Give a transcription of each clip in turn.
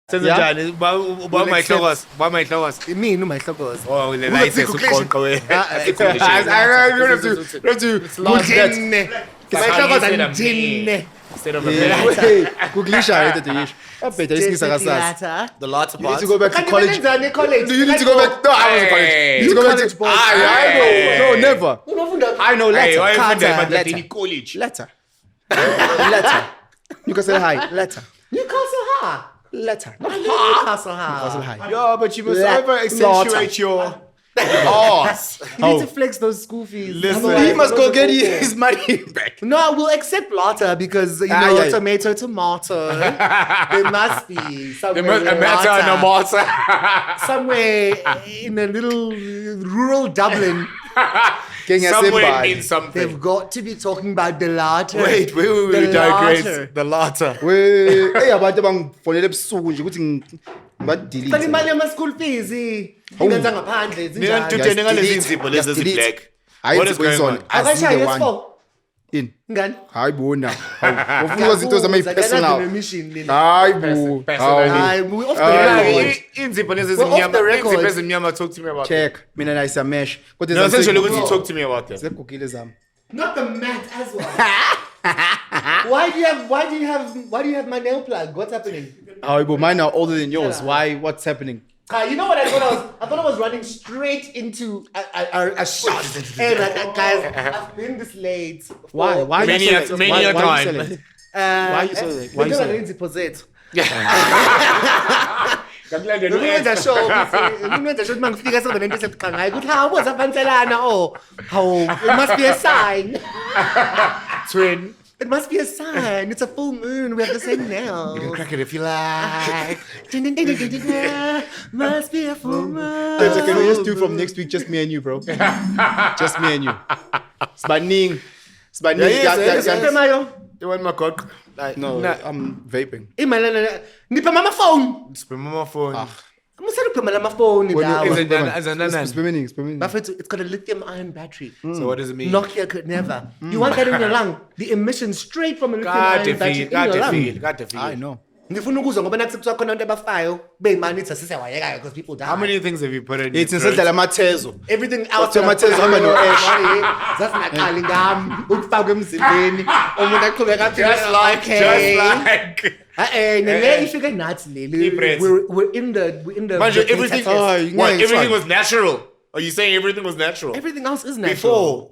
Senzenjani? Ba my flowers. Mina uMahlokozi. Oh, le license uqonqa we. It's London. Mahlokozi andine. Instead of a Googlisha it to yish. I better isikisa kasasa. the latter You need part. to go back to college. college. Do you need to go back? No, I was in college. You need to go back to I know. No, never. I know letter. Letter. College. Letter. Letter. You can say hi. Letter. Newcastle High. Letter. Newcastle High. Hi. Yeah, but you must over accentuate your ass. You need to flex those school fees. Listen. He must go get his money back. No, we'll accept latter because you know tomato. There must be somewhere. Somewhere in a little rural Dublin. Somewhere in something. They've got to be talking about the latter. Wait, we digress. The latter. Hey, abantu bangifonela ebusuku nje ukuthi ngibadelete. Fana imali yama school fees. Ingenza ngaphandle Nina ngalezi inzipho lezi eziblack. What is going on? Akashaya yes4. In. Ngani? Hayi bona. Ufuna izinto zama personal. Hayi bo. Hayi, we off the record. Inzipho lezi ezimnyama. Inzipho ezimnyama, talk to me about. Check. Mina na isa mesh. Kodwa No, essentially ukuthi talk to me about that. Zegugile zami. Not the mat as well. Why do you have my nail plug? What's happening? Hayi bo, mine are older than yours. Why? What's happening? You know what I thought I was running straight into a shot. Hey, guys, I've been this late. Why? Why? Many a time. Why you so late? Why you so late? Umenza show mangifika sezonento seqhangayo ukuthi hawo zafanselana it must be a sign. Twin. It must be a sign. It's a full moon. We have the same nails. You can crack it if you like. Must be a full moon. Can we just do from next week? Just me and you, bro. Just me and you. Spanning. You want my cock? No, I'm vaping. Nipha mama phone. Spam my phone. Musana kuphemela ama phone Spinning. Bafethu, it's got a lithium ion battery. So what does it mean? Nokia could never. You want that in your lung? The emission straight from a lithium ion battery in your lung. Got the feel. I know. Ngifuna ukuzwa ngoba nathi kuthiwa khona abantu abafayo beyimani ithi asisewayekayo because people die. How many things have you put in? It's insedla amathezo. Everything else amathezo hamba no ash. Zasingaqali ngami ukufaka emzimbeni umuntu aqhubeka Just like. Nele ifike nathi leli. We're in the Everything was natural. Are you saying everything was natural? Everything else is natural.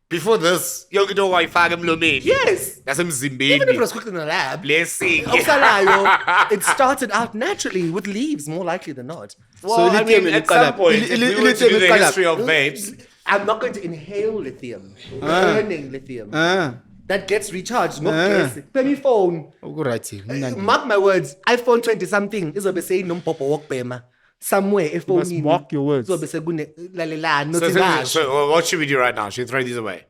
Before this, yonke into wayifaka emlomeni. Yes. Nasemzimbeni. Even if it was cooked in the lab. Blessing. It started out naturally with leaves, more likely than not. Well, I mean, at some point, if we were to do the history of vapes. I'm not going to inhale lithium. Burning lithium. That gets recharged. Penny phone. Mark my words. iPhone 20 something is a saying no popo walk bema. Somewhere if you must mark your words. So what should we do right now? Should we throw these away?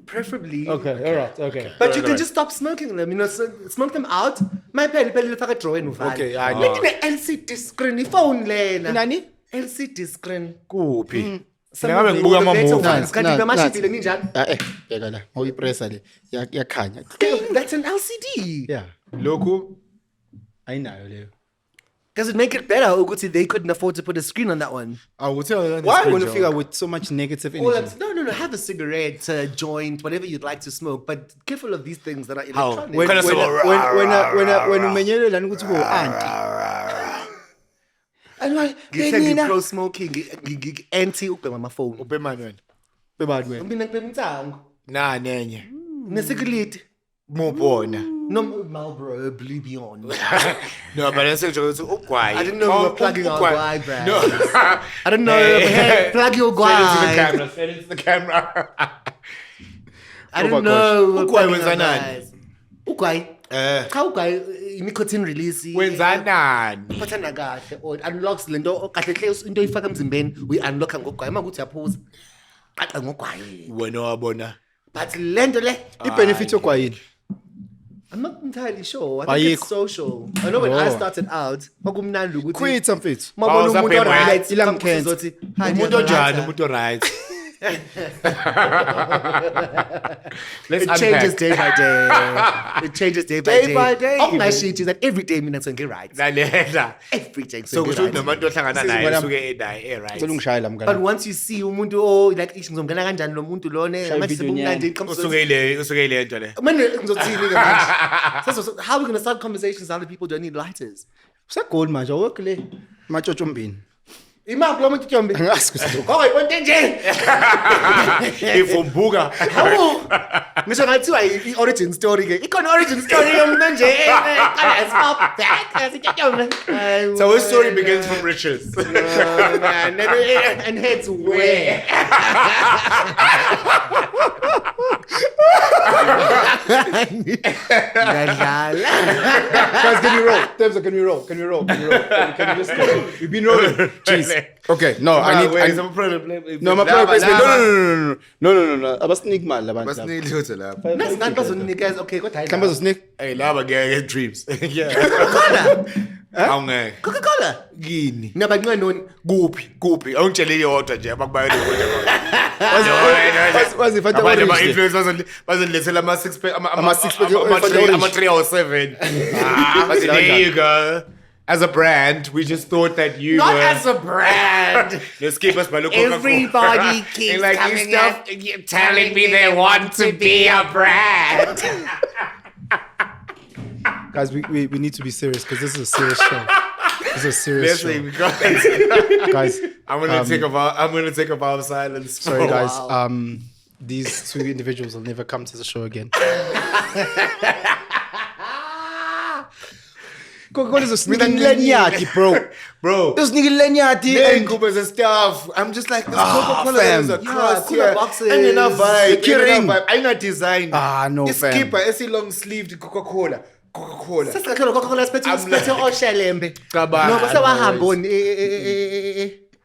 Preferably. Okay. But you can just stop smoking them. Smoke them out. My pen faka draw in. Okay, I know. Like LCD screen phone lena. Nani? LCD screen. Kuphi? Ngabe ngibuka ama-movie. That's an LCD. Yeah. Loku? Ayinayo leyo. Does it make it better ukuthi they couldn't afford to put a screen on that one? I will tell you. Why would you figure with so much negative energy? No. Have a cigarette, a joint, whatever you'd like to smoke, but careful of these things that are electronic. When umenyelela ukuthi bo auntie. And like ngithe pro smoking anti ubhema ama phone. Ubhemani wena? Bebani wena? Mina ngibhema intsango. Na nenye. Nesikuliti. Mobona. No Marlboro Blue Beyond. No, but I said ugwai. I didn't know we were plugging our guai brand. No. I don't know. Hey, plug your guai. Fed into the camera. I didn't know. Ugwai wenzanani? Ugwai. Cha ugwai nicotine release. Wenzanani? Uphathana kahle or unlocks lento kahle hle into oyifaka emzimbeni we unlock ngogwai makuthi yaphuza. Qaqa ngogwai. Wena wabona. But lento le i-benefit yogwayini. I'm not entirely sure. I think it's social. I know when I started out, kwakumnandi ukuthi quit some fit. mabona umuntu right ilamkhenza. Umuntu onjani, umuntu right. Let's It changes day by day. It changes day by day. Day by day, Okungashithi that every day mina ngizonge right. Lalela. Every day So ngizonge kusho right. nabantu ohlangana naye Sisi, usuke naye right. Ngicela ungishayela But mngani. once you see umuntu oh like ngizomngena kanjani lo muntu lona Shaya manje video sebumnandi Usuke le nto le. manje ngizothini ke manje so how are we going to start conversations now that people don't need lighters Usegold manje awukho le. Matshotho mbini. imaphi lo muntu tyombe Angazi ukuthi oyibonke nje Ivumbuka. hawu ngisho ngathiwa i-origin story ke ikhona origin story yomuntu nje qala stop back asityatyombe So our story begins from riches. man and heads where ngadlala Guys, can we roll? Tebza, can we roll? Can we roll? Can we roll? Can we just go? We've been rolling. Jeez. Okay, no, I need. some problem. No, my problem is no. Abasneak mali abantu. Basinile lutho lapha. nasingathi bazonikeza okay kodwa hayi Mhlawumbe uzosneak. Hey laba get dreams. Yeah. Coca-Cola Awungeke. Coca-Cola Kini. nabancane noni Kuphi? Awungitshele yodwa nje abakubayele kodwa. Wazifata Abanye orange. ama-influencers bazolethela ama-six pack Ama-six pack, ama-3 or 7. There you go. As a brand, we just thought that you not were... as a brand Let's keep us by the Coca-Cola. everybody keeps And like you coming stuff, up you're telling me they want to be a brand. Guys, we need to be serious because this is a serious show. This is a serious show. Listen, guys. Guys, I'm gonna take a vow of silence. sorry guys. These two individuals will never come to the show again. Coca-Cola is a sneaking lanyati, bro. Bro. This sneaking lanyati. And Coopers and stuff. I'm just like, this Coca-Cola fam. is a cross cooler here. boxes. And in a vibe. Securing. I'm not designed. No, It's fam. skipper. It's a long sleeved Coca-Cola. sesiqakhela Coca-Cola siphethe I'm siphethe like- oshelembe Cabana, no base wahamba boys. on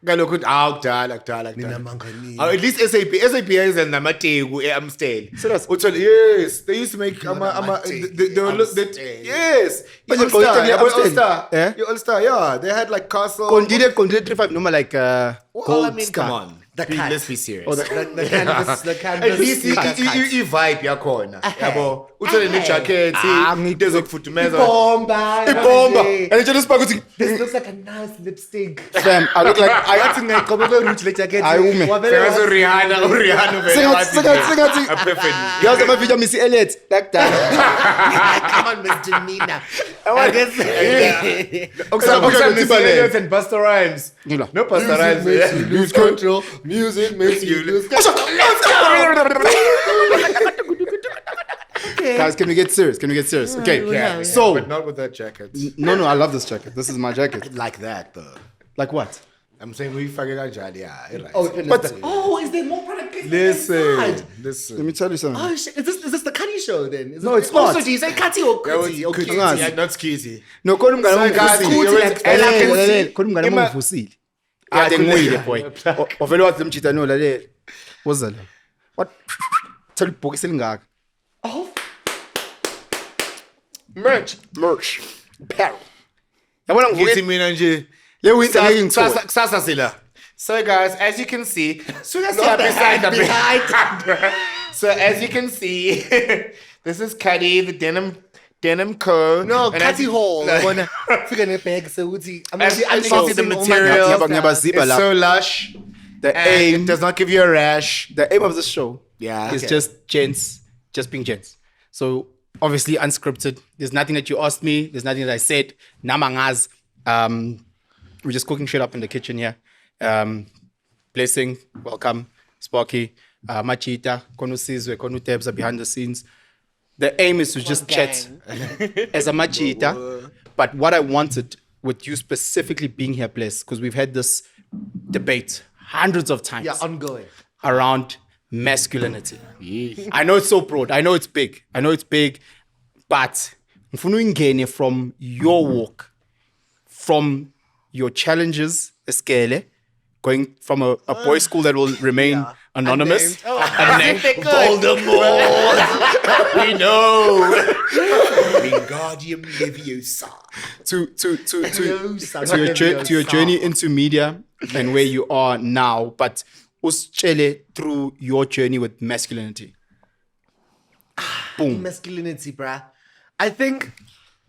Kaloku kudala. Ninamangani. At least SAP is in Namateku Amstel. Serious? Yes, they used to make yes. But All you call it the Amstel? Star. Eh? All Star, yeah. They had like Castle. Condile 35 number like Well, gold I mean, star. come on. The cat. Let's be serious. Oh, the canvas At least i-vibe yakhona yabo uthole ne-jacket izokufudumeza bomba Ibomba. And you just ukuthi this looks like a nice lipstick fam, I look like athi ngaqobe kweruthi le jacket Hayi, ume. Sengathi uRihanna vele Singathi epiphany yazi amavidiyo Missy Elliott like that. come on Miss Janina I guess Okusabisa and Busta Rhymes Ngila. no Busta Rhymes makes you lose control music makes you lose control Guys, can we get serious? Okay, yeah, so but not with that jacket no, I love this jacket. This is my jacket. like that though. Like what? I'm saying we fucking kanjani yeah right. But is there more product placement inside? Listen let me tell you something. Oh shit! Is this the Cutty show then? No, it's not. Also, do you say Cutty or Cutty? Not skizzy. No, khona umngane So, guys, ongivusile. you already- and I can see- Khona umngane Ima- ongivusile. Kade ngiyile boy. Ovela wathi lemjita no lalela. Wozala. What? Tell ibhokisi elingaka. Oh, Merch. Apparel. Yabona Ngithi ngivuke mina nje le winter ngeke ngithole. kusasa sila. So guys, as you can see, so that's not the hand behind. So as you can see, this is Cuddy, the denim co. no, And Cutty as- Hall. Yabona fika nebag sewuthi As you can see, the material Ngiyabaziba is la. so lush. The And aim it does not give you a rash. the aim of this show Yeah. is Okay. just gents, just being gents. So obviously unscripted. There's nothing that you asked me. There's nothing that I said. Namangaz. We're just cooking shit up in the kitchen here. Blessing, welcome. Sparky, Machita, Konusizwe, Konutebs are behind the scenes. The aim is to just chat as a Machita. But what I wanted with you specifically being here, Bless, because we've had this debate hundreds of times. Yeah, ongoing. Around masculinity. I know it's so broad. I know it's big. But ngifuna uyingene from your walk, from your challenges, eskele, going from a boys' school that will remain anonymous. Unnamed. Voldemort. We know. Wingardium Leviosa. to your journey into media and where you are now. But usitshele through your journey with masculinity. Boom. Masculinity, bruh. I think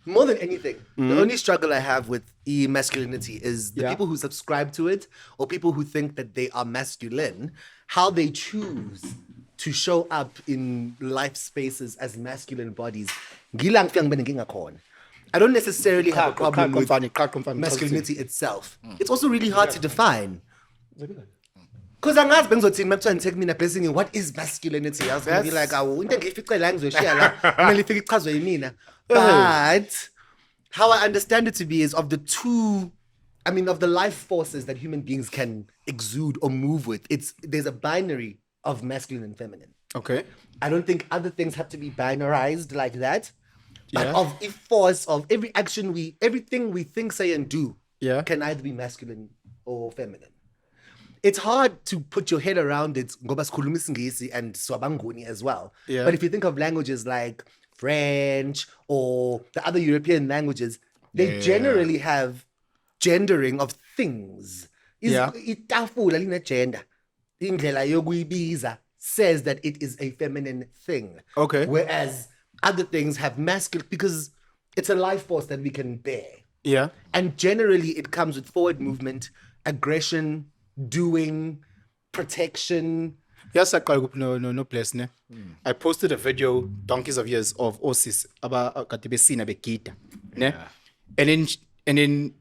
more than anything, the only struggle I have with masculinity is the people who subscribe to it or people who think that they are masculine, how they choose to show up in life spaces as masculine bodies. I don't necessarily have a problem with masculinity itself. It's also really hard to define. Because I'm asking and take me in a blessing. What is masculinity? I was going to be like, but how I understand it to be is of the life forces that human beings can exude or move with. There's a binary of masculine and feminine. Okay. I don't think other things have to be binarized like that. But of a force of every action everything we think, say, and do can either be masculine or feminine. It's hard to put your head around it ngoba sikhuluma isiNgisi and swabanguni as well. Yeah. But if you think of languages like French or the other European languages, they generally have gendering of things. Itafula line-gender. Indlela yokuyibiza says that it is a feminine thing. Okay. Whereas other things have masculine because it's a life force that we can bear. Yeah. And generally it comes with forward movement, aggression, doing, protection. Yes, no place. Ne? I posted a video donkeys of years of Osis about Katibesina Bekita. Ne? And then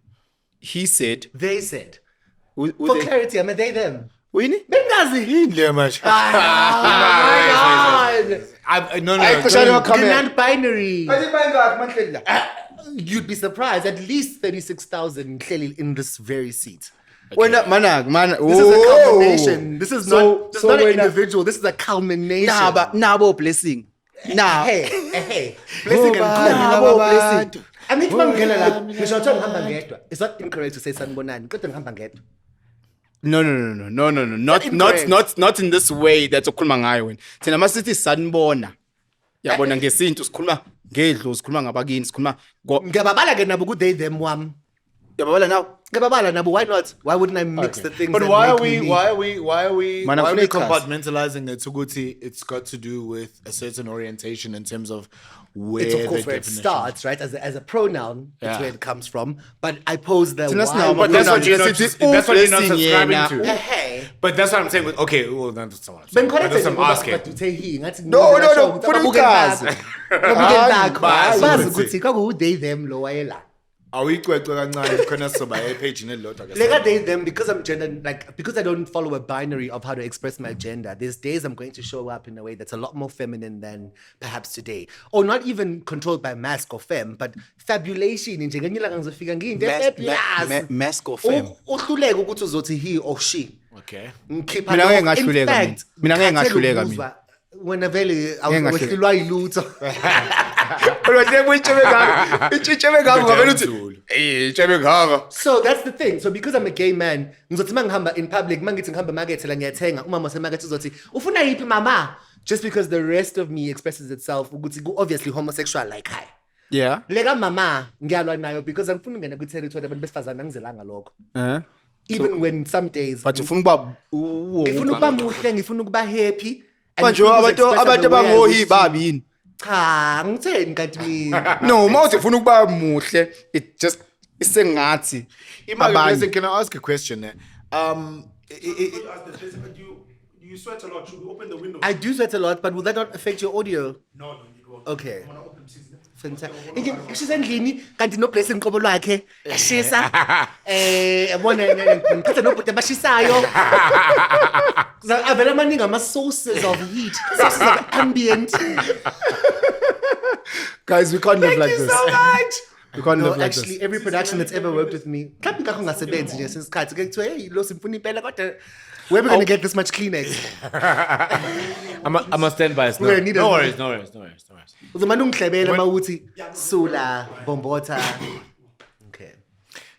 he said. They said. For clarity, am I they them? Winnie? Yeah, much. Oh my God! No. Non-binary. You'd be surprised. At least 36,000 in this very seat. Okay. This is a culmination. This is not an individual. This is a culmination. Blessing. Hey. Blessing and blessing. I mean, it's not incorrect to say sanbonani. No. Not in this way that's okhuluma ngayo wena. Thina masithi sanibona. Yabona ngesintu sikhuluma ngedlo sikhuluma ngabakini sikhuluma ngiyababala ke nabo ku they them wam. Yababala now. Why not? Why wouldn't I mix the things? But that why are make we me? why are we compartmentalizing it? Suguti, it's got to do with a certain orientation in terms of where it's of course the where it definition starts, right? As a pronoun, that's where it comes from. But I pose the that's why. but that's what you're not subscribing to. Hey. But that's what I'm saying. Okay, well, that's what I'm saying. But that's what I'm asking. But to say he, no. Put it back. They them lower. Are we quite page in them because I'm gender because I don't follow a binary of how to express my gender. There's days I'm going to show up in a way that's a lot more feminine than perhaps today, or not even controlled by mask or femme, but fabulation. Mask or femme. He or she. Okay. In fact, when I so that's the thing. So because I'm a gay man, in public, just because the rest of me expresses itself, obviously homosexual like I. Yeah. Because I'm even when some days but happy. No, mawuthi ufuna ukuba muhle it just isengathi Listen, can I ask a question there? You sweat a lot. Should we open the window? I do sweat a lot, but will that not affect your audio? No, you go. Okay. Fantastic. She's endlini kanti no place enqobo lwakhe yashisa yabona ngikhatha no bhuti abashisayo avela amaningi ama sources of heat, sources of ambient. Guys, we can't live like this. Thank you so much. We can't live like actually, this. every production that's ever worked with me, since Kati, hey, where are we going to get this much Kleenex? I'm a stand by. No worries. Sula, Bombota. Okay.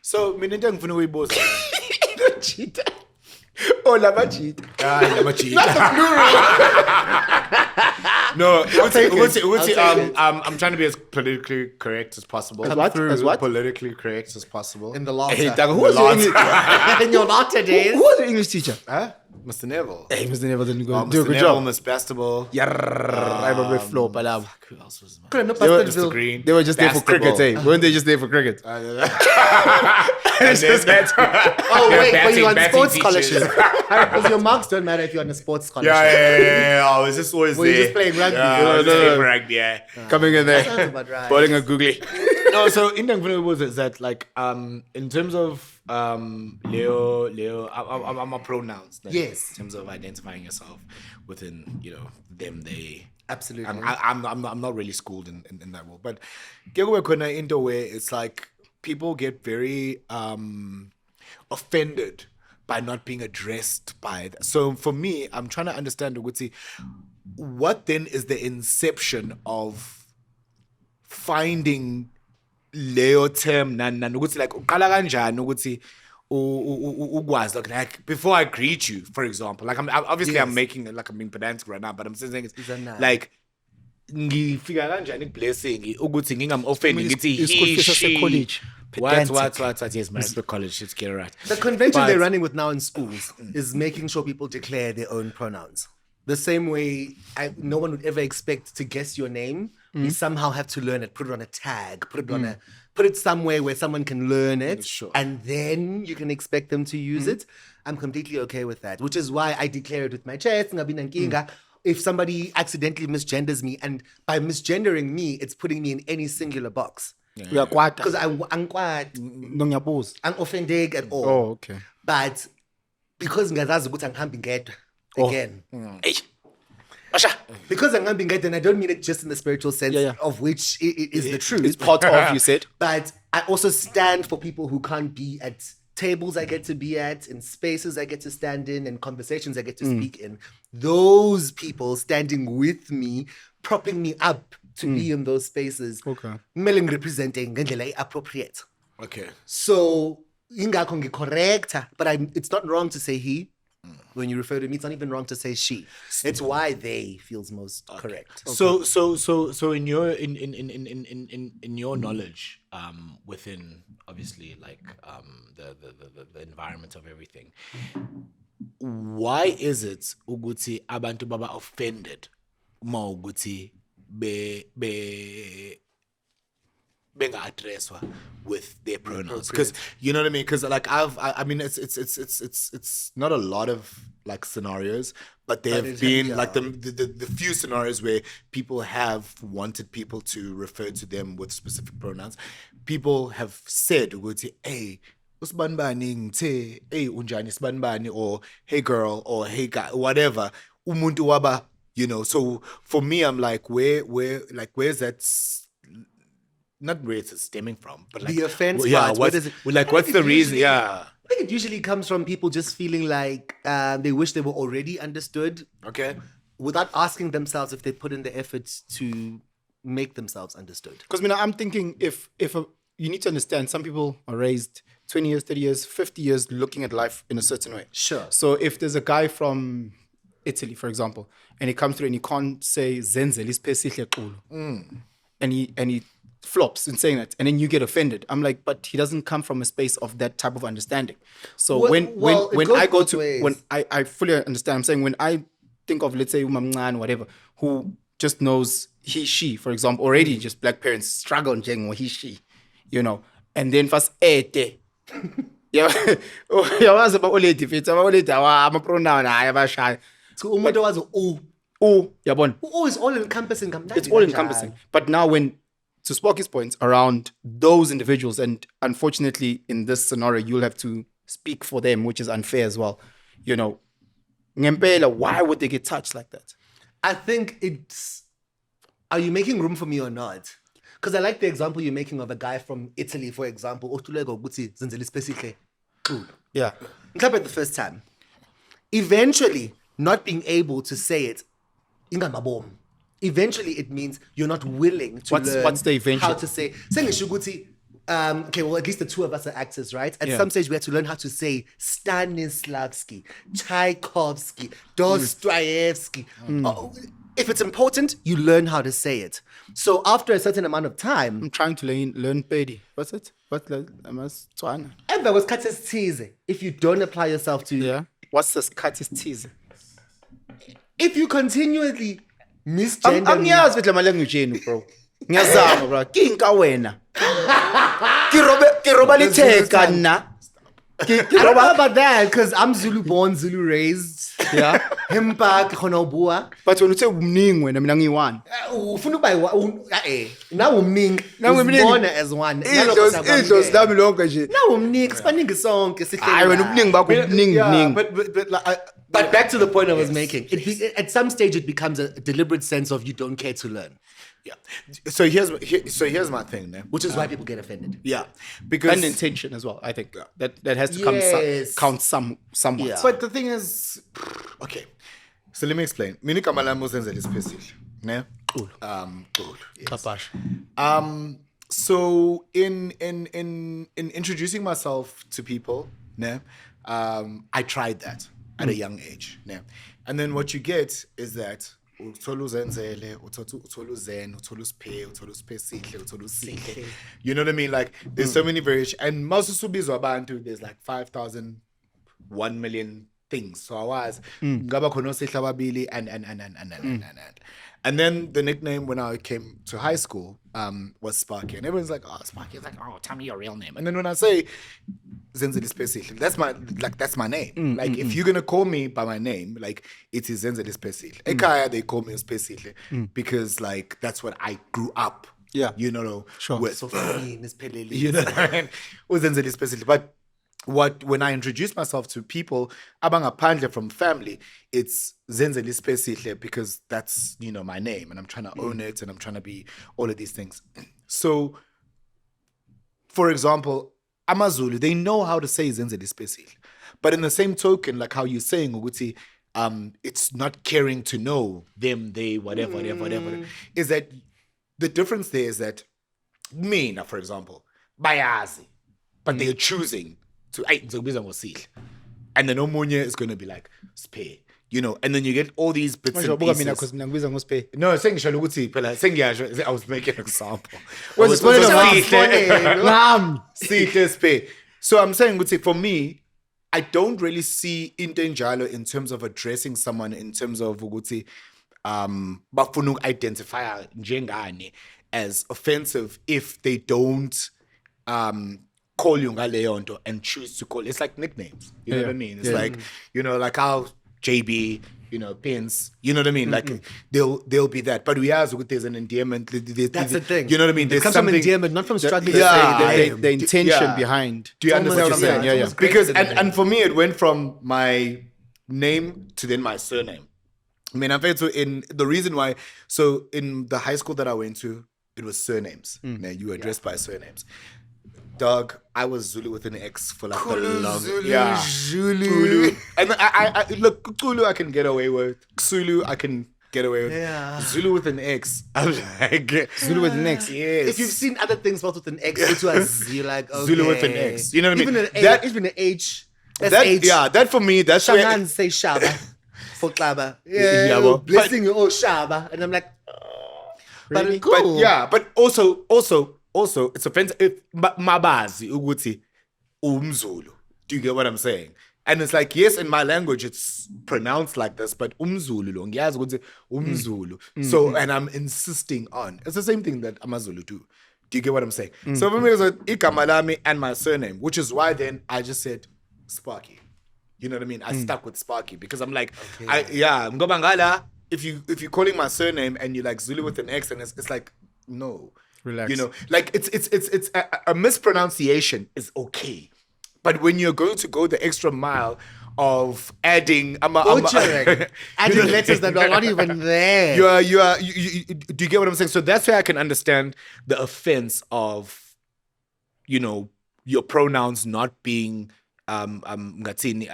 So, mininte ngifuna uyibuza. Cheetah. Oh, lama cheetah. Lama cheetah. No, I'm trying to be as politically correct as possible. As what? Politically correct as possible. In the law. Hey, who was your English? In your latter days. Who was your English teacher? Huh? Mr. Neville. Hey, Mr. Neville didn't go Oh, do a Mr. good Neville, job. Miss Basketball. I remember floor, but Who else was Could've no Mr. Baskerville. Green. they were just there for cricket, eh? Weren't they just there for cricket? And then Oh, wait, but you're on batting sports teachers. scholarship. Because your marks don't matter if you're on a sports scholarship. Yeah. I was just always Were you there. just playing rugby? Yeah, I was just playing rugby, yeah. Coming in Sounds there, about right. bowling a googly. No, so in was is that like in terms of Leo, I'm a pronouns. Like, Yes. In terms of identifying yourself within, them, they. Absolutely. I'm not really schooled in that world, but get into where it's like people get very offended by not being addressed by that. So for me, I'm trying to understand what then is the inception of finding leyo term ukuthi like uqala kanjani ukuthi ukwazi like before I greet you, for example, like I'm obviously I'm making it like I'm being pedantic right now, but I'm saying it's like ngifika kanjani blessing ukuthi ngingam-offend ngithi he she college. what yes man, the college, let's get it right. The convention they're running with now in schools is making sure people declare their own pronouns. The same way no one would ever expect to guess your name. You somehow have to learn it, put it on a tag, put it somewhere where someone can learn it, Sure. and then you can expect them to use it. I'm completely okay with that, which is why I declare it with my chest. If somebody accidentally misgenders me, and by misgendering me, it's putting me in any singular box. Because I'm offended at all. Oh, okay. But because ngazazi ukuthi angihambi ngedwa again. Because angihambi ngedwa, and I don't mean it just in the spiritual sense of which it is the truth. It's part of, you said. But I also stand for people who can't be at tables I get to be at, in spaces I get to stand in, and conversations I get to speak in. Those people standing with me, propping me up to be in those spaces. Okay. Kumele representing ngendlela appropriate. Okay. So ingakho ngicorrecta, but it's not wrong to say he. When you refer to me, it's not even wrong to say she. It's why they feels most correct. Okay. So in your in your knowledge, within obviously like the environment of everything, why is it ukuthi abantu baba offended uma ukuthi benga addresswa with their pronouns? Because you know what I mean, because like I mean it's not a lot of like scenarios, but there have been like the few scenarios where people have wanted people to refer to them with specific pronouns. People have said hey usibanibani ngithe hey unjani sibanibani, or hey girl, or hey guy, whatever umuntu waba, so for me I'm like where's that not where it's stemming from, but like the offense part. What is it? Like, what's the reason? I think it usually comes from people just feeling like they wish they were already understood. Okay. Without asking themselves if they put in the effort to make themselves understood. Because I'm thinking if you need to understand, some people are raised 20 years, 30 years, 50 years looking at life in a certain way. Sure. So if there's a guy from Italy, for example, and he comes through and he can't say Zenze, and he flops in saying that, and then you get offended. I'm like, but he doesn't come from a space of that type of understanding. So when I go to ways. When I fully understand, I'm saying when I think of, let's say umamncane, whatever, who just knows he, she, for example, already just black parents struggle or he, she, and then first ete. Yeah, was about oledi fit. I'm a pronoun. I have a shy. So umuntu was u. Yabon. U is all encompassing. It's all encompassing. But now to Sparky's point around those individuals, and unfortunately in this scenario, you'll have to speak for them, which is unfair as well. Ngempela, why would they get touched like that? I think it's, are you making room for me or not? Because I like the example you're making of a guy from Italy, for example. Yeah. Clap at the first time. Eventually, not being able to say it, eventually it means you're not willing to learn what's the eventually? How to say. Okay, well, at least the two of us are actors, right? At some stage, we had to learn how to say Stanislavski, Tchaikovsky, Dostoevsky. If it's important, you learn how to say it. So after a certain amount of time... I'm trying to learn Pedi. What's it? What's that? If you don't apply yourself to What's this cut is teaser? If you continually misgender me, Angiyazi ukuthi lama language yenu bro. Ngiyazama bro. Kinka wena. Kiroba litheka na. I don't know about that because I'm Zulu born, Zulu raised. Yeah. Himpa khonobua. But when you say umningi wena mina ngiyi1. Ufuna ukuba now umningi. Now umningi. Born as one. Idlos lami lonke nje. Now umningi sibaningi sonke sihleli. Hayi wena umningi bakho umningi Yeah, mningi. But back to the point I was making. At some stage, it becomes a deliberate sense of you don't care to learn. Yeah. So here's my thing, man. Which is why people get offended. Yeah, because And intention as well, I think. That has to Yes. count somewhat. Yeah. But the thing is, okay. So let me explain. Mina igama lami uZenzele Isipesile, ne? Xulu. So in introducing myself to people, ne? I tried that at a young age, ne? And then what you get is that uthola uZenzele, uthola uZen, uthola uSiphe, uthola uSipesihle, uthola uSihle. You know what I mean? Like there's so many variations, and most subizwa abantu there's like 5,000, 1 million things. So I was ngaba khona oSihle ababili and then the nickname when I came to high school was Sparky, and everyone's like, oh, Sparky. It's like, oh, tell me your real name. And then when I say Zenzele Isipesile, that's my name. Like if you're gonna call me by my name, like it is Zenzele Isipesile. Ekaya they call me Isipesile because like that's what I grew up. Yeah. You know, Sure. with. So funny, Miss Pelele. You know what I mean? Zenzele Isipesile. But when I introduce myself to people, abangaphandle from family, it's Zenzele Isipesile because that's, you know, my name and I'm trying to own it and I'm trying to be all of these things. So, for example, AmaZulu, they know how to say Zenzele Isipesile. But in the same token, like how you're saying, Uguti, it's not caring to know them, they, whatever, is that the difference there is that me, now, for example, bayazi, but they're choosing to, and then Omunye is going to be like, Siphe, you know, and then you get all these bits and pieces. No, I was making an example. So I'm saying, for me, I don't really see indenjalo in terms of addressing someone in terms of bafuna identify njengani as offensive if they don't call you ngaleyonto and choose to call. It's like nicknames. You know what I mean? It's like, you know, like how JB, you know, Pins, you know what I mean? Like they'll be that. But we have there's an endearment. That's the thing. You know what I mean? It comes from endearment, not from struggling. The intention behind. Do you understand what I'm saying? Yeah. Because and for me it went from my name to then my surname. I mean, in the reason why, so in the high school that I went to, it was surnames. Now you were addressed by surnames. Dog, I was Zulu with an X for like the long. Zulu. And I look, Zulu I can get away with. Zulu I can get away with. Yeah. Zulu with an X. I'm like Zulu with an X. Yes. If you've seen other things spelled with an X, it was you're like, okay. Zulu with an X. You know what I mean? Even an H, even an H. That's that, H. yeah, that for me, that's where Shangan say Shaba for Klaba. Yeah, Yeah, well, blessing you, oh Shaba. And I'm like, really? Cool. But also, it's offensive if mabazi uguti umzulu. Do you get what I'm saying? And it's like, yes, in my language it's pronounced like this, but umzulu lo ngiyazi ukuthi umzulu. So and I'm insisting on. It's the same thing that AmaZulu do. Do you get what I'm saying? So for me it's like igama lami and my surname, which is why then I just said Sparky. You know what I mean? I stuck with Sparky because I'm like, ngoba ngala, if you're calling my surname and you're like Zulu with an X and it's like, no. Relax. You know, like it's a mispronunciation is okay, but when you're going to go the extra mile of adding adding letters that are not even there. You do you get what I'm saying? So that's where I can understand the offense of, you know, your pronouns not being Actively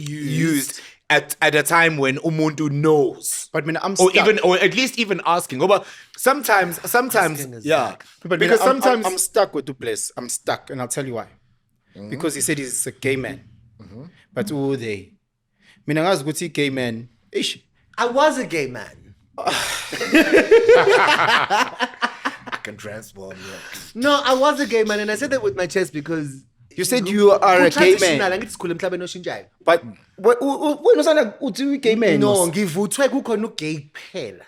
used at a time when umuntu knows. But when I'm or stuck. or at least even asking. But sometimes But because sometimes I'm stuck with Dupless. I'm stuck, and I'll tell you why. Because he said he's a gay man. But who are they? Mina ngazi ukuthi gay man. Ish. I was a gay man. I can transform you. No, I was a gay man, and I said that with my chest because You said you are a gay man. Angithi sikhule emhlabeni oshintshayo. But when usana uthi gay man? No, ngivuthwe kukhona ugay kuphela.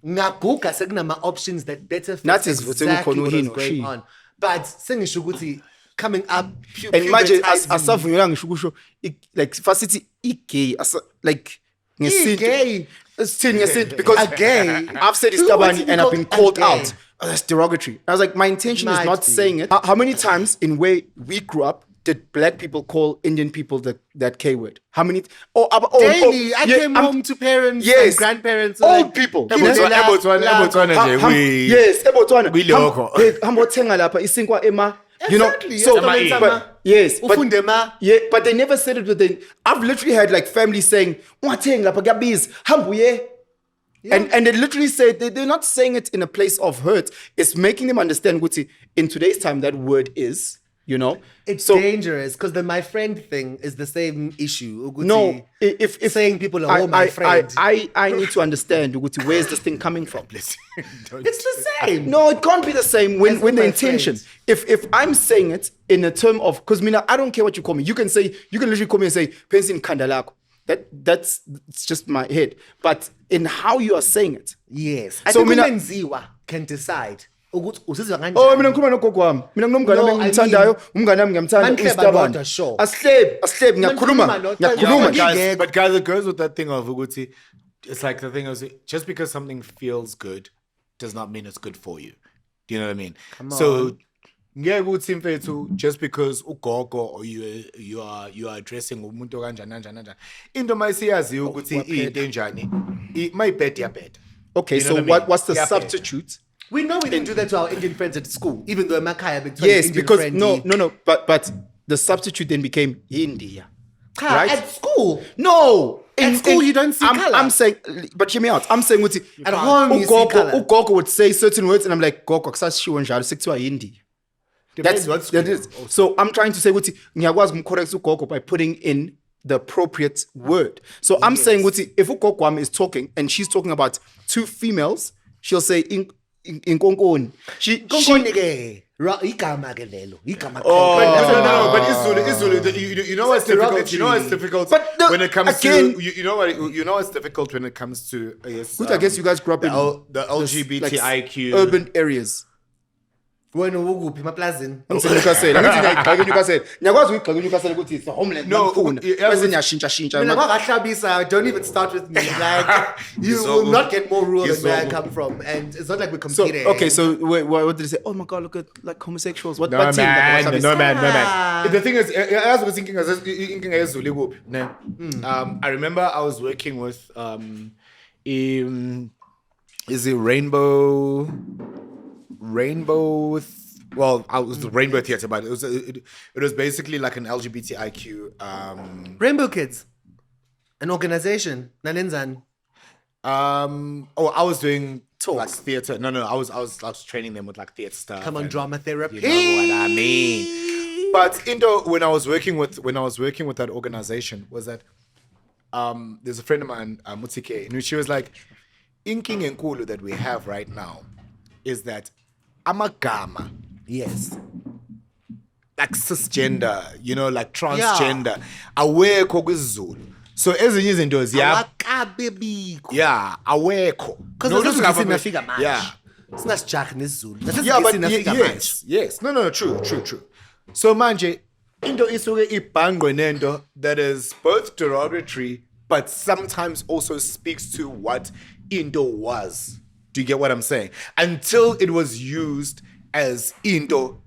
Ngaguga sekunama options that better fit exactly what's going on. But sengisho ukuthi coming up and imagine asavunyelwa ngisho kusho like facility gay like gay because gay I've said it's tabani and I've been called out. Oh, that's derogatory. I was like, my intention is not saying it. How many times in where we grew up did black people call Indian people that K word? How many? Daily. I came home to parents and grandparents. Old people. Yes, Ebotwana. Hambothenga lapha isinkwa ema. You know, so but they never said it within. I've literally had like families saying, "Wathenga lapha gabiz hambuye." And they literally say they're not saying it in a place of hurt. It's making them understand what in today's time that word is, you know. It's dangerous because the my friend thing is the same issue. No, if saying people are all my friend. I need to understand where's this thing coming from. It's the same. No, it can't be the same when the intention. If I'm saying it in a term of, because I don't care what you call me. You can literally call me and say, Penson Kandalako. It's just my head. But in how you are saying it. Yes. I think umenziwa can decide. Mina ngikhuluma nogogo wami. Mina nginomngane wami ngimthandayo, umngane wami ngiyamthanda uStabani. Asihlebe ngiyakhuluma. But guys, it goes with that thing of ukuthi it's like the thing of just because something feels good does not mean it's good for you. Do you know what I mean? So ngeke uthi mfethu just because ugogo or you are addressing umuntu kanjani into mayisiyazi ukuthi into enjani mayibed yabed. Okay, so what's the substitute? We know we didn't do that to our Indian friends at school, even though Makaya became yes, Indian because friendly. no, but the substitute then became India. Right? At school? No. At school you don't see color. I'm saying, but hear me out. I'm saying at home you see color. Ugogo would say certain words and I'm like, Gogo, kusashiwo njalo sekuthiwa Hindi. That is. So I'm trying to say ukuthi ngiyakwazi kumcorrect ugogo by putting in the appropriate word. So I'm saying ukuthi if ugogo wami is talking and she's talking about two females, she'll say inkonkoni. Konkoni ke igama ke lelo. Igama. No, but Izulu, you know what's difficult. You know what's difficult when it comes to you know what's difficult when it comes to yes. I guess you guys grew up in the LGBTQ urban areas. Wena ukuphi emaplazini? Ngiyakwazi ukugxeka uNewcastle ukuthi it's a homeland. No, bese nyashintsha. Mina kwagahlabisa, don't even start with me. Like you will not get more rural than where I come from, and it's not like we're competing. So what did they say? Oh my God, look at like homosexuals. What no man. The thing is, I was thinking I remember I was working with is it Rainbow? Well, I was the Rainbow Theatre, but it was basically like an LGBTIQ Rainbow Kids, an organization. Nanenzan. I was doing like theatre. No, I was training them with like theatre stuff. Come on, drama therapy. You know what I mean? But when I was working with that organization, was that there's a friend of mine, Mutsike, and she was like, inking and kulu that we have right now is that amagama, yes, like cisgender, you know, like transgender, awekho kwisiZulu. So ezinye izinto awekho. Because sinafika manje. Yeah. Sinasijaha nesiZulu. Yeah, but yes. No, true. So manje into isuke ibhangwe nento that is both derogatory but sometimes also speaks to what into was. Do you get what I'm saying? Until it was used as into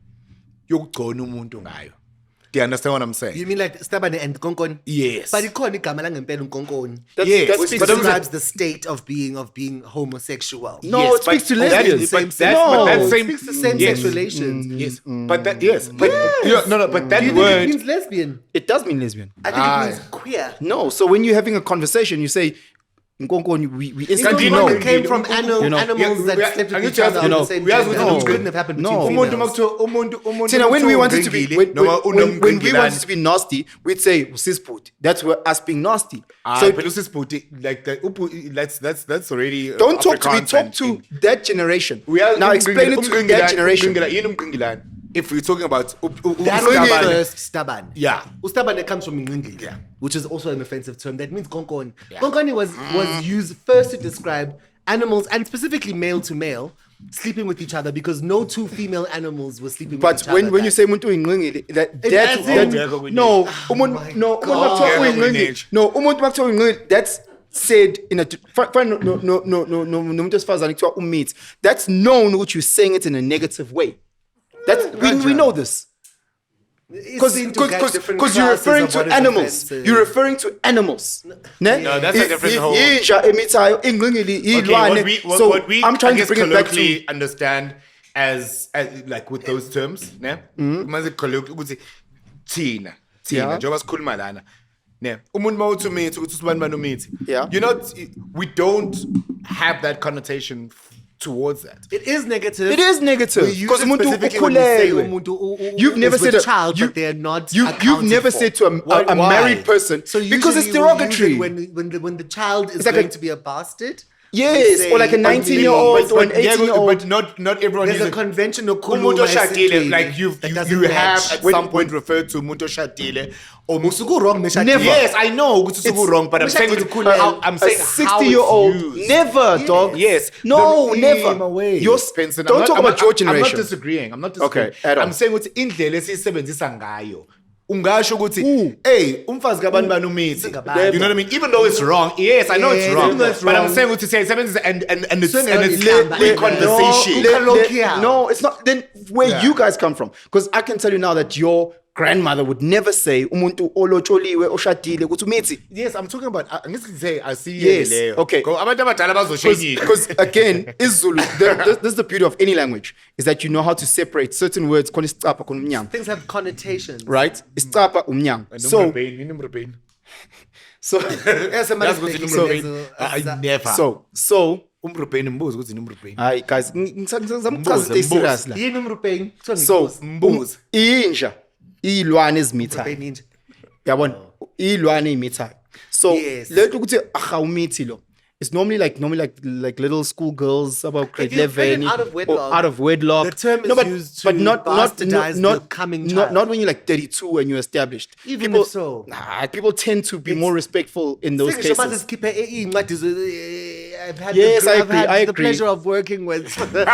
yokugcona umuntu ngayo. Do you understand what I'm saying? You mean like Stabane and Konkoni? Yes. But ikhona igama langempela uNkonkoni. Yes. Which describes the state of being homosexual. No, yes, it speaks to lesbians. It speaks to same-sex relations. Yes. But that but that word it means lesbian. It does mean lesbian. I think it means queer. No, so when you're having a conversation, you say Nkonkoni, we instantly know. It came from animals that slept with each other on the same gender. It couldn't have happened between females. When we wanted to be when we wanted to be nasty, we'd say sisput. That's us being nasty. So sisput, like that, that's already don't talk to me. Talk to that generation. Now explain it to that generation. if we're talking about That's the first stubborn. Yeah. Stubborn that comes from Ngqingili, Yeah. which is also an offensive term. That means konkoni. Konkoni was used first to describe animals, and specifically male to male, sleeping with each other because no two female animals were sleeping with each other. But when you say umuntu uyingqingili, umuntu makuthiwa uyingqingili, that's said in a no wesifazane kuthiwa umithi. That's known which you're saying it in a negative way. That's we know this. Because you're referring to animals. You're referring to animals. No, that's a different whole. So what we I'm trying to bring it back to understand as like with those terms, ne? Colloquially ukuthi thina njengoba sikhuluma lana. Ne? Umuntu mawuthi umithi ukuthi usibani bani umithi. Yeah. We don't have that connotation towards that. It is negative. It is negative because you've never said a child, but they're not. You've never said to a married person because it's derogatory. When the child is going to be a bastard. Yes, or like a 19-year-old or an 18-year-old. But not everyone. There's a conventional umuntu oshadile, like you have at some point referred to umuntu oshadile. Never. Yes, I know it's wrong, but I'm saying a 60-year-old. Never, dog. Yes. No, never. Penson, don't talk about your generation. I'm not disagreeing. Okay, at all. I'm saying ukuthi indlela esiyisebenzisa ngayo. Ungasho ukuthi, hey, umfazi kabani bani umithi. You know what I mean? Even though it's wrong. Yes, I know it's wrong. But I'm saying ukuthi siyisebenzisa and it's conversation. No, it's not. Then where you guys come from? Because I can tell you now that your grandmother would never say umuntu olotsholiwe oshadile ukuthi umithi. Yes, I'm talking about I see. Yes, okay. Because again, isiZulu, this is the beauty of any language, is that you know how to separate certain words. Things have connotations, right? Isicapha umnyang. So I never. So umrupeni mbuzi ukuthi nimrupeni. Hayi guys, ngizamchaza stay serious la. Yini umrupeni? So mbuzi inja ilwane ezimithayo. Yabona ilwane ezimithayo. So lethu ukuthi ahawumithi lo. It's normally like little school girls about grade 11 or out of wedlock. The term is used to bastardize the coming child. Not when you're like 32 when you're established. People people tend to be more respectful in those cases. I've had the pleasure of working with the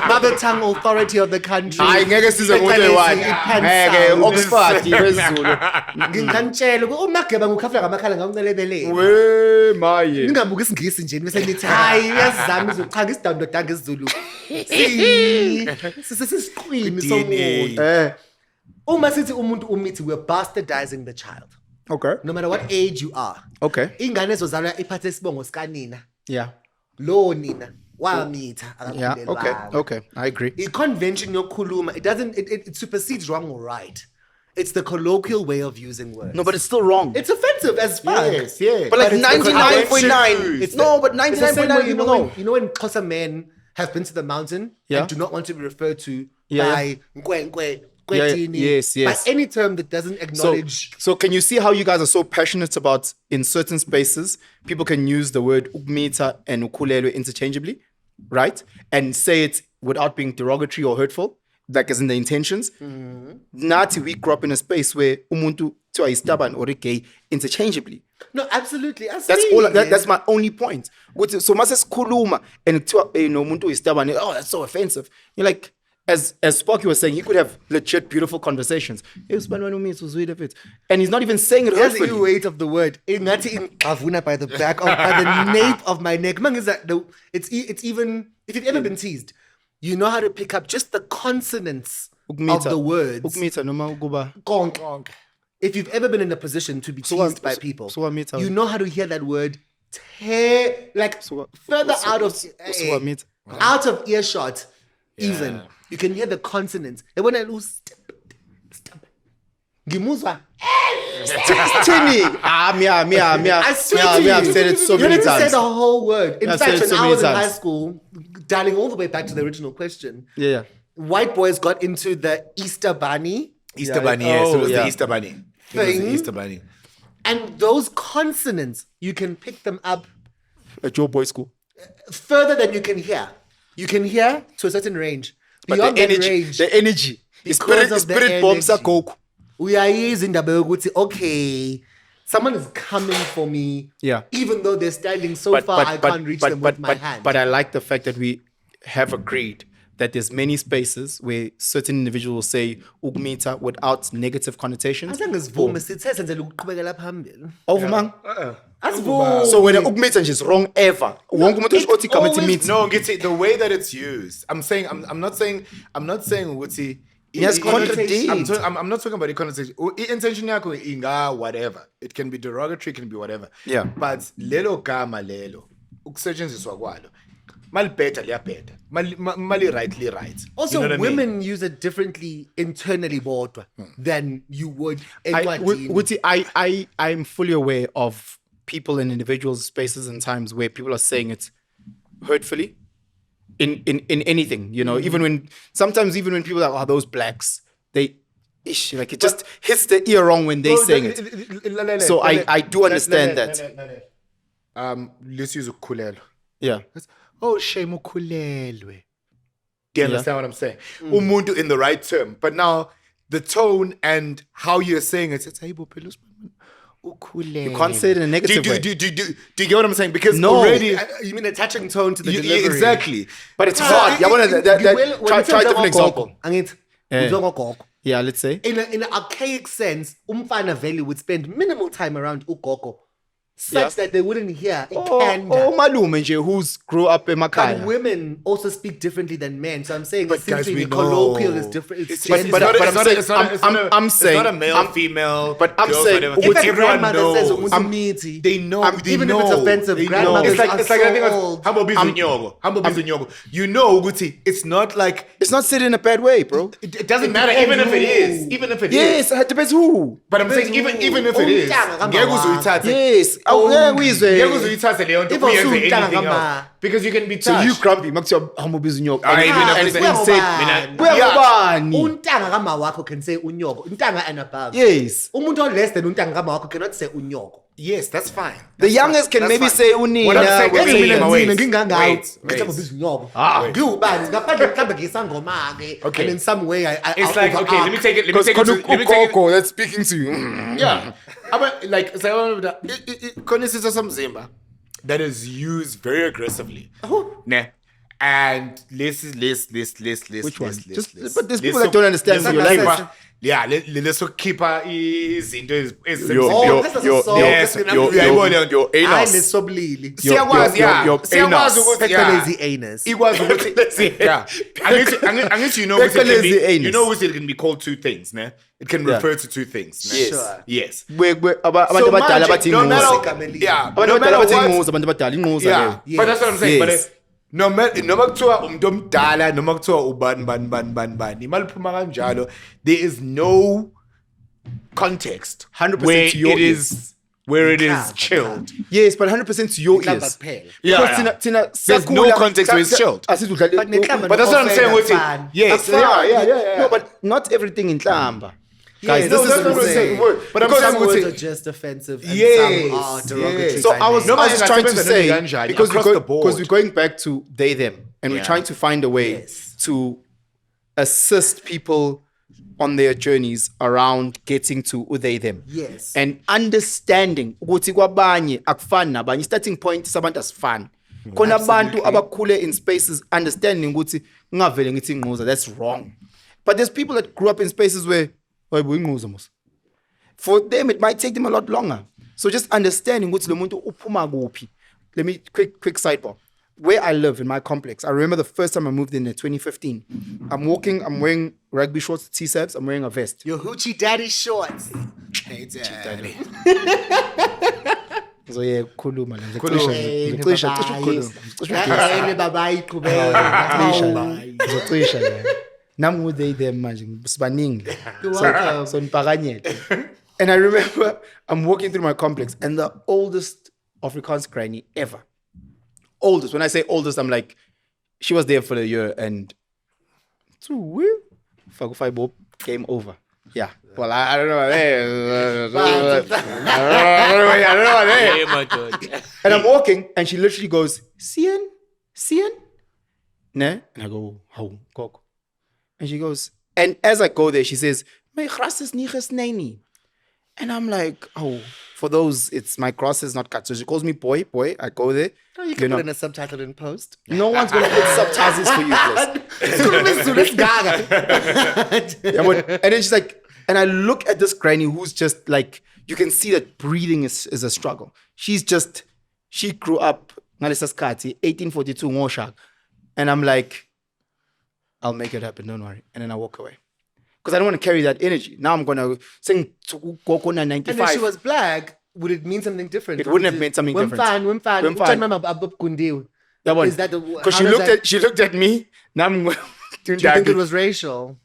mother tongue authority of the country. Oxford ngisi nje bese nithi hayi uyazama izochanga isidandodanga isiZulu sisisiqhwini somuntu uma sithi umuntu umithi we're bastardizing the child. Okay, no matter what age you are. Okay, ingane ezozalwa iphathe isibongo sika nina. Yeah, lo nina wamitha akakhulelwa. Okay, I agree. I convention yokukhuluma, it supersedes wrong or right. It's the colloquial way of using words. No, but it's still wrong. It's offensive as fuck. Yes, yeah. But like 99.9. No, but 99.9 people know. You know when Xhosa men have been to the mountain and do not want to be referred to by nkwe, yes. by any term that doesn't acknowledge. So can you see how you guys are so passionate about in certain spaces, people can use the word ukumita and ukulelwe interchangeably, right? And say it without being derogatory or hurtful. Like as in the intentions. Nathi, we grew up in a space where umuntu to is stubborn or gay interchangeably. No, absolutely. That's my only point. So mases kuluma and umuntu is stubborn. Oh, that's so offensive. You're like, as Sparky was saying, he could have legit beautiful conversations. And he's not even saying it hurtfully. That's the weight of the word. By the back by the nape of my neck. It's even if you've ever been teased. You know how to pick up just the consonants of the words. If you've ever been in a position to be teased by people, you know how to hear that word further out of earshot. Even you can hear the consonants. And when I lose, Gimuzwa. I swear to you, I've said it so many times. You didn't say the whole word. In fact, when I was in high school, dialing all the way back to the original question, white boys got into the Easter Bunny. Easter Bunny, yes. It was the Easter Bunny. It was the Easter Bunny. And those consonants, you can pick them up at your boys' school further than you can hear. You can hear to a certain range. But the energy because of the spirit bombs energy. Goku. Uyayiza indaba yokuthi okay, someone is coming for me. Yeah. Even though they're standing so far, I can't reach them with my hand. But I like the fact that we have agreed that there's many spaces where certain individuals say ugmita without negative connotations. As long as Vuma sithe senzela ukuqhubekela phambili. Overman. Asivume. So when ugmita is wrong ever. Wonke umuntu othi come to meet. No, get it. The way that it's used. I'm not saying ukuthi. Yes, contradict. I'm not talking about the connotation. Intention yakho inga whatever. It can be derogatory, it can be whatever. Yeah. But lelo gama lelo ukusetshenziswa kwalo. Malibheda liyabheda. Mali rightly right. Also, you know women use it differently internally bodwa than you would I'm fully aware of people and individuals, spaces and times where people are saying it hurtfully in anything, you know, even when people are those blacks, it just hits the ear wrong when they're saying it. So I do understand that. Let's use ukhulelwa. Yeah. Oh, shame ukhulelwe. Do you understand what I'm saying? Umuntu in the right term. But now the tone and how you're saying it, it's you can't say it in a negative way. Do you get what I'm saying? Because no. already you mean attaching tone to the delivery. Exactly. But it's hard. Try a different example. Yeah, let's say. In an archaic sense, umfana valley would spend minimal time around ugogo. Such that they wouldn't hear malume nje who's grew up in Makaya. But women also speak differently than men. So I'm saying simply the colloquial is different. It's I'm saying it's not a male, female. But I'm saying if a grandmother says they know. Even if it's offensive, grandmothers are so old. You know, Guti, it's not like it's not said in a bad way, bro. It doesn't matter, even if it is. Even if it is. Yes, it depends who. But I'm saying even if it is. Yes. Because you can be touched. So you grumpy, untanga kama wako can say unyogo. Untanga and above. Yes. Umuntu less than untanga kama wako cannot say unyogo. Yes, that's fine. The youngest can maybe say unina. What I'm saying, and in some way it's like okay, let me take it. That's speaking to you. Yeah. Like that is used very aggressively. And this. Which one? But there's people that don't understand your language. Yeah, let's keep izinto your anus. You know it can be called two things, ne? It can refer to two things. Ne? Yes. Sure. Yes. But that's what I'm saying. But noma kuthiwa umuntu omdala noma kuthiwa ubani imaliphuma kanjalo, there is no context 100% where it is chilled. Yes, but 100% to your ears. Yeah. There's no context where it's chilled. But that's what I'm saying with it. Yes. Yeah. No, but not everything in Tlamba. Guys, this is what I'm saying. But I'm saying words are just offensive and some are derogatory. So I was just trying to say, because we're going back to they, them, and we're trying to find a way to assist people on their journeys around getting to they, them. Yes. And understanding, ukuthi kwabanye akufani nabanye, starting point sabantu asifani. Khona abantu abakhule in spaces understanding ukuthi ngavele ngithi ingquza, that's wrong. But there's people that grew up in spaces where for them it might take them a lot longer. So just understanding ukuthi lo muntu uphuma kuphi. Let me quick sidebar. Where I live in my complex, I remember the first time I moved in 2015. I'm wearing rugby shorts, T-Sabs, I'm wearing a vest. Your hoochie daddy shorts. Hey, daddy. So yeah, khuluma la. Namu they them manje sibaningi. So nipakanyele. And I remember I'm walking through my complex and the oldest Afrikaans granny ever. Oldest. When I say oldest, I'm like, she was there for a year and Fago came over. Yeah. Well, I don't know. I don't know. And I'm walking and she literally goes, Sien? Ne? And I go, how? Koko. And she goes, And as I go there, she says, "My grass is nicht sneni." And I'm like, oh, for those, it's my grass is not cut. So she calls me boy. I go there. Oh, you can put in a subtitle in post. No one's gonna put subtitles for you, please. And then she's like, and I look at this granny who's just like, you can see that breathing is a struggle. She grew up, 1842, Ngoshak. And I'm like, I'll make it happen, don't worry. And then I walk away. Because I don't want to carry that energy. Now I'm going to sing Kokona 95. And if she was black, would it mean something different? It wouldn't have meant something different. Is that because she looked at me. Now I'm do you think it was racial?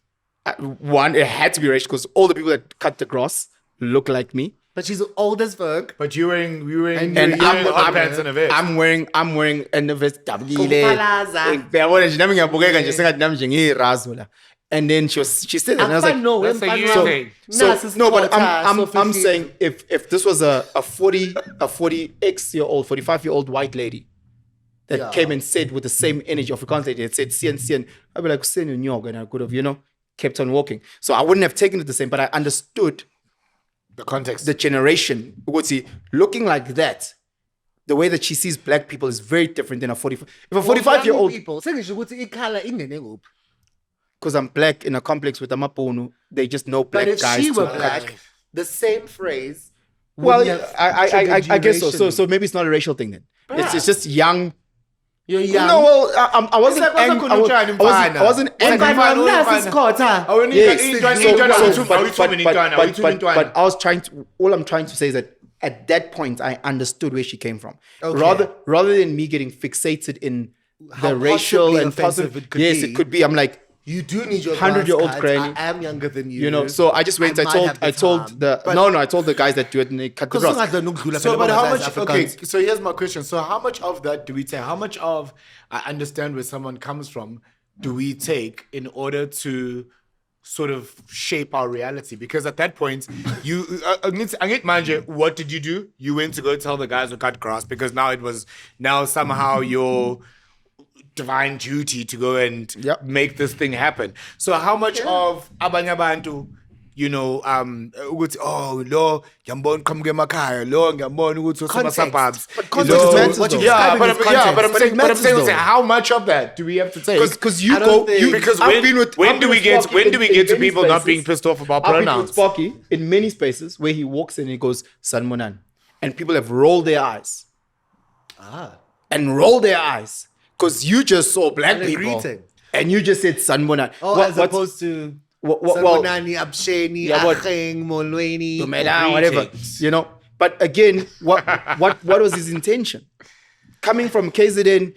One, it had to be racial because all the people that cut the grass look like me. But she's old as fuck. But you're wearing and hot pants and a vest. I'm wearing a vest. And then she said that, and I was like, no, but I'm saying if this was a 45-year-old white lady that came and said with the same energy, Afrikaans lady, it said "Sien," I'd be like, and I could have, kept on walking. So I wouldn't have taken it the same, but I understood the context, the generation. Looking like that, the way that she sees black people is very different than a 45. If a 45-year-old people, because I'm black in a complex with Amaponu, they just know black guys. But if she were black, the same phrase. Well, I guess so. So maybe it's not a racial thing then. It's just young. You're young. No, well, I wasn't angry. I wasn't angry. But I was trying to. All I'm trying to say is that at that point, I understood where she came from. Okay. Rather than me getting fixated in the racial and positive. It could be. I'm like, you do need your 100-year-old granny. I am younger than you. So I just went. I told the guys that do it and they cut the grass. So, but how much? Okay, so here's my question. So, how much of that do we take? How much of I understand where someone comes from do we take in order to sort of shape our reality? Because at that point, I get manager. What did you do? You went to go tell the guys who cut grass because now somehow you're divine duty to go and make this thing happen. So how much of abanye abantu, ukuthi lo ngiyambona qhamuke emakhaya, lo ngiyambona ukuthi usema-suburbs. But context matters. But I'm saying how much of that do we have to take? Because you go because when do we get to people not being pissed off about pronouns? I've been with Sparky in many spaces where he walks in and he goes Sanmonan, and people have rolled their eyes. Because you just saw black people and you just said Sanmonan. As opposed to Sanmonani, Absheni, Acheng, Molweni, whatever. But again, what was his intention? Coming from KZN,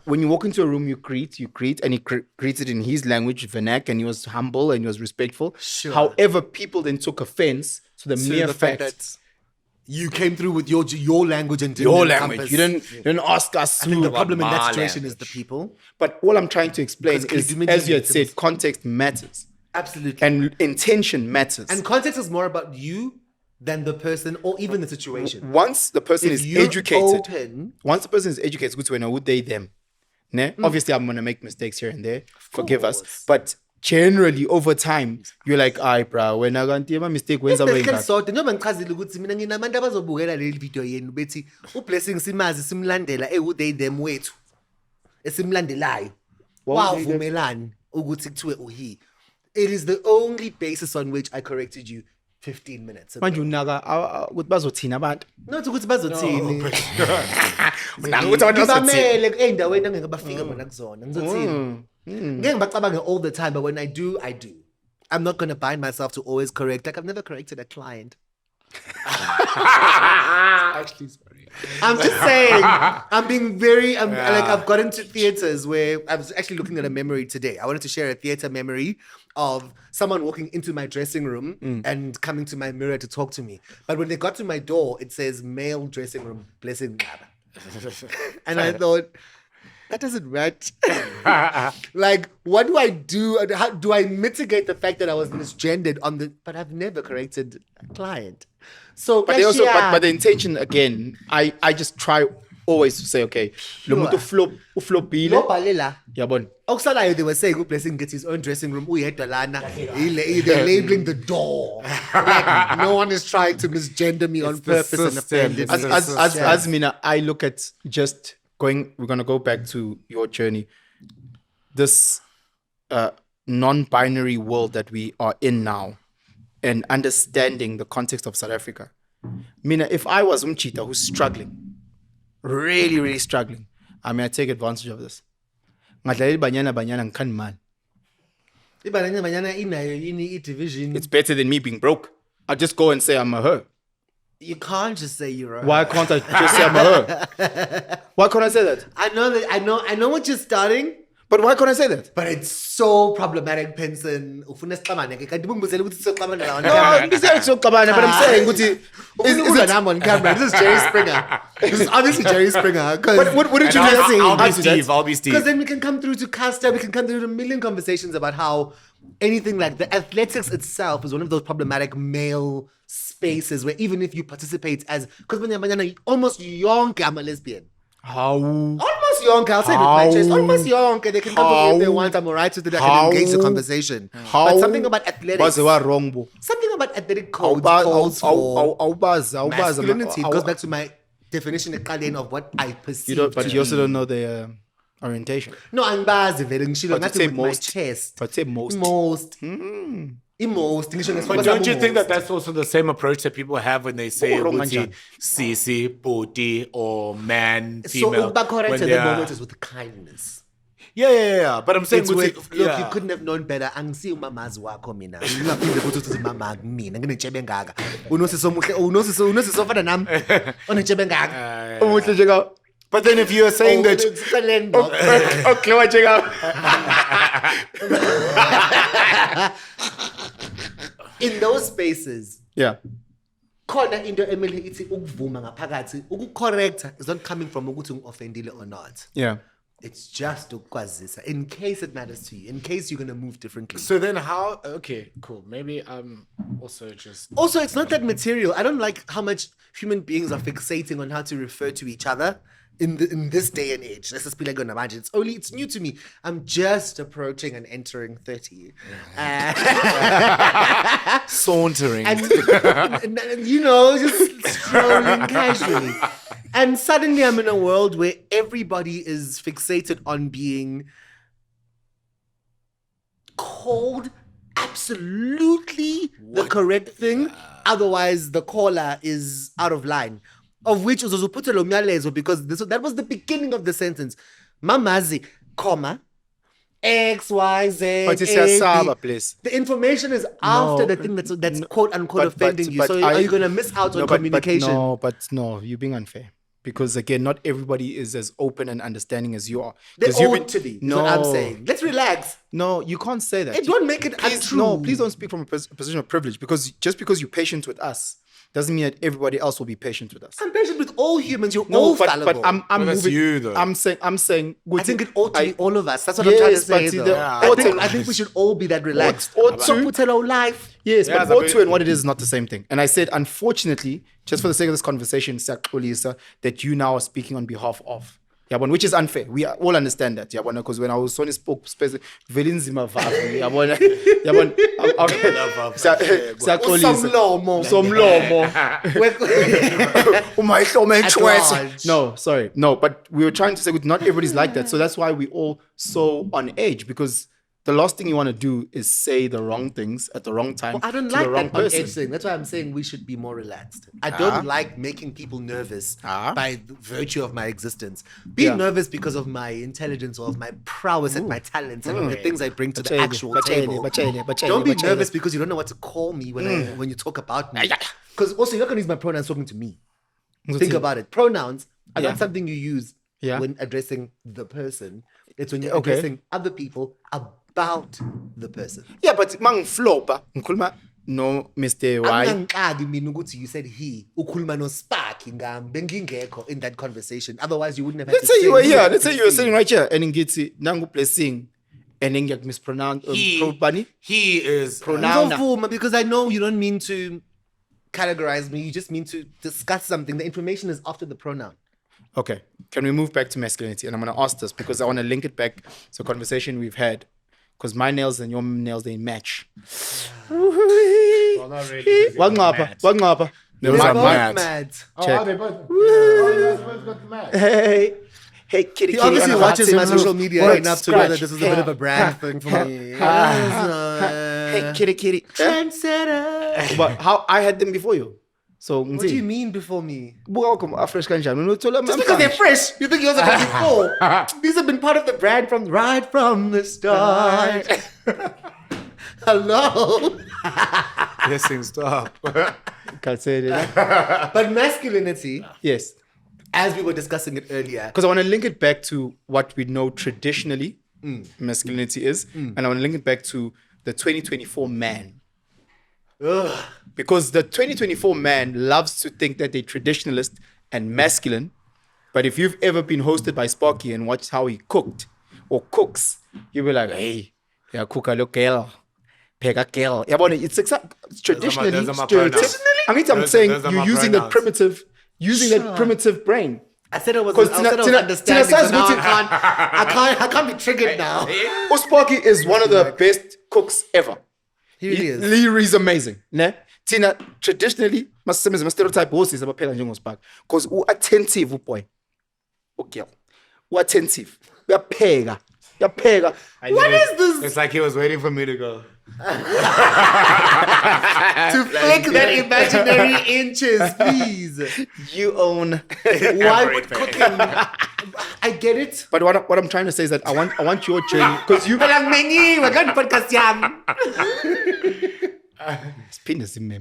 when you walk into a room, you greet, and he greeted in his language, vernac, and he was humble and he was respectful. Sure. However, people then took offense to the mere fact that you came through with your language and your language. You didn't ask us. I think the problem in that situation is the people. But all I'm trying to explain is, as you had said, context matters. Absolutely. And intention matters. And context is more about you than the person or even the situation. Once the person is educated, good to know who they them. Obviously, I'm gonna make mistakes here and there. Forgive us. But generally, over time, you're like, "Aye, bro, when I got my mistake, when's I going back?" Njengoba ngichazile ukuthi mina nginabantu abazobukela leli video yenu bethi uBlessing simazi simlandela who they them wethu esimlandelayo. Wavumelani ukuthi kuthiwe uhi. It is the only basis on which I corrected you 15 minutes ago. Manje unaga ukuthi bazothina abantu. Not ukuthi bazothini. Unaga ukuthi abantu bazothina. Ey'ndaweni angeke bafike bona kuzona. Ngizothini. Ngeke ngibacabange all the time, but when I do. I'm not going to bind myself to always correct. Like I've never corrected a client. Actually, sorry. I'm just saying. I'm being very. I've got into theaters where I was actually looking at a memory today. I wanted to share a theater memory of someone walking into my dressing room and coming to my mirror to talk to me. But when they got to my door, it says male dressing room, Blessing. And I thought, that doesn't match. Like, what do I do? How do I mitigate the fact that I was misgendered but I've never corrected a client. So, but the intention again, I just try always to say, okay, lo muntu uflopile. Lobhalela. Yabona. Okusalayo, they were saying uBlessing gets his own dressing room. Uyedwa lana. They're labeling the door. Like, no one is trying to misgender me on purpose and offend me. As Mina, I look at just going, we're going to go back to your journey. This non-binary world that we are in now and understanding the context of South Africa. Mina, if I was Umchita who's struggling, really, really struggling, I mean, I take advantage of this. It's better than me being broke. I just go and say I'm a her. You can't just say you're a her. Why can't I just say I'm a her? Why can't I say that? I know what you're starting. But why can't I say that? But it's so problematic, Penson. No, I'm saying, on camera. This is Jerry Springer. This is obviously Jerry Springer. But what did you just say? I'll be Steve. Because then we can come through to Casta, we can come through to a million conversations about how anything like the athletics itself is one of those problematic male spaces where even if you participate as, because when you're almost young, I'm a lesbian. How? Almost young, I'll say it with my chest. Almost young, they can come to me if they want. I'm alright with it. I can engage the conversation. But something about athletics. Something about athletic calls for masculinity. It goes back to my definition of what I perceive. But you also don't know the orientation. No, I'm nothing with my chest. But say most. Most. But don't you think that that's also the same approach that people have when they say Sisi, Poti, or man, female? So, correct at the moment is with kindness. Yeah. But I'm saying, look, you couldn't have known better. Angisi umamazi wakho mina. Ngingaphinda futhi uthi mama mina nginetshebe engaka. Unosifana nami. Onetshebe engaka. Umuhle nje. But then if you are saying that... Okay, what check out? In those spaces, yeah. Khona into emele ithi ukuvuma ngaphakathi, ukucorrecta is not coming from ukuthi ungioffendile or not. Yeah. It's just ukwazisa in case it matters to you, in case you're going to move differently. So then how... Okay, cool. Maybe also just... Also, it's not that material. I don't like how much human beings are fixating on how to refer to each other. In this day and age, let's just be like, imagine it's new to me. I'm just approaching and entering 30. Sauntering. And, just strolling casually. And suddenly I'm in a world where everybody is fixated on being called absolutely the correct thing. Otherwise, the caller is out of line. Of which was put because that was the beginning of the sentence. Mamazi, comma, X, Y, Z. But it's please. The information is after the thing that's quote unquote offending you. So are you going to miss out on communication? No, you're being unfair. Because again, not everybody is as open and understanding as you are. They ought to be. No, what I'm saying. Let's relax. No, you can't say that. It don't make it untrue. No, please don't speak from a position of privilege. Because just because you're patient with us doesn't mean that everybody else will be patient with us. I'm patient with all humans. You're all fallible. But I'm moving. You, though. I'm saying. I think it ought to be all of us. That's what I'm trying to say. I think we should all be that relaxed. Life. Yes, but O2 and what it is not the same thing. And I said, unfortunately, just for the sake of this conversation, that you now are speaking on behalf of. Which is unfair. We all understand that. Because when I was only spoke Velinzima No, sorry. No, but we were trying to say not everybody's like that. So that's why we all so on edge, because the last thing you want to do is say the wrong things at the wrong time. Well, I don't like that on edge thing. That's why I'm saying we should be more relaxed. I don't like making people nervous by virtue of my existence. Being nervous because of my intelligence or of my prowess and my talents and the things I bring to the actual table. Don't be nervous because you don't know what to call me when you talk about me. Because also you're not going to use my pronouns talking to me. Think about it. Pronouns are not something you use when addressing the person. It's when you're addressing other people about the person. Yeah, but mang flopa, no Mr. Y. You said he. Ukhuluma no Spark in that conversation. Otherwise, you wouldn't have had Let's say you were here. Let's say you were sitting right here and ngiti nangu blessing and then get mispronounced. He is pronoun. Because I know you don't mean to categorize me. You just mean to discuss something. The information is after the pronoun. Okay. Can we move back to masculinity? And I'm going to ask this because I want to link it back to a conversation we've had. Because my nails and your nails, they match. Well, not really. Wangapa. Those are mad. Check. Oh, they both. You both got mad. Hey, kitty, He obviously watches my social media Word enough to know that scratch. this is a bit of a brand thing for me. Hey, kitty. Trendsetter. But how I had them before you. So, What do you mean before me? welcome, fresh kanjani. Just because they're fresh, you think yours are from before. These have been part of the brand from right from the start. Hello. Yes, thing stop. Can't say it. But masculinity, Yes. as we were discussing it earlier, Because I want to link it back to what we know traditionally masculinity is. And I want to link it back to the 2024 man. Because the 2024 man loves to think that they're traditionalist and masculine. But if you've ever been hosted by Sparky and watched how he cooked or cooks, you'll be like, hey, yeah, cook a girl. Pega girl. Yeah, but it's traditionally. Those are my pronouns. I mean, I'm Those saying are you're my using pronouns. that primitive brain. I said I was Because understanding. Tina So now I can't be triggered now. Sparky is one of the best cooks ever. He really is. Leary's amazing. Ne? Tina, traditionally, my stereotype horses are phela njengospark. Because attentive boy. Okay. Attentive. Uyapheka. What is this? It's like he was waiting for me to go. To flick that imaginary inches, please. You own. Why would cooking? I get it. But what I'm trying to say is that I want your journey because you. Walang mengi, wag ang podcast yan. It's penis in me.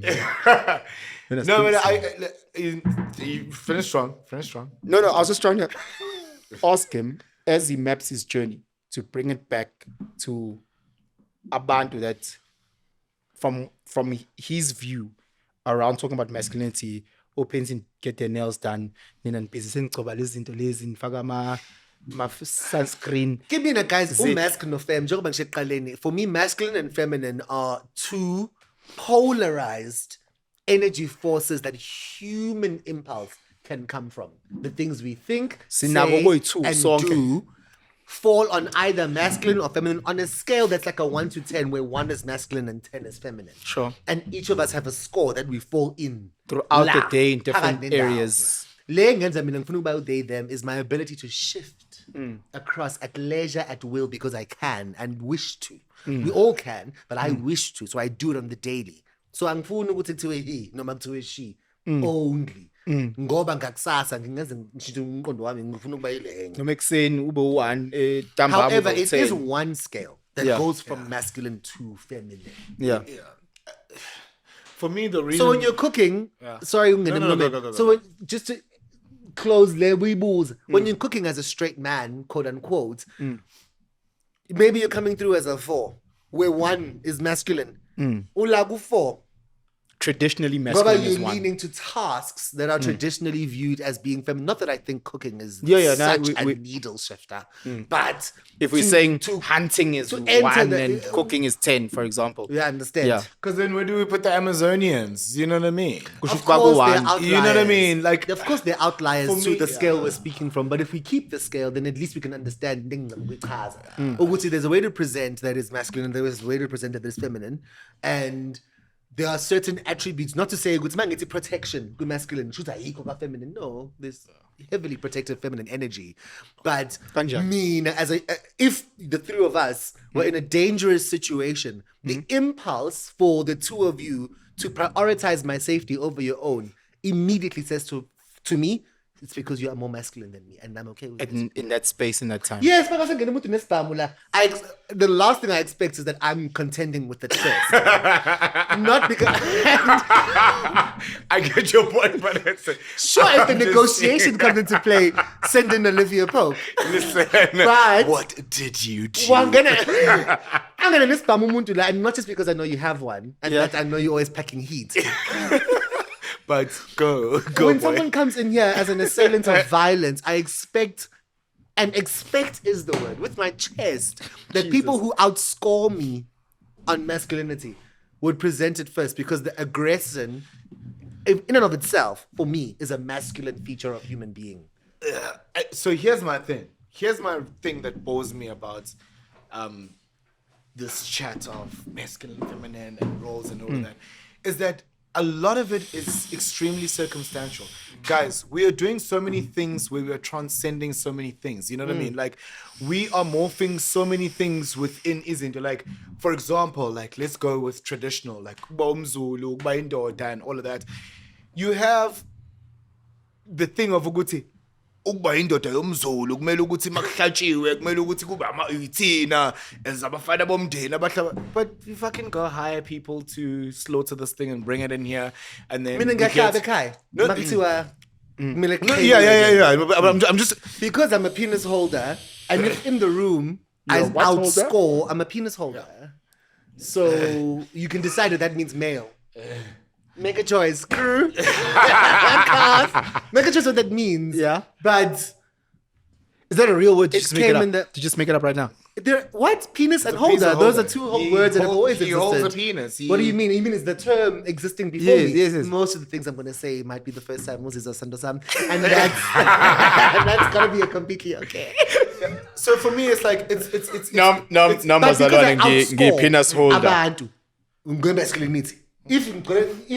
No, but you finish strong. No, I was just trying to ask him as he maps his journey to bring it back to abantu that from his view around talking about masculinity, Penson get their nails done, then busy ngcoba lezi zinto lezi nifaka ma sunscreen. Give me a guys, masculine or fem. For me, masculine and feminine are two polarized energy forces that human impulse can come from. The things we think, say, and do fall on either masculine or feminine on a scale that's like a 1 to 10, where 1 is masculine and 10 is feminine. Sure. And each of us have a score that we fall in Throughout the day in different areas. Le ngenza mina ngifuna ukuba they them is my ability to shift across at leisure, at will, because I can and wish to. We all can, but I wish to, so I do it on the daily. So angifuni ukuthi kuthiwe he noma kuthiwe she only. Ngoba ngakusasa ngingenza ngisho umqondo wami ngifuna ukuba yile. Noma ekuseni ube u1 However, it is one scale that goes from masculine to feminine. Yeah. For me, the reason. So when you're cooking, sorry, go. So just to close balls, when you're cooking as a straight man, quote unquote, maybe you're coming through as a 4, where 1 is masculine. Ulagu 4. Traditionally masculine You're is 1. leaning to tasks that are traditionally viewed as being feminine. Not that I think cooking is such a needle shifter, but if we're saying hunting is 1 and cooking is 10, for example. Yeah, I understand. Yeah. Because then where do we put the Amazonians? You know what I mean? Of course, they're outliers. You know what I mean? Like, of course, they're outliers to the scale yeah. we're speaking from. But if we keep the scale, then at least we can understand. There's a way to present that is masculine, and there is a way to present that is feminine, and there are certain attributes. Not to say it's protection, good masculine, feminine. No, there's heavily protective feminine energy. But mean if the 3 of us were in a dangerous situation, the impulse for the 2 of you to prioritize my safety over your own immediately says to me, it's because you are more masculine than me, and I'm okay with it. In that space, in that time. Yes, but the last thing I expect is that I'm contending with the chest. Not because... I get your point, but it's... Sure, if the negotiation comes into play, send in Olivia Pope. Listen, but what did you do? I'm gonna list Umuntu, and not just because I know you have one, and that I know you're always packing heat. But go. When someone comes in here as an assailant of violence, I expect is the word, with my chest, that people who outscore me on masculinity would present it first, because the aggression, in and of itself, for me, is a masculine feature of human being. So here's my thing. Here's my thing that bores me about this chat of masculine, feminine, and roles and all of that, is that a lot of it is extremely circumstantial. Guys, we are doing so many things where we are transcending so many things. You know what I mean? Like, we are morphing so many things within izinto. Like, for example, like, let's go with traditional, like, Bomzulu, Baindoda, and all of that. You have the thing of ukuthi ukuba indoda yomZulu kumele ukuthi makuhlatshiwe kumele ukuthi kube ama-18 ezabafana bomndeni abahlaba, but you fucking go hire people to slaughter this thing and bring it in here, and then Mina ngiyahlaba ekhaya makuthiwa kumele I'm just because I'm a penis holder, and if in the room I outscore, I'm a penis holder, so you can decide that that means male. Make a choice. Make a choice what that means. Yeah. But is that a real word? Did came in you just make it up right now? What? Penis and holder. Those are two words that have always existed. He holds a penis. What do you mean? You mean is the term existing before me? Yes. Most of the things I'm going to say might be the first time Moses or Sandosam. And that's going to be a completely okay. So for me, it's like, it's numbers alone and penis holder. Abantu. Masculinity. If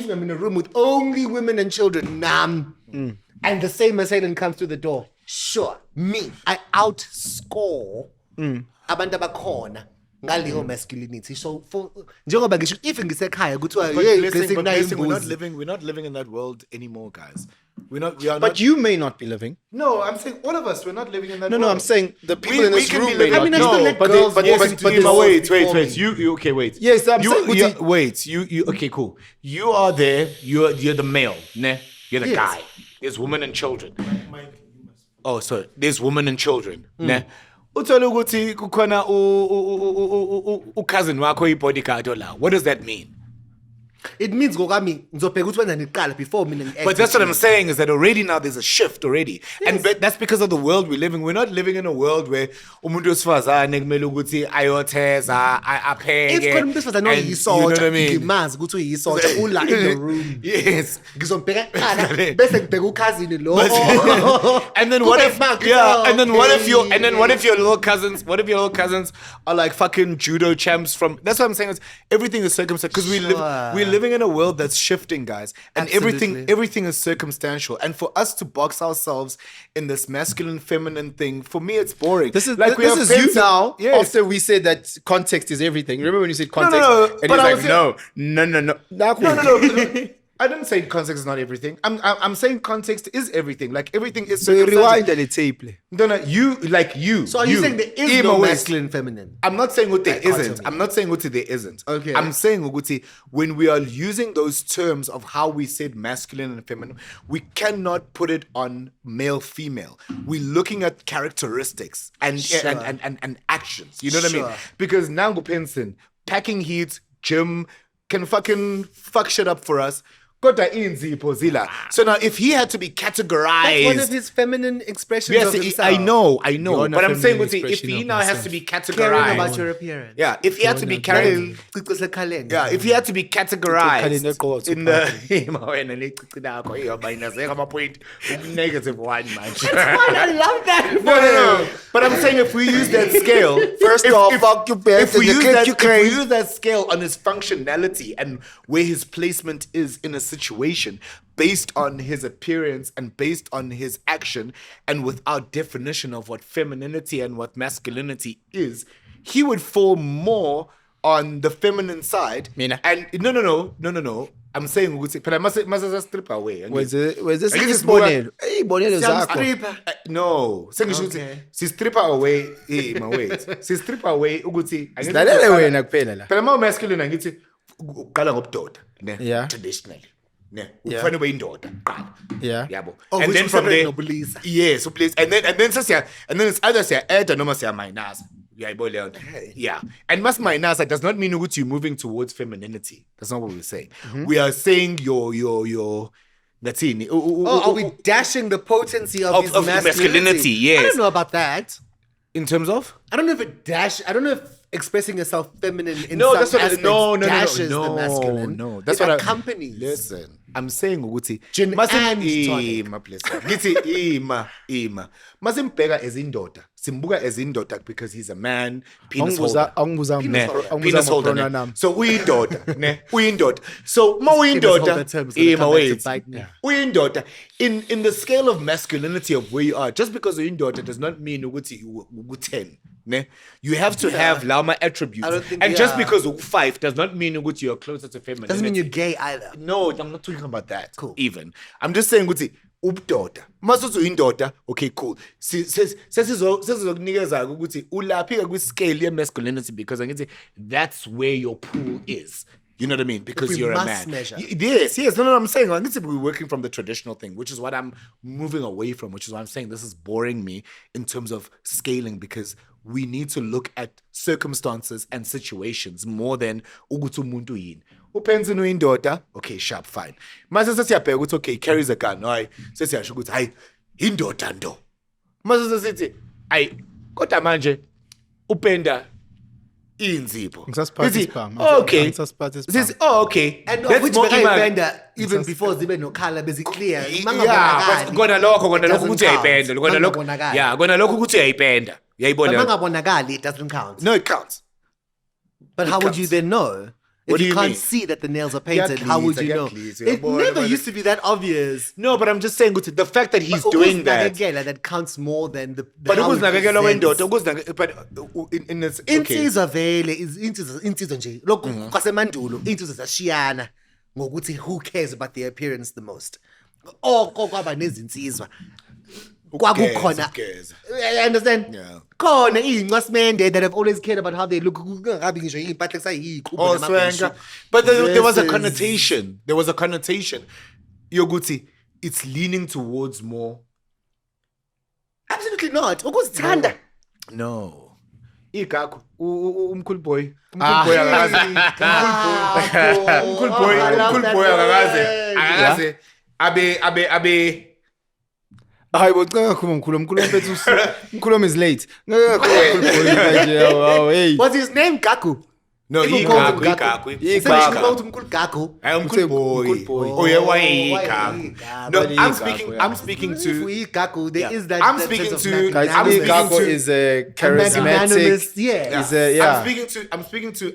I'm in a room with only women and children, and the same assailant comes through the door, sure, me, I outscore abantu abakhona ngaleyo masculinity. So for njengoba ngisho if ngisekhaya kuthiwa we're not living in that world anymore, guys. We are but not. You may not be living. No, I'm saying all of us, we're not living in that world. No, I'm saying the people in this room may not. I mean, I still let girls wait. You okay? Wait. Yes, I'm saying. Wait. You okay? Cool. You are there. You're the male. Ne? You're the guy. There's women and children. Oh, sorry. There's women and children. Ne? Uthola ukuthi kukhona cousin wakho i-bodyguard la. What does that mean? It means ngokami ngizobheka ukuthi wena niqala before mina ngi-act. But that's what I'm saying, is that already now there's a shift already. Yes. And that's because of the world we live in. We're not living in a world where umuntu wesifazane kumele ukuthi ayotheza, apheke. If khona umuntu wesifazane oyisotsha, ngimazi ukuthi uyisotsha ula in the room. Yes. Ngizobheka eqala bese ngibheka ukhazini lo. And then what if what if your little cousins are like fucking judo champs from. That's what I'm saying, is everything is circumstantial, because we're living in a world that's shifting, guys, and everything is circumstantial. And for us to box ourselves in this masculine, feminine thing, for me, it's boring. This is like this is you now. Yes. After we said that context is everything. Remember when you said context? No. And he's like, no. I didn't say context is not everything. I'm saying context is everything. Like, everything is so rewind the tape. No, you. So are you saying there is no masculine, feminine? I'm not saying what there isn't. I'm not saying what there isn't. Okay. I'm saying when we are using those terms of how we said masculine and feminine, we cannot put it on male, female. We're looking at characteristics and actions. You know what I mean? Because Nango Penson, packing heat, gym, can fucking fuck shit up for us. So now, if he had to be categorized, that's one of his feminine expressions of himself. I know. But I'm saying, if he now has to be categorized, caring about your appearance. Yeah, if he had to be carried, if he had to be categorized in the negative one, man. That's why I love that. No. But I'm saying, if we use that scale, if we use that scale on his functionality and where his placement is in a situation based on his appearance and based on his action and without definition of what femininity and what masculinity is, he would fall more on the feminine side. Mina. And no. I'm saying but I must strip away. Was this Bonello? Hey, Bonello Zako. No. Si strip away. Hey, my wait. Si strip away ukuthi. Sidlalele wena kuphela la. Phela ma masculine angithi uqala ngobudoda, ne? Yeah. Traditionally. Ne? Ufanele ube indoda qala. Yeah. Yabo. And then from there, yes, please. And then it's either siya add or siya minus. Yeah. And mas minus does not mean that you're moving towards femininity. That's not what we're saying. Mm-hmm. We are saying your that's it. Are we dashing the potency of his masculinity? Yes. I don't know about that. In terms of? I don't know if expressing yourself feminine in some aspects dashes the masculine. No. That's what accompanies. Listen. I'm saying ukuthi Gin and ima blessing. Ngithi ima. Masimbheka as indoda. Simbuka as indoda because he's a man, penis holder. Penis holder. Ne? So uyindoda, ne? Uyindoda. So ma uyindoda, ima wait. Uyindoda. In the scale of masculinity of where you are, just because uyindoda does not mean ukuthi u10. Ne? You have to have lama attributes. And just because 5 does not mean that you're closer to femininity. Doesn't mean you're gay either. No, I'm not talking about that. Cool. Even. I'm just saying ukuthi ubdoda. Masuthi uyindoda, okay, cool. Sesizokunikeza ukuthi ulaphi ke scale ye masculinity because angithi that's where your pool is. You know what I mean? Because you're a man. Measure. Yes. No, I'm saying we're working from the traditional thing, which is what I'm moving away from, which is why I'm saying this is boring me in terms of scaling because we need to look at circumstances and situations more than ukuthi umuntu yini. Penson uyindoda, okay, sharp, fine. Mase sesiyabheka ukuthi okay, carries a gun. Hayi, sesiyasho ukuthi hayi, indoda ndo. Mase sesithi, hayi, kodwa manje upenda inzipho. Okay. Okay. And which benda even before zibe nokhala beziclear. Yeah, kona lokho ukuthi uyayipenda. Yeah, kona lokho ukuthi uyayipenda. Uyayibona. Mangabonakali, it doesn't count. No, it counts. But how would you then know? If you can't see that the nails are painted, how would you know? It never used to be that obvious. No, but I'm just saying that the fact that he's doing that. That counts more than the but it was in this insizwa vele insizwa nje lokho kwasemandulo insizwa zashiyana ngokuthi who cares about their appearance the most. Kwaba nezinsizwa kwakukhona. I understand? Yeah. Khona iyincwasimende that have always cared about how they look. But there was a connotation. There was a connotation. Yoguti, it's leaning towards more. Absolutely not. Ukuzithanda. No. Ikaku, umkhulu boy. Umkhulu boy akakaze. Abe hayi bochakhuluma mkhulumo is late. What's his name? Gaku. No, Gaku. Oh yeah, why? No, I'm speaking to Gaku. There is that. I'm speaking to. Gaku is a charismatic. Yeah. I'm speaking to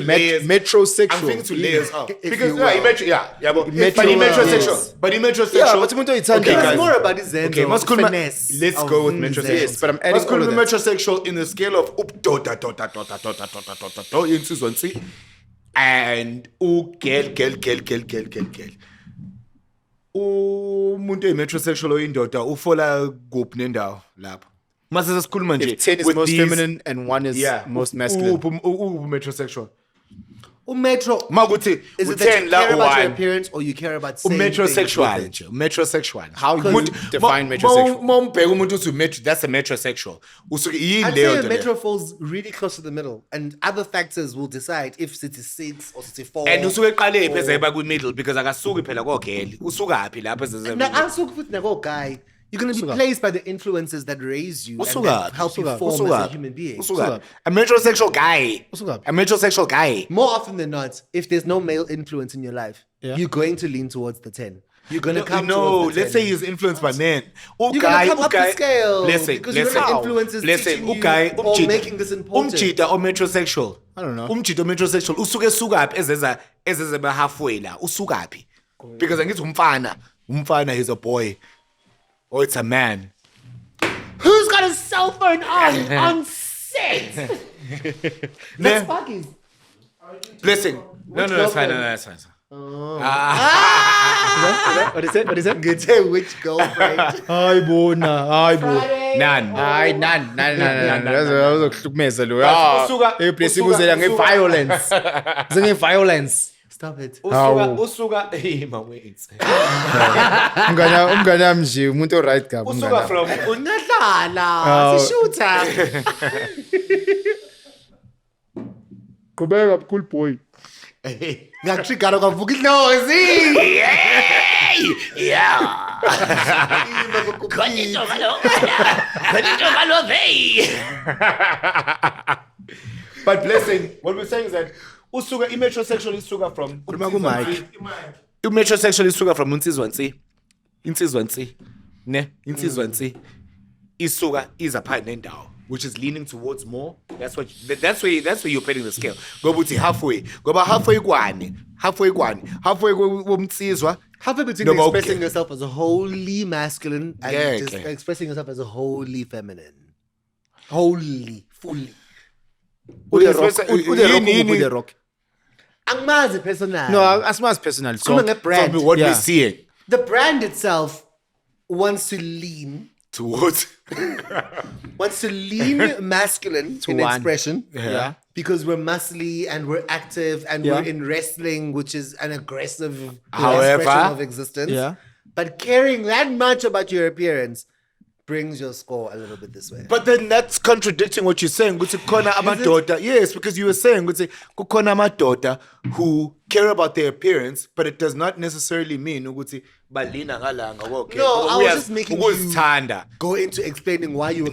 layers. Metrosexual. I'm speaking to layers. Because but he metrosexual. Yeah, but it's more about his finesse. Let's go with metrosexual. Yes, but I'm adding all of that. Metrosexual in the scale of and girl. Umuntu metrosexual oyindoda ufola kuphi nendawo lapho. Mase sesikhuluma nje 10 is most feminine and 1 is most masculine. Metrosexual. Metro. Maguti, is it that you care about your appearance or you care about saying metrosexual. How you define metrosexual? That's a metrosexual. I'd say a metro falls really close to the middle, and other factors will decide if it is 6 or 4. And usuke eqale pheze eba ku middle because akasuki phela ko girl. Usuka phi lapha ezeze. Na asuki futhi nako guy. You're going to be placed by the influences that raise you and that help you form as a human being. A metrosexual guy. More often than not, if there's no male influence in your life, you're going to lean towards the 10. You're going to come towards the 10. Let's say he's influenced by men. You're going to come up the scale. Because you're going to influences teaching you or making this important. Umchita or metrosexual. I don't know. Umchita or metrosexual. Usuke sugaphi ezeza halfway la. Usugaphi. Because angithi umfana. Umfana is a boy. Or it's a man. Who's got a cell phone on set? That's Sparky's. Blessing. No, that's fine. What is it? Get which girlfriend? Hayi bona. None. Uzokuhlukumeza lo. Blessing uzela ngeviolence. Ngeviolence. Stop it. Usuka wait. Umngane wami nje umuntu oright kabi. Usuka from unadlala. Sishutha. Qhubeka cool boy. Ngakutrigger kwavuka idlozi. Yeah. But blessing, what we're saying is that usuka metrosexual isuka from Metrosexual isuka from insizwansi. Ne? Insizwansi. Isuka is a part nendawo, which is leaning towards more. That's where you're putting the scale. Go buti halfway. Go about halfway kwani. Halfway womtsizwa. Halfway between expressing yourself as a wholly masculine and expressing yourself as a wholly feminine. Wholly, fully. Ude rock. Angmazi personal. No, as personal. So brand. What we're seeing. The brand itself wants to lean towards masculine in expression. Yeah. Because we're muscly and we're active and we're in wrestling, which is an aggressive However, expression of existence. Yeah. But caring that much about your appearance brings your score a little bit this way. But then that's contradicting what you're saying. Yes, because you were saying daughter who care about their appearance, but it does not necessarily mean balina ngalanga. No, I was just making you go into explaining why you were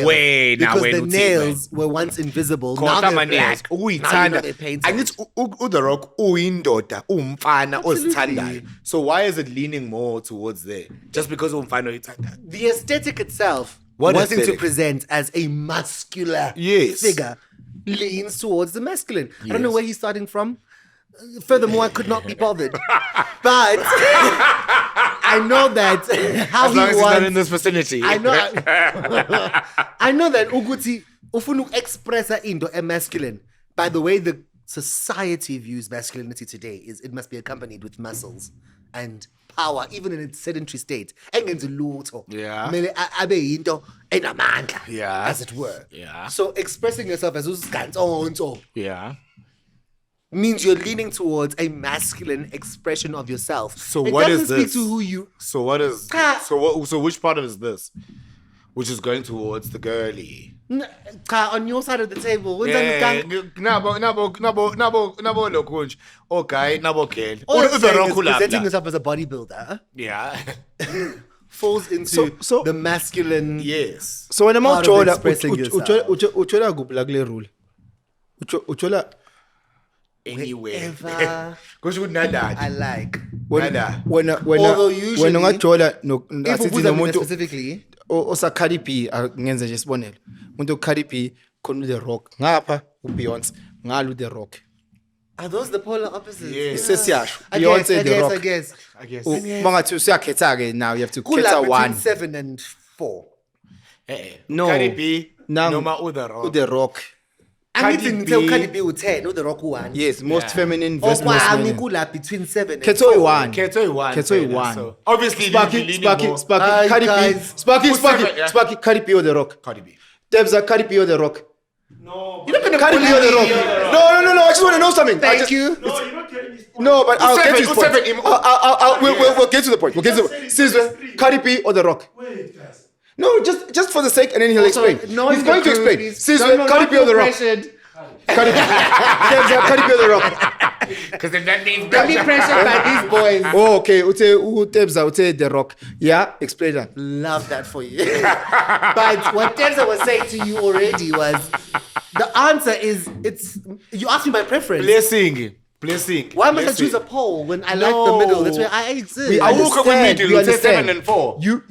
wait. Because the nails were once invisible. Now they're black. Now they're painted. And it's The Rock uyindoda umfana ozithandayo. So why is it leaning more towards there? Just because umfana oyithandayo. The aesthetic itself, wanting to present as a muscular figure, leans towards the masculine. I don't know where he's starting from. Furthermore, I could not be bothered. But I know that how as long as he's not in this vicinity. I know that Uguti ufunu expressa into a masculine. By the way, the society views masculinity today is it must be accompanied with muscles and power, even in its sedentary state. Yeah. As it were. Yeah. So expressing yourself as Yeah. means you're leaning towards a masculine expression of yourself. So it what doesn't is speak this? to who you. So what is? So which part of it is this? Which is going towards the girly. On your side of the table. Okay, nabo girl. Presenting yourself as a bodybuilder. Yeah. Falls into the masculine. Yes. So when I'm out Uchola rule. Uchola anywhere. Because you not that. I like. Although usually when ungajola no asithi nomuntu specifically osa Cardi B ngenze nje sibonelo. Umuntu Cardi B khona The Rock. Ngapha uBeyonce, ngalo The Rock. Are those the polar opposites? Yes. Sesiyasho. Beyonce The Rock. I guess. Mangathi usiyakhetha ke now you have to khetha one. 7 and 4. No. Cardi B noma The Rock. I need to Cardi B with 10, the Rock 1. Yes, most feminine versus most masculine. Between 7 and 4. Keto 1. So obviously Sparky, Cardi B or The Rock. Cardi B. Debs Cardi B or The Rock. No. You're not gonna Cardi B or The Rock. No. I just want to know something. Thank you. No, you're not getting this. No, but I'll get to this point. We'll get to the point. Caesar, Cardi B or The Rock. Wait, guys. No, just for the sake, and then he'll explain. No, he's going to explain. Caesar, Cardi B or The Rock. Cardi B or The Rock. Because then that means Don't be pressured by these boys. Oh, okay. Ute The Rock. Yeah, explain that. Love that for you. But what Tebza was saying to you already was the answer is you asked me my preference. Blessing. Why must I choose a pole when I like the middle? That's where I exist. We understand. You say 7 and 4. You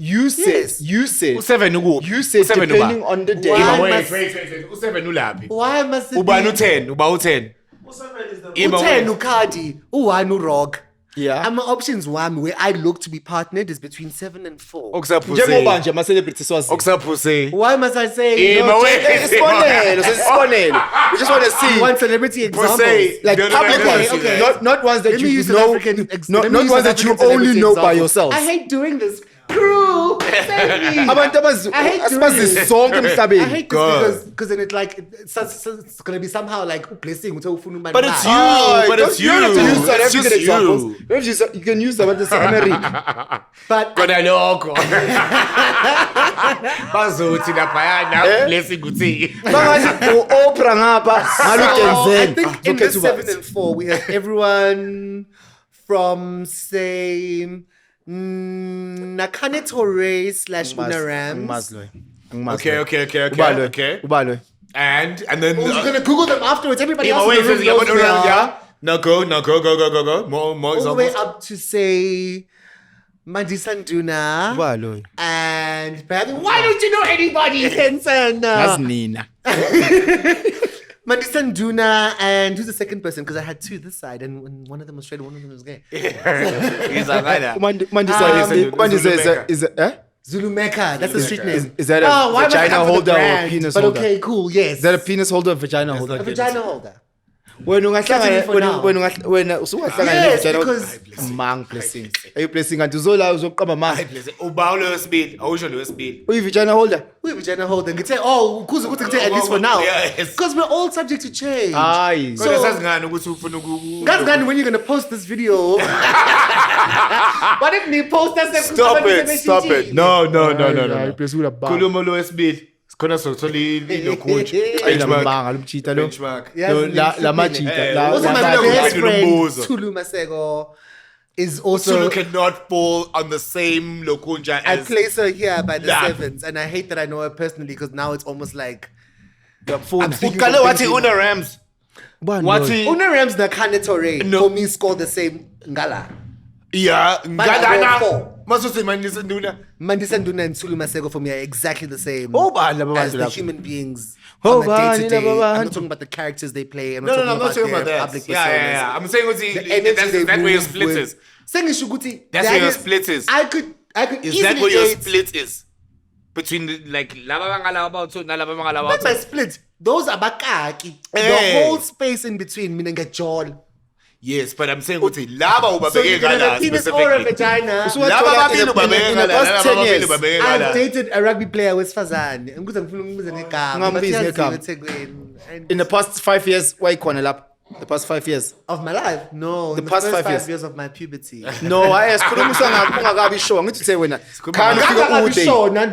said 7 depending on the day. Wait. 7 ulapi. Why must it Uba be? U10. What's up, man? Is the U10 uKardi, u1 uRock. Yeah. My options one where I look to be partnered is between 7 and 4. Njengoba nje ama-celebrities wazi. Why must I say? Isibonelo. We just want to see One celebrity examples. like public ones, okay. not ones that Let me you use know, not ones that you only know by yourself. I hate doing this. Crew, save me. Abantu asibazi zonke I emhlabeni. hate this because then it's like it's gonna be somehow like blessing. But it's you. You don't have to use South African examples. You can use them at the America. But Kona lokho. Bazothi laphayana blessing uthi. Bangathi Oprah ngapha ngalo Denzel. I think in the 7 and 4 we have everyone from say Nakanetore / Unaram. Okay. Ubalwe. And then You're gonna Google them afterwards. Everybody else. wait, in the room knows who they are. No, go. More All the way examples. up to say Mandisanduna. Ubalo. And perhaps, why don't you know anybody, Penson? That's Nina. Mandisanduna, and who's the second person? Because I had two this side, and one of them was straight, one of them was gay. He's a guy. Mandisa is Zulu Mecca, that's the street name. Is that a why must I vagina come for the holder or a brand? penis but holder? okay, cool, yes. Is that a penis holder or vagina holder? A vagina holder. When Starting for now. Yes, because- Mang blessing. Are you blessing until Zola uzoqamba mang? Ubawlo wesibili, awusho lo wesibili. Uyi vagina holder? We vagina holder. And say, oh, kuze ukuthi at least for now. Yes. Because we're all subject to change. Aye. Kodwa sasingani ukuthi ufuna uku Guys, when you're gonna post this video, what if me post that? Stop it. No. Blessing with a bang. Khuluma lo wesibili. Sikhona sokuthola lo coach. Ayilambanga lumchita lo. Benchmark. Lo la machita. Also, my La- best la- friend, Lumbuzo. Tulu Masego, is Sulu also. cannot fall on the same lokunja I as place her here by the Nah. sevens, and I hate that I know her personally because now it's almost like. I'm speaking Ukale of wathi thinking- Una Rams. Wathi Una Rams Nakanetore No. for me scored the same Ngala. yeah, I ngadana. go four. Masuthi mandisa nduna. Mandisanduna and Tulu Masego for me are exactly the same Oh, bani laba as bantu the laba? human beings Oh, on a day to bani day. laba I'm bantu? not talking about the characters they play. I'm No, not I'm not talking about their that. public Yeah. personas. I'm saying The energy that's where your split with. is. Saying Shuguti, That's where your split is. I could Is easily that where your date- split is? Between the, like laba bangala about two, nalaba bangala Not about my two. split. Those are bakaki. The Hey. whole space in between, meaning a jaw. Yes, but I'm saying ukuthi laba So you ubabeke can have ngala a penis or a specifically. vagina. So Laba babili in the ubabeke ngala, past laba 10 babili years, ubabeke I've ngala. dated a rugby player wesifazane. Ngikuze ngifuna ukubuza negama. Ngambiza But negama. yaziwa eThekwini. And In the past 5 years, why khona lapha? The past 5 years. of my life? No. The in past first 5 years. of my puberty. No, sikhuluma ungakabi sure. Ngithi uthe wena. Khani ufika ude. Sure, No,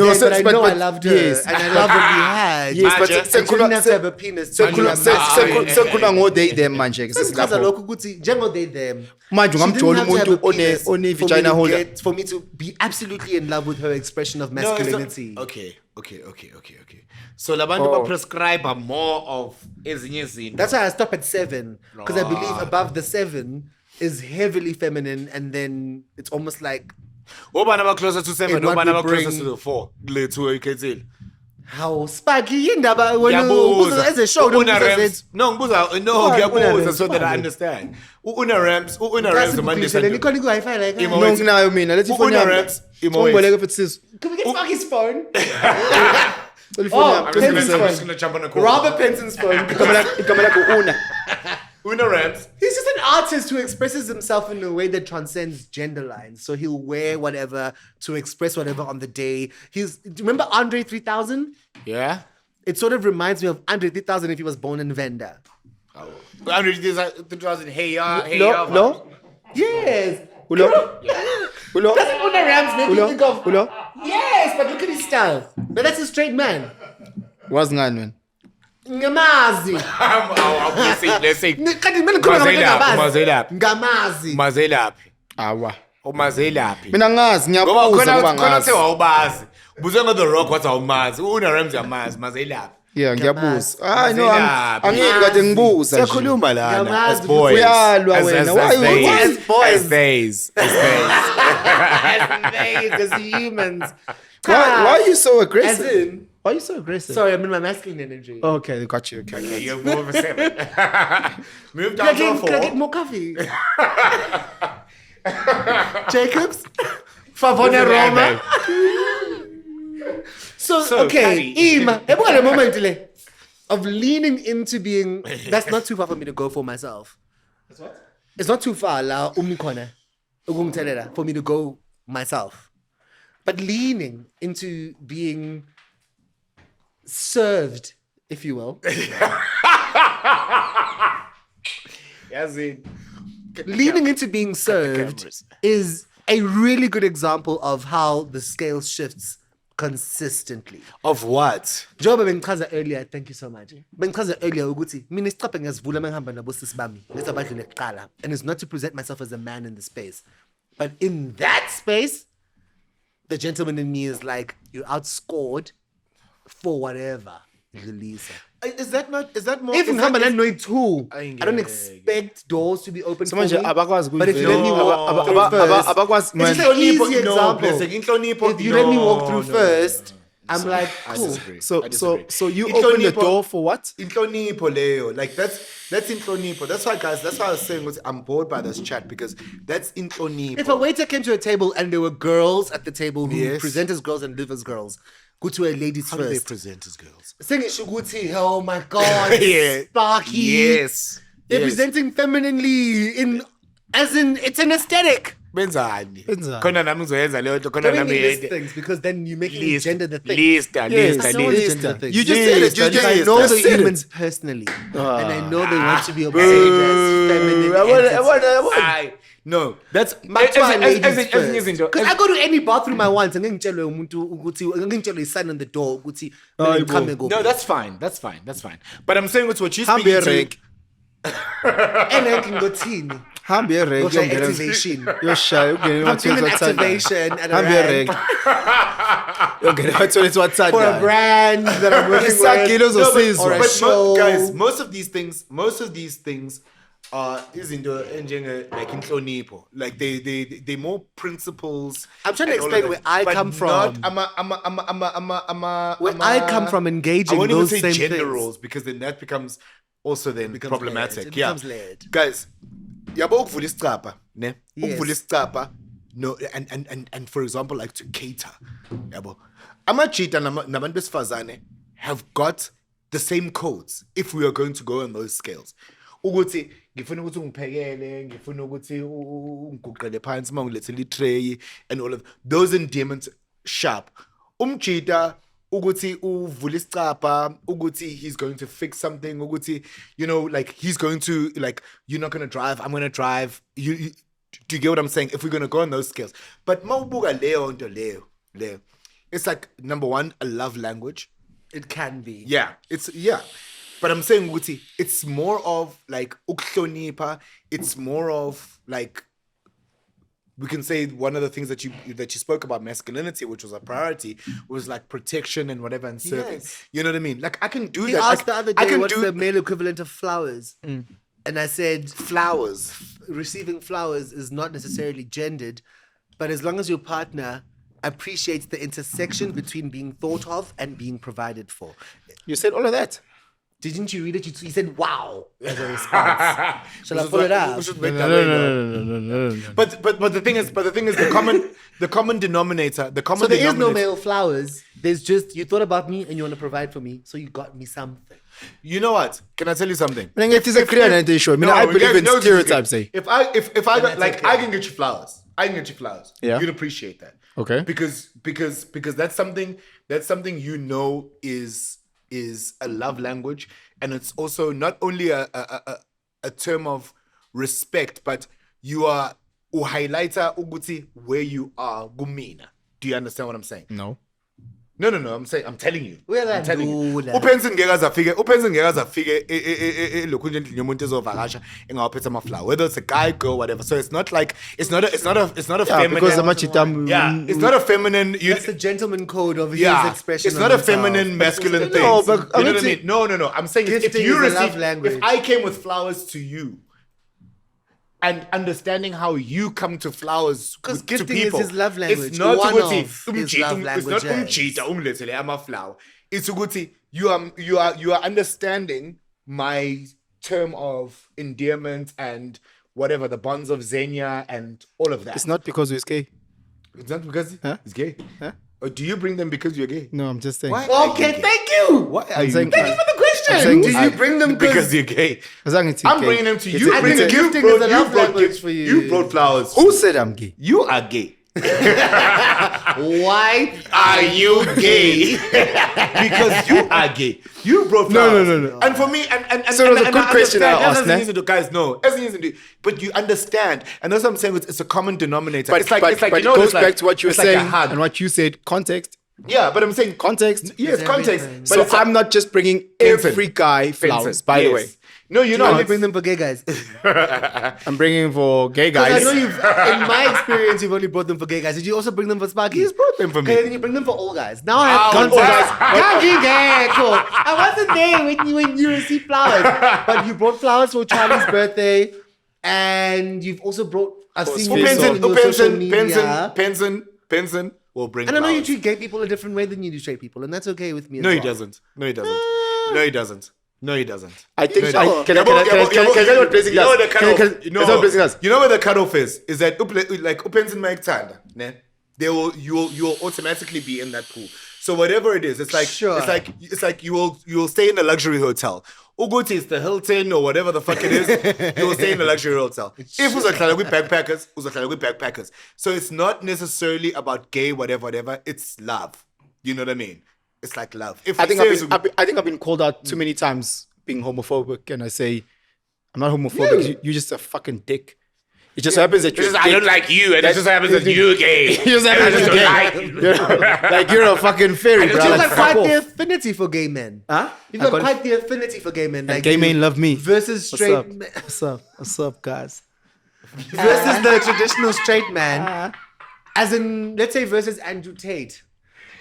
no, so- but I but- know but- I loved her. yes. And I love what we had. Yes, but Manje, I didn't have to have a penis. to be a man. sekukhuluma ngo-day them manje ke Sesichaza sesilapho. lokho ukuthi njengo-they them. Manje She ungamjola didn't have to have umuntu a penis one for me vagina to holder. for me to be absolutely in love with her expression of No, it's not- masculinity. Okay. So labantu Oh. ba prescribe more of ezinye izinto. That's why I stop at 7 because I believe Ah. above the 7 is heavily feminine, and then it's almost like Obana ba closer to 7, And what obana we ba closer bring- to the 4. Le 2 uyikhethile. how sparky indaba when Ngiyabuza. as a show Una don't Rams. No, ngibuza. No, Why Una ngiyabuza Rams? so that I Why? understand. Una Rams manje then you can't go hi-fi like Imo- No nginayo mina. Lethi phone Una yami. Rams, imo Ungiboleke futhi sizo. can we get Sparky's phone? Cela ifone Oh, yami. I'm Penson's just phone. gonna jump on a call. Robert Penson's phone. Igama lakho Una. Una Rams. He's just an artist who expresses himself in a way that transcends gender lines. So he'll wear whatever to express whatever on the day. Do you remember Andre 3000? Yeah. It sort of reminds me of Andre 3000 if he was born in Venda. 100,000. Hey, Lo. Yes. Ulo. Ulo. Doesn't Una Rams make you Ulo. think of... Ulo. Yes, but look at his style. But that's a straight man. Wazi ngani wena? Ngamazi. Let's say. Kanti kumele ngikhulume ngabantu Mazelaphi. Ngamazi. Mazelaphi. Awa. Umazelaphi. Mina ngazi Ngoba ngiyabuza ngoba khona ngazi. uthe wawubazi. Buze ngo The Rock wathi awumazi. Una Rams yamazi. Mazelaphi. Yeah, ngiyabuza. Hayi no, Mazelaphi. angiki kade ngibuza nje. Siyakhuluma lana Ngiyamazi as boys. Uyalwa wena. Why you as boys? days. As humans. Why are you so As aggressive? in... Why are you so aggressive? Sorry, I'm in my masculine energy. Okay, got you. Okay. You're more of a 7. Move down to a Can I get 4. more coffee? Jacobs? Favone Roma? So okay, Kari. Ima, ebuka le moment le of leaning into being. That's not too far for me to go for myself. That's what? It's not too far la umikona ukungitelela for me to go myself. But leaning into being served, if you will. Yes, it. Leaning into being served cameras. is a really good example of how the scale shifts consistently. Of what? Njengoba bengichaza earlier, thank you so much. Bengichaza earlier ukuthi mina isicaphe ngiyazivula mangihamba nabo sisi bami. Let's abadlule kuqala. And it's not to present myself as a man in the space. But in that space, the gentleman in me is like, you outscored for whatever. Lisa. Is that more? If is ngihamba that- nanoyi too, I I don't expect doors to be open for me. Manje abakwazi But if you let me walk No. through first, abakwazi it's man. an easy example. blessing, inhlonipho, If you let me walk through no. first, I'm like, I cool. disagree. I So disagree. you open the Inhlonipho- door for what? Inhlonipho Leo. Like that's inhlonipho. That's why guys, that's why I was saying I'm bored by this chat because that's inhlonipho. If a waiter came to a table and there were girls at the table who Yes. present as girls and live as girls, go to a ladies How do they first. present as girls? Singing Shuguti, oh my god, Yeah. sparky. Yes. They're Yes. presenting femininely as in it's an aesthetic. Benzani. Benzani. Khona nami ngizoyenza leyo nto, khona Don't nami me list yenze. things because then you make List, gender the thing. list, I know it's list. gender thing. You just said it. List, You If I just know the said it. humans personally, and I know they want to be observed as feminine. entities. No, that's Mathiwa ladies ezinye first. izinto. Because I go to any bathroom I want and ngitshelwe umuntu ukuthi ngitshelwe sign on the door ukuthi come go. No, that's fine. That's fine. That's fine. But I'm saying it's what you're Hambe speaking to. rank. and I can go thini. Hambe rank. Go for activation. You're shy. Okay, I'm doing an activation at a Hambe rank rank. Okay, that's what it's what's for a brand that I'm working with. No, or a But show. guys, most of these things are izinto enjenge like inhlonipho. Like they more principles. I'm trying to and all explain of where that. I But come from. not, Where I come from I engaging won't even those say same gender things. roles because then that becomes also then Becomes problematic. layered. It Yeah, becomes layered. guys, yabo ukuvula isicapha, ne? Yes. Ukuvula isicapha, no, and for example, like to cater, yabo. Amajita nabantu besifazane have got the same codes if we are going to go on those scales. Ukuthi ngifuna ukuthi ungiphekele, ngifuna ukuthi ungiguqele phansi mangilethele itray and all of those endearments sharp. Umjita ukuthi uvula isicapha, ukuthi he's going to fix something, ukuthi you know like he's going to like you're not going to drive, I'm going to drive. You do you get what I'm saying? If we're going to go on those scales. But mawubuka leyo nto leyo. It's like number one, a love language. It can be. Yeah, but I'm saying ukuthi it's more of like ukuhlonipha. It's more of like we can say one of the things that you spoke about masculinity, which was a priority, was like protection and whatever and serving. Yes. You know what I mean? Like I can do He that. asked the other day what's do the male equivalent of flowers. And I said flowers. receiving flowers is not necessarily gendered, but as long as your partner appreciates the intersection between being thought of and being provided for. You said all of that. Didn't you read it? You said, wow, as a response. Shall I pull it up? We should make that way, no. But the thing is the common denominator. So there is no male flowers. There's just, you thought about me and you want to provide for me, so you got me something. You know what? Can I tell you something? It is a clear identity. I believe in stereotypes. If I got like I can get you flowers. Yeah. You'd appreciate that. Okay. Because that's something you know is a love language, and it's also not only a term of respect, but you are uhighlighter uguti where you are gumina. Do you understand what I'm saying? No. No. I'm telling you. I'm telling you. Uyadlula. Upenson ngeke azafike lokhu nje endlini yomuntu ezovakasha engawaphethe amaflower, whether it's a guy, girl, whatever. So it's not like it's not a Yeah, feminine. because amachita. Yeah, it's not a feminine. That's the gentleman code of his Yeah, expression. it's on not a himself. feminine, masculine thing. No, but you know I what I mean, mean? No. I'm saying if Gifting you is a love receive, language. if I came with flowers to you, and understanding how you come to flowers Because to gifting is people, his love language. It's not One ukuthi of his love it's not languages. umlethele amaflower. It's ukuthi you are understanding my term of endearment and whatever, the bonds of Xenia and all of that. It's not because we're gay. It's not because Huh? he's gay. Huh? Or do you bring them because you're gay? No, I'm just saying. Why are you Okay, gay? thank you. Why are you saying- gay? Thank you for the question. saying Do you I- bring them Because you're gay. I'm bringing them to you. I think You gifting brought- is a you love brought language gifts. for you. You brought flowers. Who said I'm gay? You are gay. Why Are you gay? Because you are gay. You brought No, flowers. no. And for me, and So it was a good question I asked, That's ne? the guys know. But you understand, and that's what I'm saying. It's a common denominator. But it's like it you know, goes it's like- back to what you were it's like a saying hug. and what you said. Context. Yeah, but I'm saying Context. Yes, It's context. everything. But So it's like- I'm not just bringing Penson. every guy flowers, Penson, by the yes. way. No, you're You only not. bring them for gay guys. I'm bringing for gay Because guys. I know you've, in my experience, you've only brought them for gay guys. Did you also bring them for Sparky? He's brought them for me. Okay, then you bring them for all guys. Now I have all context. Can't be gay, cool. I wasn't there when you received flowers, but you brought flowers for Charlie's birthday, and you've also brought. I've seen you on your social media. Penson will bring And I know you flowers. treat gay people a different way than you do straight people, and that's okay with me. No, as he well. doesn't. No, he doesn't. No, he doesn't. No, he doesn't. I think. Sure. Can I tell you what blessing You know does? what the cutoff? Is that what blessing does? You know where the cutoff is? Is that like Penson Mike Tanda, ne? You will automatically be in that pool. So whatever it is, it's like Sure. it's like you will stay in a luxury hotel. Uguti is the Hilton or whatever the fuck it is. You will stay in a luxury hotel. If uzohlala with backpackers, uzohlala with backpackers. So it's not necessarily about gay whatever. It's love. You know what I mean? It's like love. If I think seriously- I've been called out too many times being homophobic, and I say I'm not homophobic. You're just a fucking dick. It just happens that you're. I don't like you, and it just happens that you're gay. It just happens that you're gay. Like you're a fucking fairy, bro. You've Like, got fuck quite off. the affinity for gay men. Huh? You've I got got- quite the affinity for gay men. And gay men love me. versus straight What's up? men. What's up, guys? Versus the traditional straight man. As in, let's say versus Andrew Tate.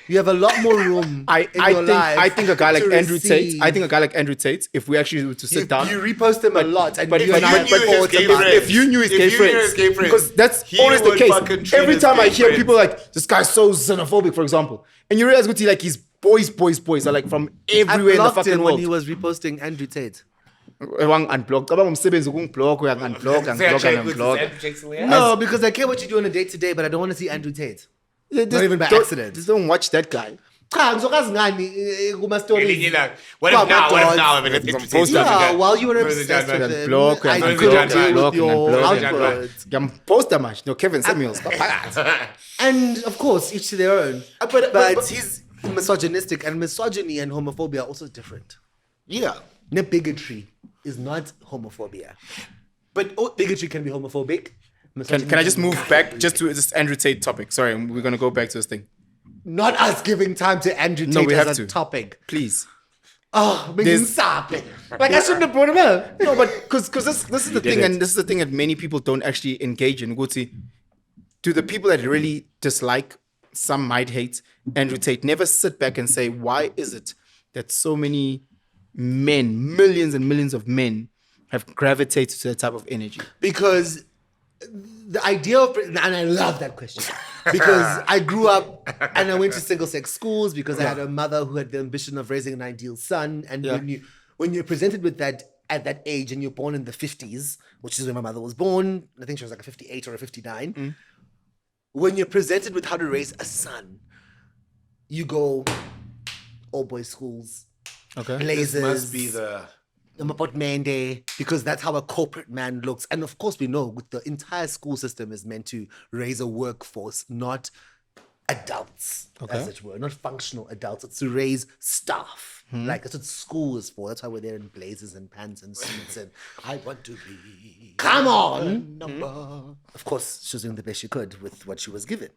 You have a lot more room in your life. I think a guy like to Andrew Tate. receive. I think a guy like Andrew Tate. If we actually were to sit down, You repost him a lot, and but you and I you knew his thought gay about friends. it. if you knew his If gay you knew friends, his gay friends, because that's he always the would case. fucking treat Every his time I gay hear friends. people like this guy's so xenophobic, for example, and you realize Guti, like his boys are like from I everywhere in the blocked fucking him when world. he was reposting Andrew Tate. Unblock. Umsebenzi ukungiblock, unblock. No, because I care what you do on a day to day, but I don't want to see Andrew Tate. Not even by accident. Just don't watch that guy. Cha, ngizokazi ngani kuma-stories. What if now? I mean, it's Yeah, while you were obsessed with him, Block, I unblock, couldn't deal unblock, with your unblock. outwards. Poster match. No, Kevin Samuels. And of course, each to their own. But he's misogynistic, and misogyny and homophobia are also different. Yeah. No, bigotry is not homophobia. But Bigotry can be homophobic. Can I just move back just to this Andrew Tate topic? Sorry, we're gonna go back to this thing. Not us giving time to Andrew Tate No, we as have a to. topic. Please. Oh, There's- like I shouldn't have brought him up. No, but because this is the thing, it. and this is the thing that many people don't actually engage in. Guti, do the people that really dislike, some might hate Andrew Tate, never sit back and say, why is it that so many men, millions and millions of men, have gravitated to that type of energy? Because the idea of, and I love that question, because I grew up and I went to single-sex schools because I had a mother who had the ambition of raising an ideal son, and when you're presented with that at that age and you're born in the 50s, which is when my mother was born, I think she was like a 58 or a 59, when you're presented with how to raise a son, you go all boys schools, Okay. blazers, this must be the Mende, because that's how a corporate man looks. And of course, we know the entire school system is meant to raise a workforce, not adults, as it were, not functional adults. It's to raise staff. Like that's what school is for. That's why we're there in blazers and pants and suits. And I want to be. come on, Of course, she was doing the best she could with what she was given.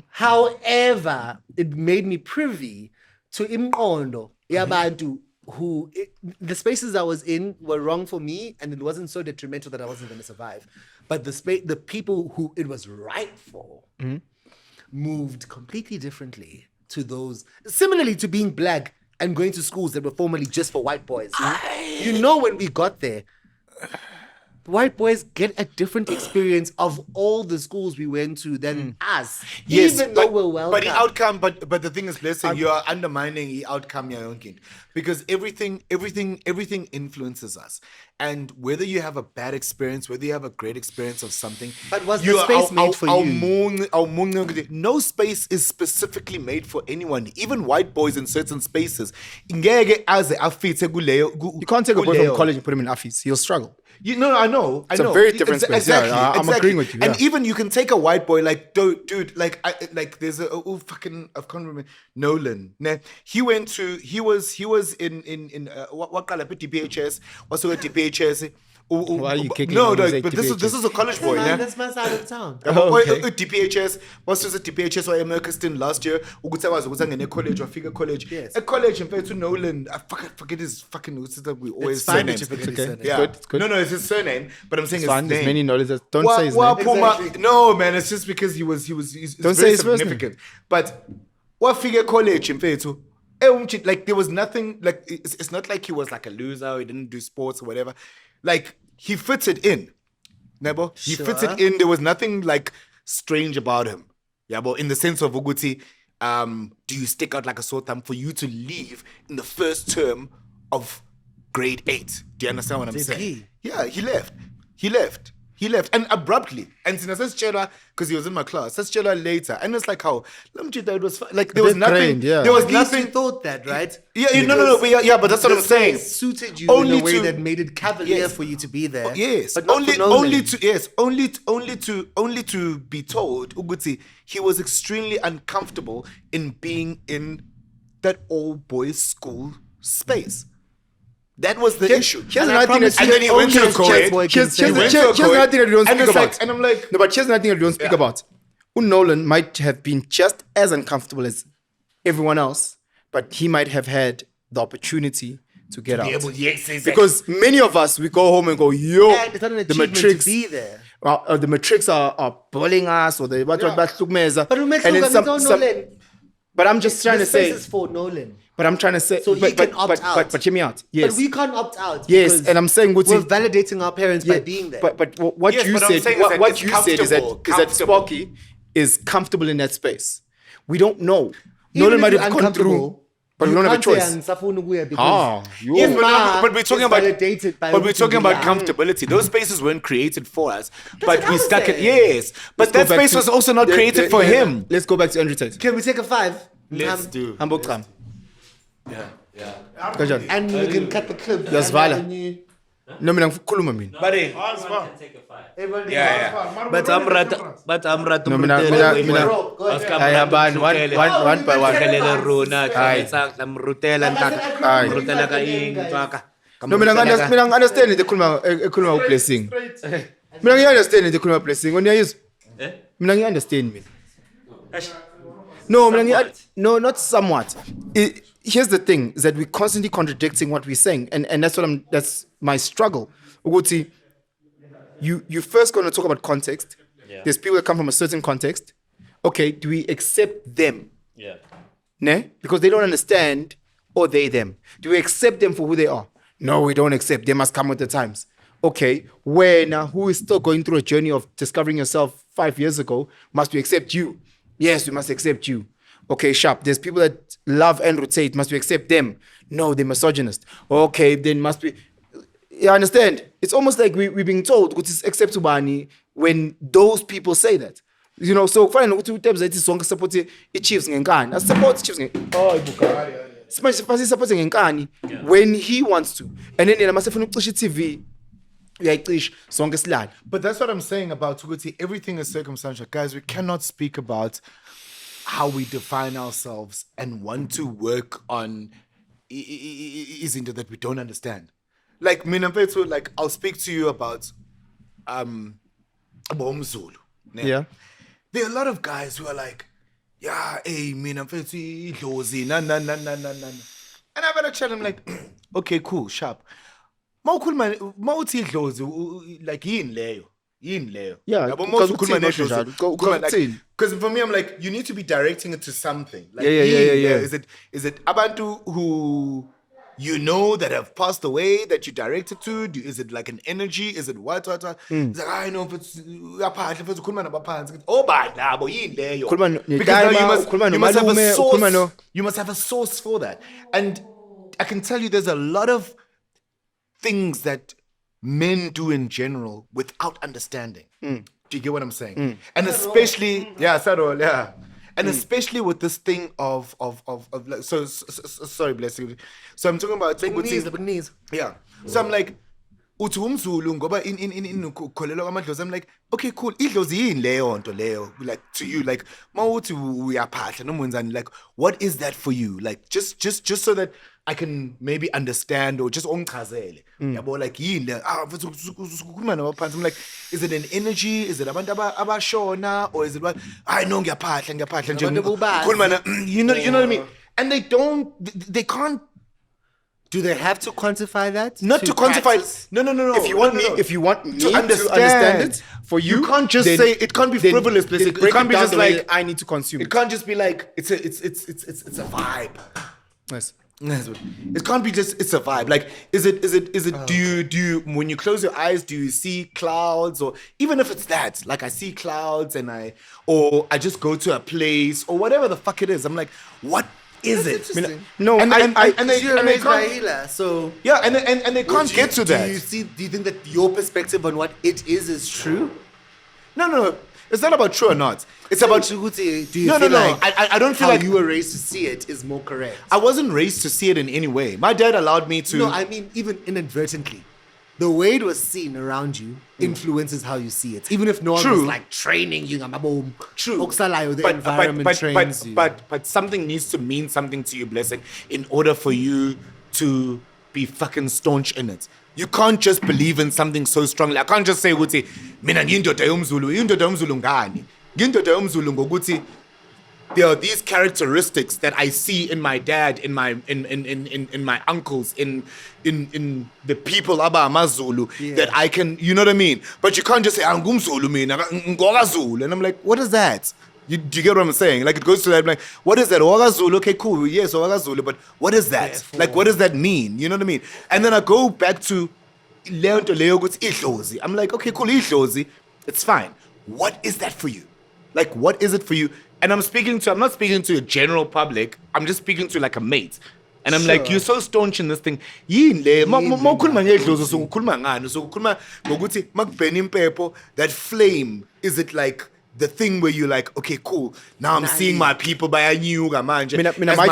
However, it made me privy to imqondo yabantu who the spaces I was in were wrong for me, and it wasn't so detrimental that I wasn't going to survive. But the people who it was right for moved completely differently to those, similarly to being black and going to schools that were formerly just for white boys. You know, when we got there, white boys get a different experience of all the schools we went to than us. Yes, even though we're welcome. But the outcome, but the thing is, listen, you are undermining the outcome, Yayonkin, because everything influences us, and whether you have a bad experience, whether you have a great experience of something, But was the space made for you? No space is specifically made for anyone, even white boys in certain spaces. You can't You can't take a boy from college and put him in office. He'll struggle. I know. It's a very different space. Exactly, Yeah, I'm exactly. agreeing with you, And yeah. even you can take a white boy, like, dude, like there's a fucking, I can't remember, Nolan. Nah, he was in what call it DPHS, also at DPHS. Why are you kicking No, on no, his but this is a college boy, yeah. That's my side of town. Okay. DPHS, what's the DPHS or American last year? Ukuthi ngene college or figure college. Yes. A college in fact to Nolan. I forget his fucking. We always It's fine surnames. that you forget his Okay. surname. Yeah. It's good. No, it's his surname, but I'm saying his Fine, there's name. many knowledge. Don't say his name. Exactly. No, man, it's just because he's Don't say very his first name. significant. But what figure college in fact to like there was nothing like it's not like he was like a loser or he didn't do sports or whatever. Like he fitted in. Nebo, he Sure. fitted in. There was nothing like strange about him. Yeah, but in the sense of Uguti, do you stick out like a sore thumb for you to leave in the first term of grade 8? Do you understand what I'm Did saying? he? Yeah, he left, and abruptly. And since I said because he was in my class, says Chela later, and it's like how it was like there was bit nothing. trained, yeah. There was At least you nothing. thought that, right? Yeah, no, but yeah, but that's what I'm This saying. place suited you Only in a way to- that made it cavalier Yes. for you to be there. Yes, but not only for Nolan. only to be told Uguti he was extremely uncomfortable in being in that all boys school space. That was the issue. Here's And I another thing promise that and then he went to a Only a chess boy co-ed. can Here's say that. another thing that we don't And speak it's like- about. and I'm like- no, but here's another thing that we don't speak about. Nolan might have been just as uncomfortable as everyone else, but he might have had the opportunity to get out. Yes, exactly. Because many of us, we go home and go, yo, And it's not an the achievement matrix, to be there. the matrix are bullying us, or the But but I'm just trying to say, is for Nolan. but I'm trying to say, So he but, can but, opt but, out. But hear me out. Yes. But we can't opt out. Yes, because and I'm saying, we're Guti, validating our parents by being there. But what Yes, you but I'm said, saying is that what it's you said is that comfortable. Sparky is comfortable in that space. We don't know. Even Nolan if might you're have gone through, uncomfortable, but we you don't have a can't say, choice. "Angisafuni ukuya," because Ah, yo. Yes, Ma but we're talking is about validated by but we're what talking you about do. comfortability. Those spaces weren't created for us, but what we I'm stuck it. saying. Yes, but that Let's go back space to- was also not created for him. Let's go back to Andrew Tate. Can we take a 5? Let's do. Hamburg Tram. Yeah. Kanjani? And we can cut the clip. Uyazivala? And then you- No, mina ngikhuluma mina. Buddy. Everybody- But I'm rat No, mina Bro, go ahead. Hayi, hambani, one by one. Hayi. No, mina ngi-understand into ekhuluma ublessing. Mina ngi-understand into ekhuluma blessing. Uniyayizwa? Mina ngi-understand mina. No, no, not somewhat. Here's the thing: is that we're constantly contradicting what we're saying, and that's my struggle. Uguti, you first going to talk about context. Yeah. There's people that come from a certain context. Okay, do we accept them? Yeah. Ne? Because they don't understand, or they them. Do we accept them for who they are? No, we don't accept. They must come with the times. Okay, who is still going through a journey of discovering yourself 5 years ago, must we accept you? Yes, we must accept you. Okay, sharp. There's people that love and rotate. Must we accept them? No, they're misogynist. Okay, then must we... You understand? It's almost like we're being told, which is acceptable when those people say that. You know, so fine, support Chiefs ngenkani. I support Chiefs ngenkani when he wants to. And then yena masefuna ukucisha TV. But that's what I'm saying about Tuguti. Everything is circumstantial. Guys, we cannot speak about how we define ourselves and want to work on izinto that we don't understand. Like, Minampetu, like, I'll speak to you about Bomzulu. Yeah. There are a lot of guys who are like, yeah, hey, Minampetu, idlozi, na. And I'm gonna tell them, like, okay, cool, sharp. Mawuthi idlozi, like, yini leyo. Yeah, because for me, I'm like, you need to be directing it to something. Like, Yeah. Is it abantu who you know that have passed away that you directed to? Is it like an energy? Is it what? It's like, I know if it's you must have a source for that. And I can tell you there's a lot of things that men do in general without understanding. Do you get what I'm saying? And especially, and especially with this thing of like, so sorry, bless you. So I'm talking about The big knees. yeah. So I'm like, uthi umZulu ngoba in ukholelwa kwamadlozi. I'm like, okay, cool. Idlozi yini leyo nto leyo? Like, to you, like, mawuthi uyaphahla noma wenzani, like, what is that for you? Like, just so that I can maybe understand or just ongchazele. Yabo like yini ukukhuluma nabaphansi. I'm like, is it an energy? Is it abantu abashona or is it what? I know ngiyaphahla nje. You know what I mean? And they can't. Do they have to quantify that? Not to quantify. No. If you want me to understand it, for you can't just say it can't be frivolous. It can't be just like I need to consume. It can't just be like it's a vibe. Yes. It can't be just it's a vibe. Like is it do you when you close your eyes do you see clouds, or even if it's that like I see clouds and I just go to a place or whatever the fuck it is. I'm like, what is it? No, and they can't. So yeah, and they can't get to that. Do you think that your perspective on what it is true? No. It's not about true or not. It's about do you feel no. like I don't feel how like you were raised to see it is more correct. I wasn't raised to see it in any way. My dad allowed me to. No, I mean even inadvertently. The way it was seen around you influences how you see it. Even if no one was like training you. True. The environment trains you. But something needs to mean something to you, Blessing, in order for you to be fucking staunch in it. You can't just believe in something so strongly. I can't just say, ukuthi, mina ngiyindoda yomZulu ngani? Ngiyindoda yomZulu ngokuthi there are these characteristics that I see in my dad, in my uncles, in the people AmaZulu that I can, you know what I mean? But you can't just say angumZulu mina ngokwaZulu, and I'm like, what is that? Do you get what I'm saying? Like it goes to that, like, what is that? Zulu, okay, cool, yes, Zulu, but what is that? Therefore. Like, what does that mean? You know what I mean? And then I go back to Idlozi. I'm like, okay, cool, Idlozi, it's fine. What is that for you? Like, what is it for you? And I'm not speaking to a general public. I'm just speaking to like a mate. And I'm like, you're so staunch in this thing. That flame, is it like the thing where you're like, okay, cool. Now I'm seeing my people by a new my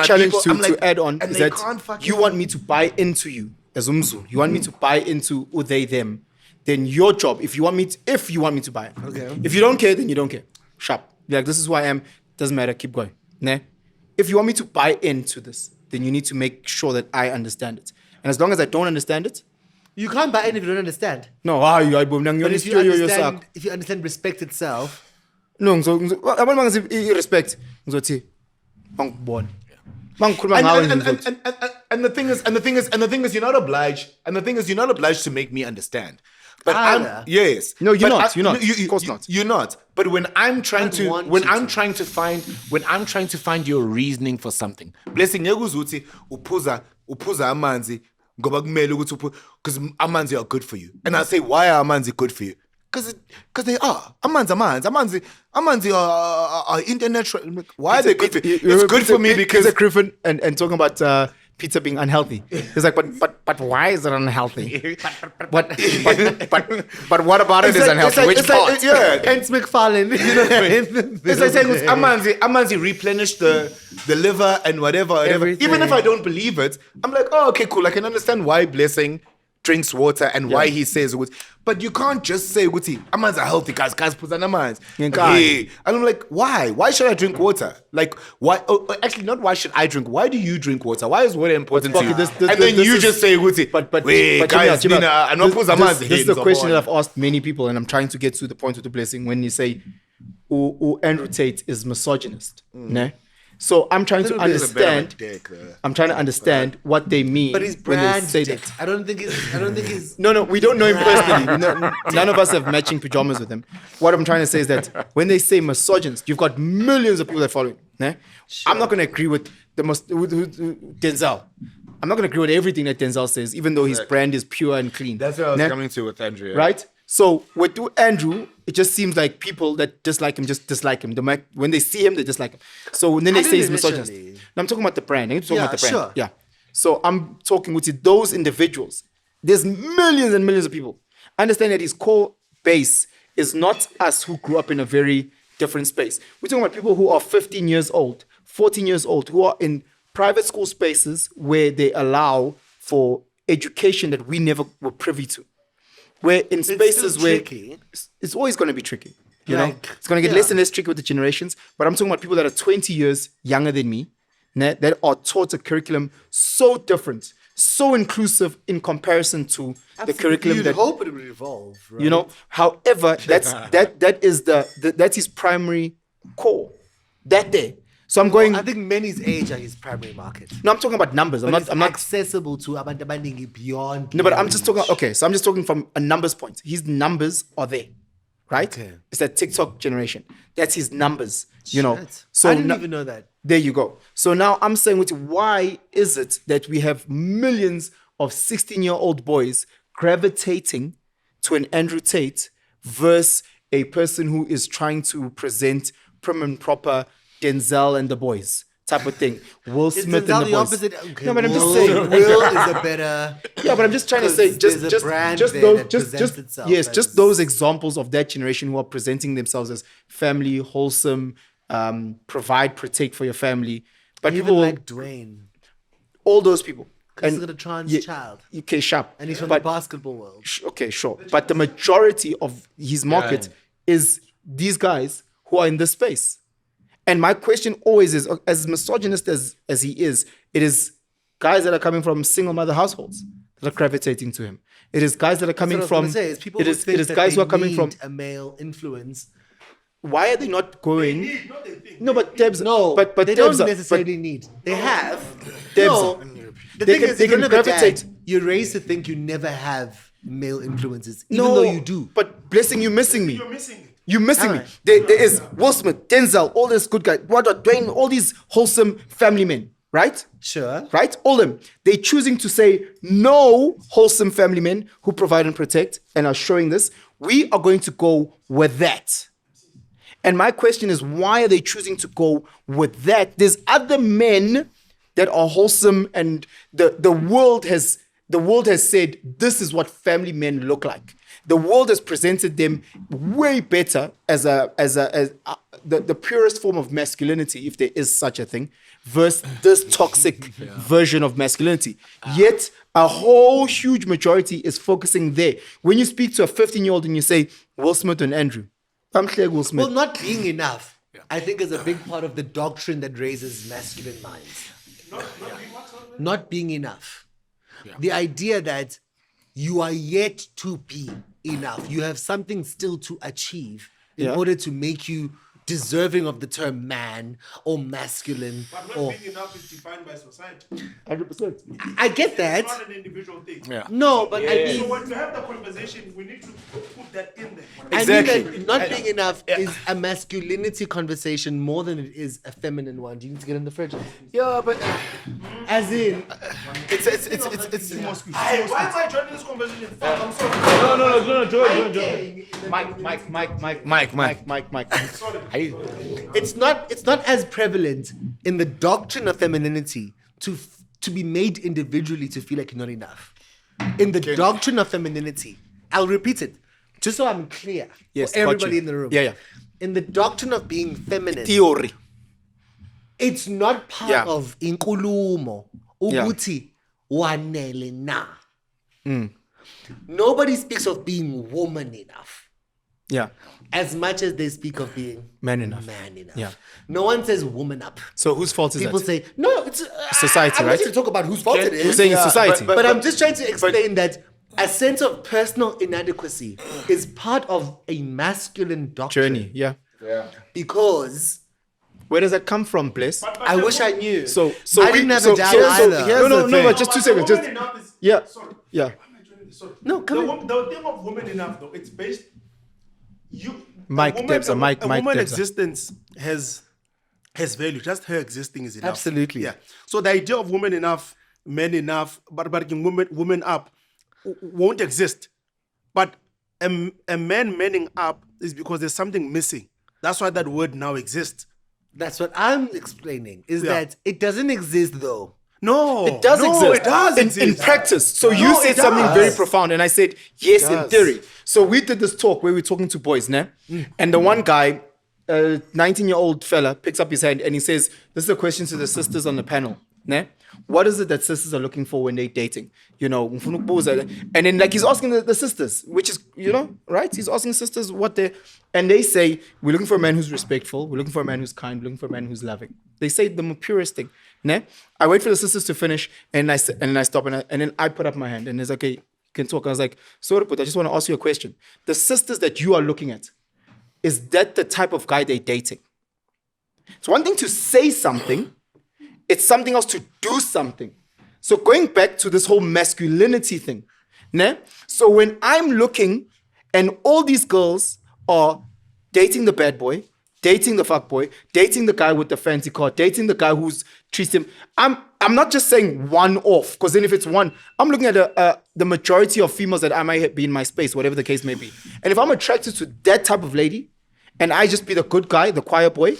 challenge to add on is that you want me to buy into you as Umzulu. You want me to buy into they, them. Then your job, if you want me to buy it. Okay. If you don't care, then you don't care. Sharp. Like, this is who I am. Doesn't matter. Keep going. Ne? If you want me to buy into this, then you need to make sure that I understand it. And as long as I don't understand it, you can't buy in if you don't understand. No, but if you understand respect itself. No, so respect. And the thing is, you're not obliged to make me understand. But yes. No, you're not. Of course not. You're not. But when I'm trying to find your reasoning for something, blessing yekuzuthi uphuza amanzi ngoba kumele ukuthi because amanzi are good for you. And I say, why are amanzi good for you? Because they are. Amanzi are international. Why are they good for you? It's good for me because Peter Griffin and talking about pizza being unhealthy. He's like, but why is it unhealthy? but what about it is unhealthy? Which part? Hence McFarlane. You know what I mean? It's like saying amanzi replenish the liver and whatever. Even if I don't believe it, I'm like, oh, okay, cool. I can understand why Blessing drinks water and why he says it. But you can't just say amanzi are healthy, guys put on amanzi. And I'm like, why? Why should I drink water? Like, why? Actually, not why should I drink? Why do you drink water? Why is water important to you? And then you just say, but guys, this is the question that I've asked many people, and I'm trying to get to the point with the Blessing when you say, Andrew Tate is misogynist. Ne? So I'm trying to understand. I'm trying to understand what they mean. But his brand say that. I don't think he's. No, we don't know him personally. None of us have matching pajamas with him. What I'm trying to say is that when they say misogynist, you've got millions of people that follow him. Né? Sure. I'm not going to agree with Denzel. I'm not going to agree with everything that Denzel says, even though his brand is pure and clean. That's what I was coming to with Andrew. Yeah. Right? So with Andrew, it just seems like people that dislike him just dislike him. When they see him, they dislike him. So then they say he's misogynist. Now, I'm talking about the brand. Sure. Yeah. So I'm talking with those individuals. There's millions and millions of people. Understand that his core base is not us who grew up in a very different space. We're talking about people who are 15 years old, 14 years old, who are in private school spaces where they allow for education that we never were privy to. We're in spaces where it's always going to be tricky. You know, it's going to get less and less tricky with the generations. But I'm talking about people that are 20 years younger than me, that are taught a curriculum so different, so inclusive in comparison to the curriculum You'd that hope it would evolve, right? you know. However, that is that's his primary core. That day. So I'm going. I think men his age are his primary market. No, I'm talking about numbers. I'm But not. accessible to abantu abaningi beyond. No, but I'm just talking. age. Okay, so I'm just talking from a numbers point. His numbers are there, right? Okay. It's that TikTok generation. That's his numbers. You know. Shit. So I didn't no- even know that. There you go. So now I'm saying, why is it that we have millions of 16-year-old boys gravitating to an Andrew Tate versus a person who is trying to present prim and proper Denzel and the boys type of thing? Will Is Smith Denzel and the the boys. opposite? Okay, No, but I'm just Will- saying. Will is a better. Yeah, but I'm just trying to 'Cause say, there's a brand just there those, that just presents itself yes, as- just those examples of that generation who are presenting themselves as family, wholesome, provide, protect for your family. But Even people, like Dwayne. all those people, He's got a trans child. Okay, sharp. And he's from But- the basketball world. Okay, sure. But the majority of his market is these guys who are in this space. And my question always is, as misogynist as he is, it is guys that are coming from single mother households that are gravitating to him. It is guys that are coming That's what I from. was gonna say, is people It who is think it is that guys who they are coming from. need a male influence. Why are they not going? No, but Debs. No, but they don't Debs are- necessarily need. They have. Debs- No, the they thing can- is, they if you can don't have a gravitate. dad, you're raised to think you never have male influences, even No, though you do. But blessing, you're missing me. You're missing it. You're missing me. Alright. There is Will Smith, Denzel, all these good guys, Dwayne, all these wholesome family men, right? Sure. Right? All them. They're choosing to say no wholesome family men who provide and protect and are showing this. We are going to go with that. And my question is, why are they choosing to go with that? There's other men that are wholesome, and the world has said this is what family men look like. The world has presented them way better as the purest form of masculinity, if there is such a thing, versus this toxic version of masculinity. Yet a whole huge majority is focusing there. When you speak to a 15-year-old and you say Will Smith and Andrew, I'm clear Will Smith. Well, not being enough, I think, is a big part of the doctrine that raises masculine minds. Not being enough. The idea that you are yet to be enough. You have something still to achieve in order to make you deserving of the term man or masculine. But not Or being enough is defined by society. 100%. I get that. It's not an individual thing. Yeah. No, but I So mean, when we have the conversation, we need to put that in there. Exactly. I mean that not being enough is a masculinity conversation more than it is a feminine one. Do you need to get in the fridge? Yeah, but As in, it's Why am I joining this conversation? Fuck, I'm sorry. No, Joy. Mike. it's not as prevalent in the doctrine of femininity to be made individually to feel like you're not enough. In the doctrine of femininity, I'll repeat it just so I'm clear. Yes, for everybody got you. in the room. Yeah. In the doctrine of being feminine, Theory. it's not part Yeah. of inkulumo ukuthi wanele na. Nobody speaks of being woman enough Yeah. as much as they speak of being Man enough. Man enough. Yeah. No one says woman up. So whose fault is People that? say no. It's Society, I want right? you to talk about whose fault it You're is. saying it's society. But I'm just trying to explain that a sense of personal inadequacy is part of a masculine doctrine. Journey. Yeah. Because Where does that come from, Bless? I wish I knew. So I didn't have a dad either. No, but just 2 seconds. Just Woman enough is- yeah. Sorry. Yeah. Why am I joining this? Sorry. No, come in. The thing of woman enough, though, it's based. Mike a woman, Debsa, Mike a woman Debsa. existence has value. Just her existing is enough. Absolutely. Yeah. So the idea of woman enough, men enough, but women up won't exist. But a man manning up is because there's something missing. That's why that word now exists. That's what I'm explaining. Is Yeah. that it doesn't exist though. No, It does no, exist. It does in exist. practice. So you No, said it something does. very profound, and I said yes in does. theory. So we did this talk where we were talking to boys, né? And the one guy, a 19-year-old fella, picks up his hand and he says, "This is a question to the sisters on the panel, né? What is it that sisters are looking for when they're dating? You know, ngifuna ukubuza." And then like he's asking the sisters, which is, you know, right? He's asking sisters what they, and they say, we're looking for a man who's respectful, we're looking for a man who's kind, we're looking for a man who's loving. They say the purest thing. Ne? I wait for the sisters to finish, and I stop, and then I put up my hand, and it's okay, you can talk. I was like, sorry, but I just want to ask you a question. The sisters that you are looking at, is that the type of guy they're dating? It's one thing to say something, it's something else to do something. So going back to this whole masculinity thing, ne? So when I'm looking and all these girls are dating the bad boy, dating the fuck boy, dating the guy with the fancy car, dating the guy who's treats him, I'm not just saying one off, because then if it's one, I'm looking at the majority of females that I might be in my space, whatever the case may be. And if I'm attracted to that type of lady, and I just be the good guy, the quiet boy,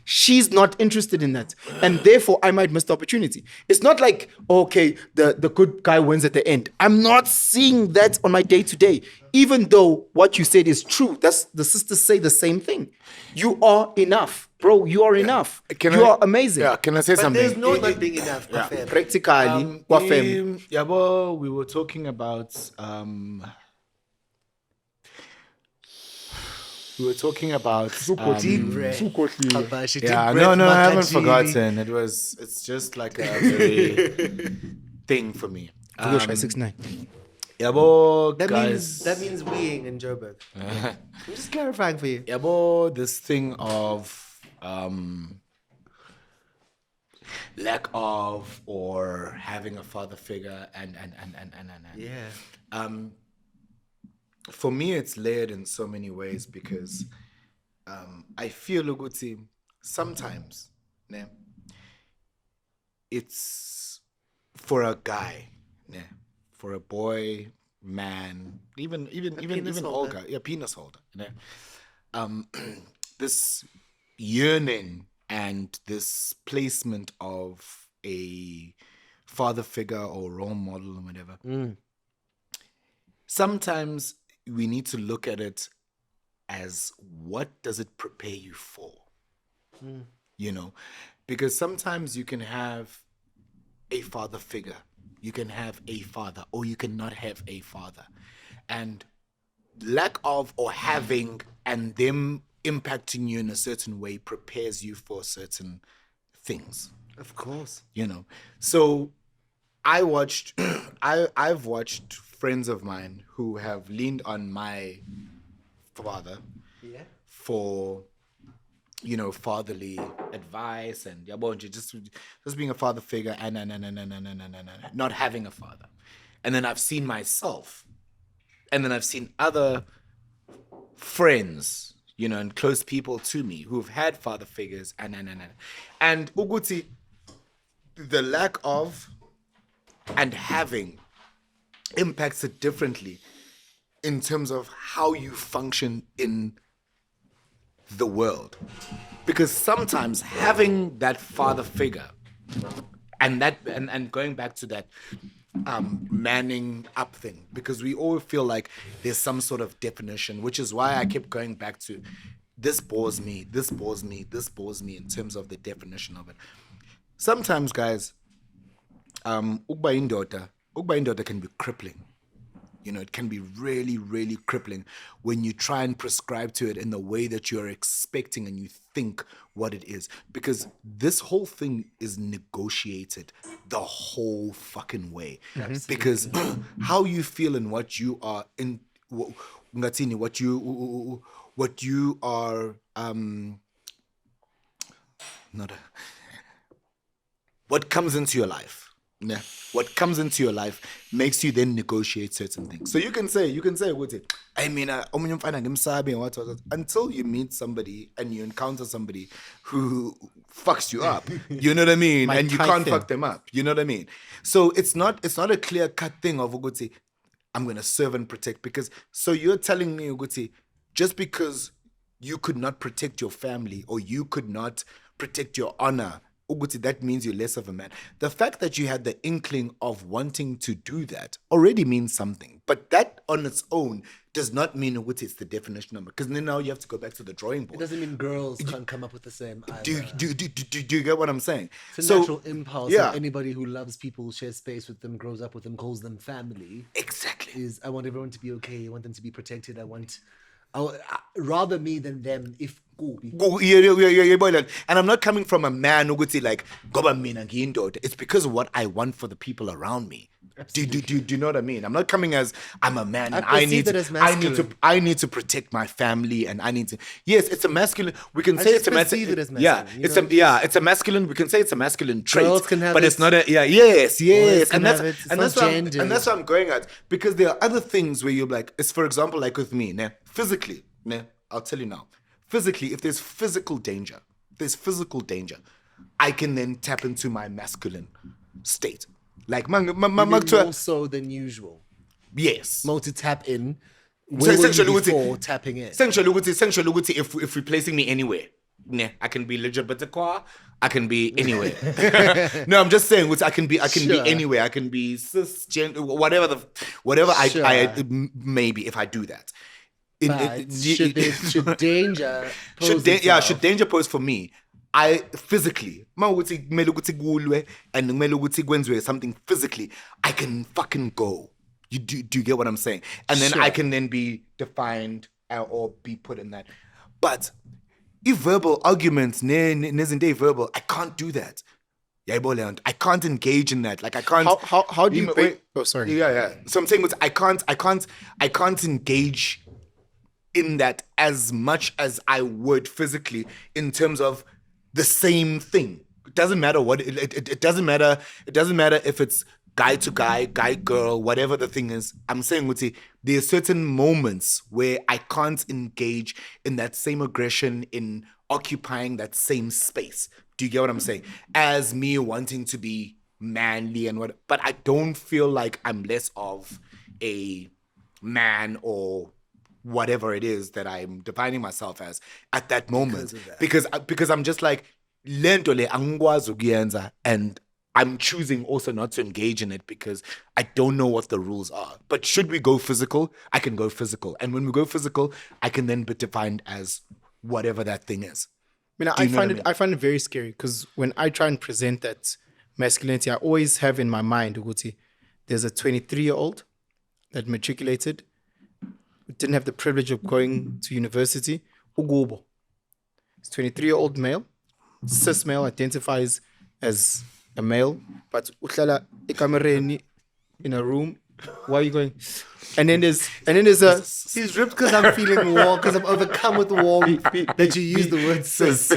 she's not interested in that. And therefore, I might miss the opportunity. It's not like, okay, the good guy wins at the end. I'm not seeing that on my day-to-day. Even though what you said is true, that's the sisters say the same thing. You are enough. Bro, you are enough. You are amazing. Yeah, can I say something? There's no not being enough. Yeah. Practically, we were talking about yeah, no, I haven't forgotten. It's just like a very thing for me. 6'9". That means weeing in Joburg. I'm just clarifying for you. This thing of lack of or having a father figure and Yeah. For me it's layered in so many ways because I feel Uguti sometimes ne, it's for a guy, ne, for a boy, man, even older, penis holder, ne, this yearning and this placement of a father figure or role model or whatever. Sometimes we need to look at it as what does it prepare you for? You know, because sometimes you can have a father figure, you can have a father, or you cannot have a father. And lack of or having and them impacting you in a certain way prepares you for certain things. Of course. You know, so I've watched friends of mine who have leaned on my father for, you know, fatherly advice and just being a father figure and not having a father. And then I've seen myself, and then I've seen other friends, you know, and close people to me who've had father figures and Uguti, the lack of and having impacts it differently in terms of how you function in the world. Because sometimes having that father figure and going back to that manning up thing, because we all feel like there's some sort of definition, which is why I kept going back to this bores me in terms of the definition of it. Sometimes, guys, Ugba Indota can be crippling. You know, it can be really, really crippling when you try and prescribe to it in the way that you're expecting and you think what it is. Because this whole thing is negotiated the whole fucking way. Absolutely. Because how you feel and what you are in, what you are, what comes into your life. Yeah. What comes into your life makes you then negotiate certain things. So you can say, I mean, until you meet somebody and you encounter somebody who fucks you up, you know what I mean? And you can't fuck them up, you know what I mean? So it's not a clear cut thing of Uguti, I'm going to serve and protect, because so you're telling me, Uguti, just because you could not protect your family or you could not protect your honor, Uguti, that means you're less of a man. The fact that you had the inkling of wanting to do that already means something. But that on its own does not mean, Uguti, it's the definition of it. Because then now you have to go back to the drawing board. It doesn't mean girls can't come up with the same either. Do you get what I'm saying? It's a natural impulse. Yeah. Anybody who loves people, shares space with them, grows up with them, calls them family. Exactly. I want everyone to be okay. I want them to be protected. I want rather me than them if kubi. And I'm not coming from a man who would say like, "Goba mina ngiyindoda." It's because of what I want for the people around me. Do you know what I mean? I'm not coming as I'm a man and I need to protect my family and I need to. Yes, it's a masculine. We can say it's a masculine. Yeah, it's a masculine. We can say it's a masculine trait. Girls can have but it's not a yes, and that's what I'm going at, because there are other things where you're like, it's for example like with me, physically, I'll tell you now. Physically, if there's physical danger, I can then tap into my masculine state. Like more so than usual. Yes. More to tap in. Before tapping in. Essentially, if replacing me anywhere, I can be LGBTQ. I can be anywhere. No, I'm just saying, I can be anywhere. I can be cisgender, whatever I maybe if I do that. Should danger pose should danger pose for me, I physically something physically, I can fucking go. Do you get what I'm saying? And then I can then be defined or be put in that. But if verbal arguments verbal, I can't do that. I can't engage in that. Like I can't. How do you? Oh, sorry. Yeah. So I'm saying I can't engage in that as much as I would physically in terms of the same thing. It doesn't matter what it doesn't matter. It doesn't matter if it's guy to guy, girl, whatever the thing is. I'm saying, there are certain moments where I can't engage in that same aggression in occupying that same space. Do you get what I'm saying? As me wanting to be manly and what, but I don't feel like I'm less of a man or whatever it is that I'm defining myself as at that moment, because I'm just like lentole angikwazi ukuyenza, and I'm choosing also not to engage in it because I don't know what the rules are. But should we go physical, I can go physical, and when we go physical, I can then be defined as whatever that thing is. I find it very scary, because when I try and present that masculinity, I always have in my mind, Uguti, there's a 23-year-old that matriculated, didn't have the privilege of going to university. Ugubo. He's 23-year-old male, cis male, identifies as a male, but uhlala ekamereni in a room. Why are you going? And then there's a. He's ripped because I'm feeling warm, because I'm overcome with warmth that you use the word cis.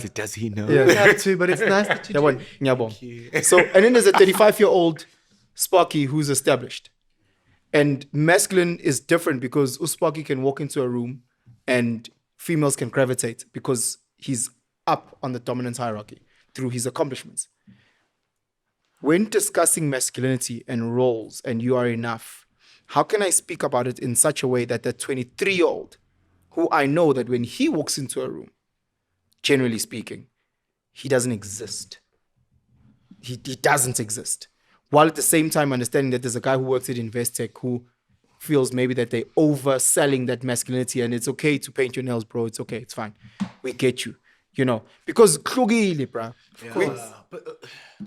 Does he know? Yeah. You have to, but it's nice that you do. So, and then there's a 35-year-old Sparky who's established. And masculine is different because Sparky can walk into a room and females can gravitate because he's up on the dominance hierarchy through his accomplishments. When discussing masculinity and roles and you are enough, how can I speak about it in such a way that the 23-year-old, who I know that when he walks into a room, generally speaking, he doesn't exist. He doesn't exist. While at the same time understanding that there's a guy who works at Investec who feels maybe that they're overselling that masculinity and it's okay to paint your nails, bro. It's okay. It's fine. We get you. You know, because klugile, bro.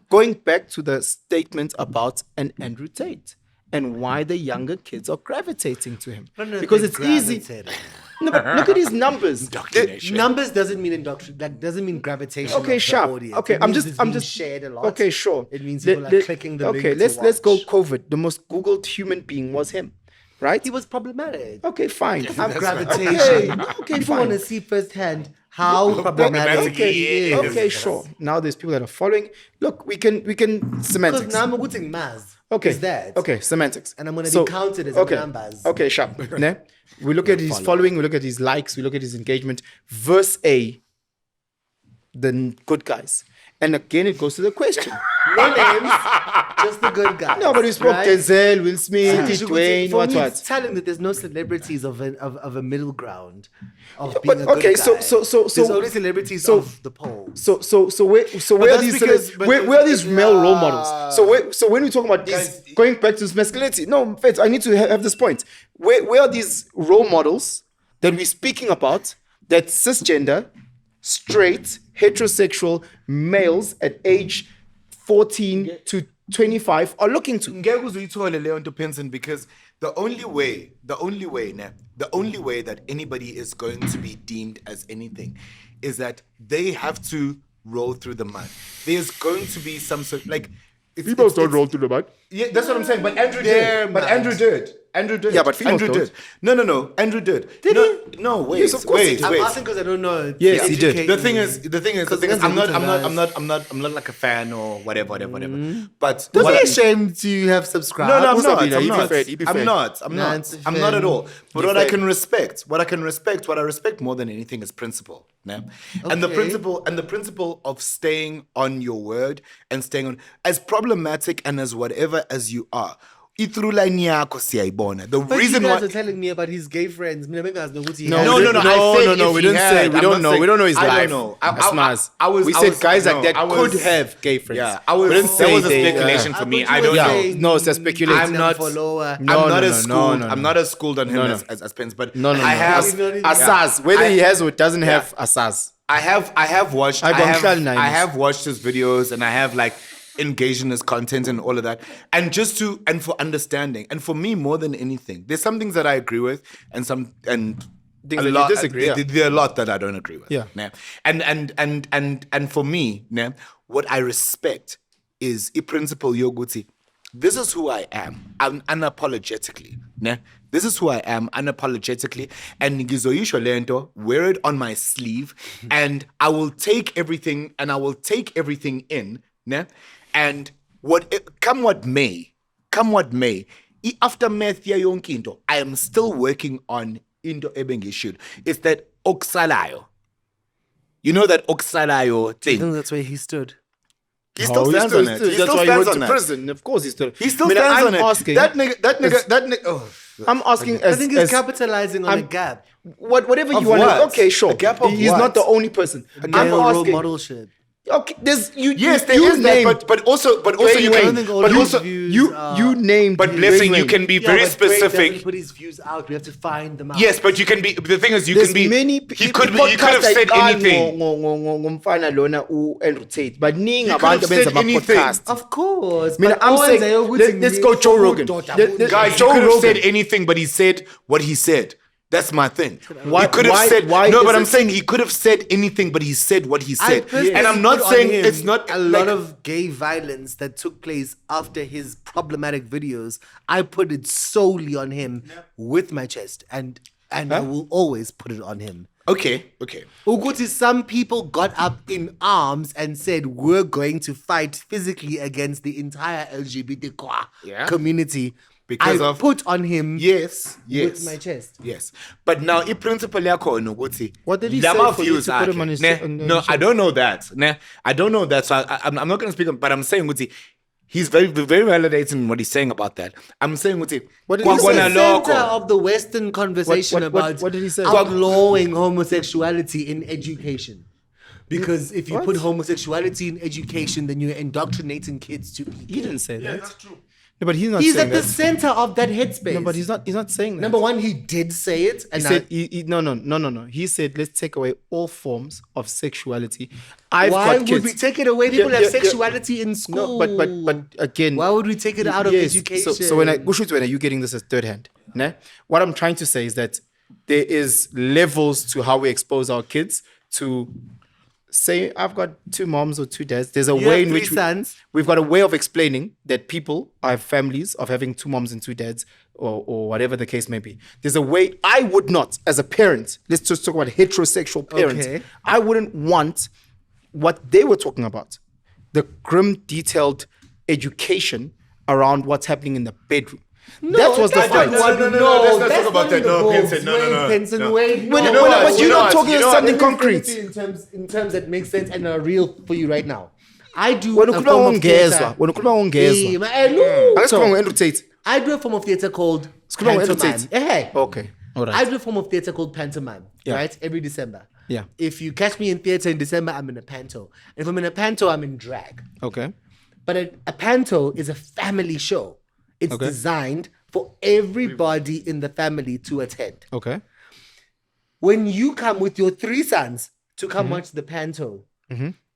Going back to the statement about an Andrew Tate and why the younger kids are gravitating to him. Because it's easy. No, but look at his numbers. Numbers doesn't mean indoctrination. That doesn't mean gravitation. Okay, sharp. Okay, I'm just shared a lot. Okay, sure. It means people are clicking the link. Okay, let's go COVID. The most Googled human being was him. Right? He was problematic. Okay, fine. I'm gravitation. Okay, people want to see firsthand how problematic he is. Okay, sure. Now there's people that are following. Look, we can semantics. Because now I'm putting Maz. Okay. Is that? Okay, semantics. And I'm going to be counted as numbers. Okay, sharp. We look at his following, we look at his likes, we look at his engagement. Verse A, the good guys. And again, it goes to the question. No names, just the good guys. No, but we spoke Denzel, Will Smith, Dwayne, what? Tell him that there's no celebrities of a middle ground of being a good guy. So there's only celebrities of the pole. So where are these male role models? So when we talk about these, going back to this masculinity, no, Feds, I need to have this point. Where are these role models that we're speaking about that cisgender, straight, heterosexual males at age 14 to 25 are looking to. Ngeke uzuyithole leyo nto Penson, because the only way that anybody is going to be deemed as anything is that they have to roll through the mud. There's going to be some sort Females don't roll through the mud. Yeah, that's what I'm saying. But Andrew did. Andrew did. Yeah, but females Andrew don't. did. No. Andrew did. Did no, he? No, wait. Yes, of course he wait, did. I'm wait. asking because I don't know. Yes, he did. The thing is, I'm not like a fan or whatever. But Don't what be I- ashamed to have subscribed. No, I'm Also, not. Bina, I'm you be not. fair, you be fair. I'm not. it's I'm not at all. But what I fair. can respect, what I respect more than anything is principle. Yeah? And the principle of staying on your word and staying on, as problematic and as whatever as you are. The But reason you why guys are telling me about his gay friends. No, No, we I didn't- said no, if we he didn't had. say. We I'm don't not know. saying- We don't know his I life. don't know. That's Maz. we We said guys like that could have gay friends. Yeah, We didn't that say was a they- speculation I for me. thought you I were don't know. saying No, it's a speculation. I'm not. follower. No, I'm not no, as no, schooled. no, no. I'm not as schooled on him No, no. as Pence, but No. I have. Asaz, whether he has or doesn't have Asaz. I have watched. I have watched his videos, and I have engaged in his content and all of that, and for understanding, and for me more than anything, there's some things that I agree with, and Things a that you lot, disagree, yeah. There are a lot that I don't agree with. Yeah. Nah. And for me, nah, what I respect is a principle yoguti. This is who I am. I'm unapologetically. Nah. This is who I am unapologetically. And ngizoyisho lento, wear it on my sleeve, and I will take everything in. Nah. And come what may, I aftermath ya yonke into, I am still working on into ebengishood. It's that oksalayo. You know that oksalayo I thing. think that's where he stood. He still stands on it. He That's still why he stands went on to that. prison. Of course, he still. He still stands on it. Asking, That nigga. Oh. I'm asking I as, think he's as capitalizing on a gap. whatever Of you want. what? Okay, sure. A gap of He's what? not the only person. I'm Male role asking. model shit. Okay, there's you. Yes, there you is that, named- but also you Wayne, can. think all But his also views you named. but blessing, you Wayne. can be Yeah, very but Drake doesn't specific. put his views out. We have to find them out. Yes, but you can be. The thing is, you There's can be. many. He could have said anything. Ngomfana lona Andrew Tate, but ning He could abantu have said benza anything. podcast. Of course. Mina, but I'm all saying, they are with let's me, go Joe Rogan. daughter, Guys, Joe he could have Rogan. said anything, but he said what he said. That's my thing. Why- he could have why- said why no, but is I'm it- saying he could have said anything, but he said what he said. personally And I'm not put on saying him it's not a lot of gay violence that took place after his problematic videos. I put it solely on him with my chest, and I will always put it on him. Okay. Uguti, some people got up in arms and said we're going to fight physically against the entire LGBTQ community. Because I of- put on him Yes. with my chest. Yes. But now, I principle yakho nokuthi. What did he lama say for you views to put him akhe, on his- ne? on the No, show? I don't know that. Ne? I don't know that. So I'm not going to speak on, but I'm saying ukuthi, he's very validating what he's saying about that. I'm saying ukuthi, What did he He's say? the kwakona center lokho. of the Western conversation about what did he say? outlawing homosexuality in education. Because if you What? put homosexuality in education, then you're indoctrinating kids to be He gay. didn't say that. That's true. No, but he's not He's saying at the that. center of that headspace. No, but he's not saying that. Number one, he did say it. He And said, no. He said, let's take away all forms of sexuality. I've why got would kids. we take it away? People Yeah, have yeah, yeah. sexuality in school. No, but again, why would we take it out of yes, education? So when are you getting this as third hand? Ne? What I'm trying to say is that there is levels to how we expose our kids to say, I've got 2 moms or 2 dads. There's a You way have in 3 which sons. we've got a way of explaining that people have families of having 2 moms and 2 dads or whatever the case may be. There's a way I would not, as a parent, let's just talk about heterosexual parents. Okay. I wouldn't want what they were talking about, the grim, detailed education around what's happening in the bedroom. that was the that's fight. not what- No, let's not that's talk about not in that. the No, books. Penson, no. Penson, Wayne, When- no. know what? but you're You know not what? talking You about know something what? concrete. in terms that make sense and are real for you right now. I do When a ukhuluma form of ngongezwa, theater. when ukhuluma ngongezwa. So, Angikhuluma ngo-Andrew Tate. I do a form of theater called Sikhuluma ngo-Andrew pantomime. Tate. Hey. Okay. All right. I do a form of theater called pantomime, Yeah. right? Every December. Yeah. If you catch me in theater in December, I'm in a panto. If I'm in a panto, I'm in drag. Okay. But a panto is a family show. It's Okay. designed for everybody in the family to attend. Okay. When you come with your 3 sons to come watch the panto,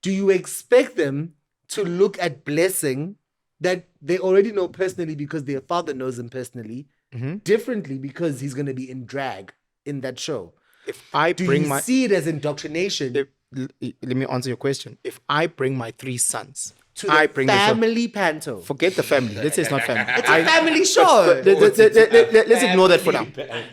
do you expect them to look at Blessing that they already know personally because their father knows him personally, differently because he's going to be in drag in that show. If I Do bring you my see it as indoctrination let me answer your question. If I bring my 3 sons, to I the bring family panto? forget the family. Let's say it's not family. It's a family show. Let's ignore that for now.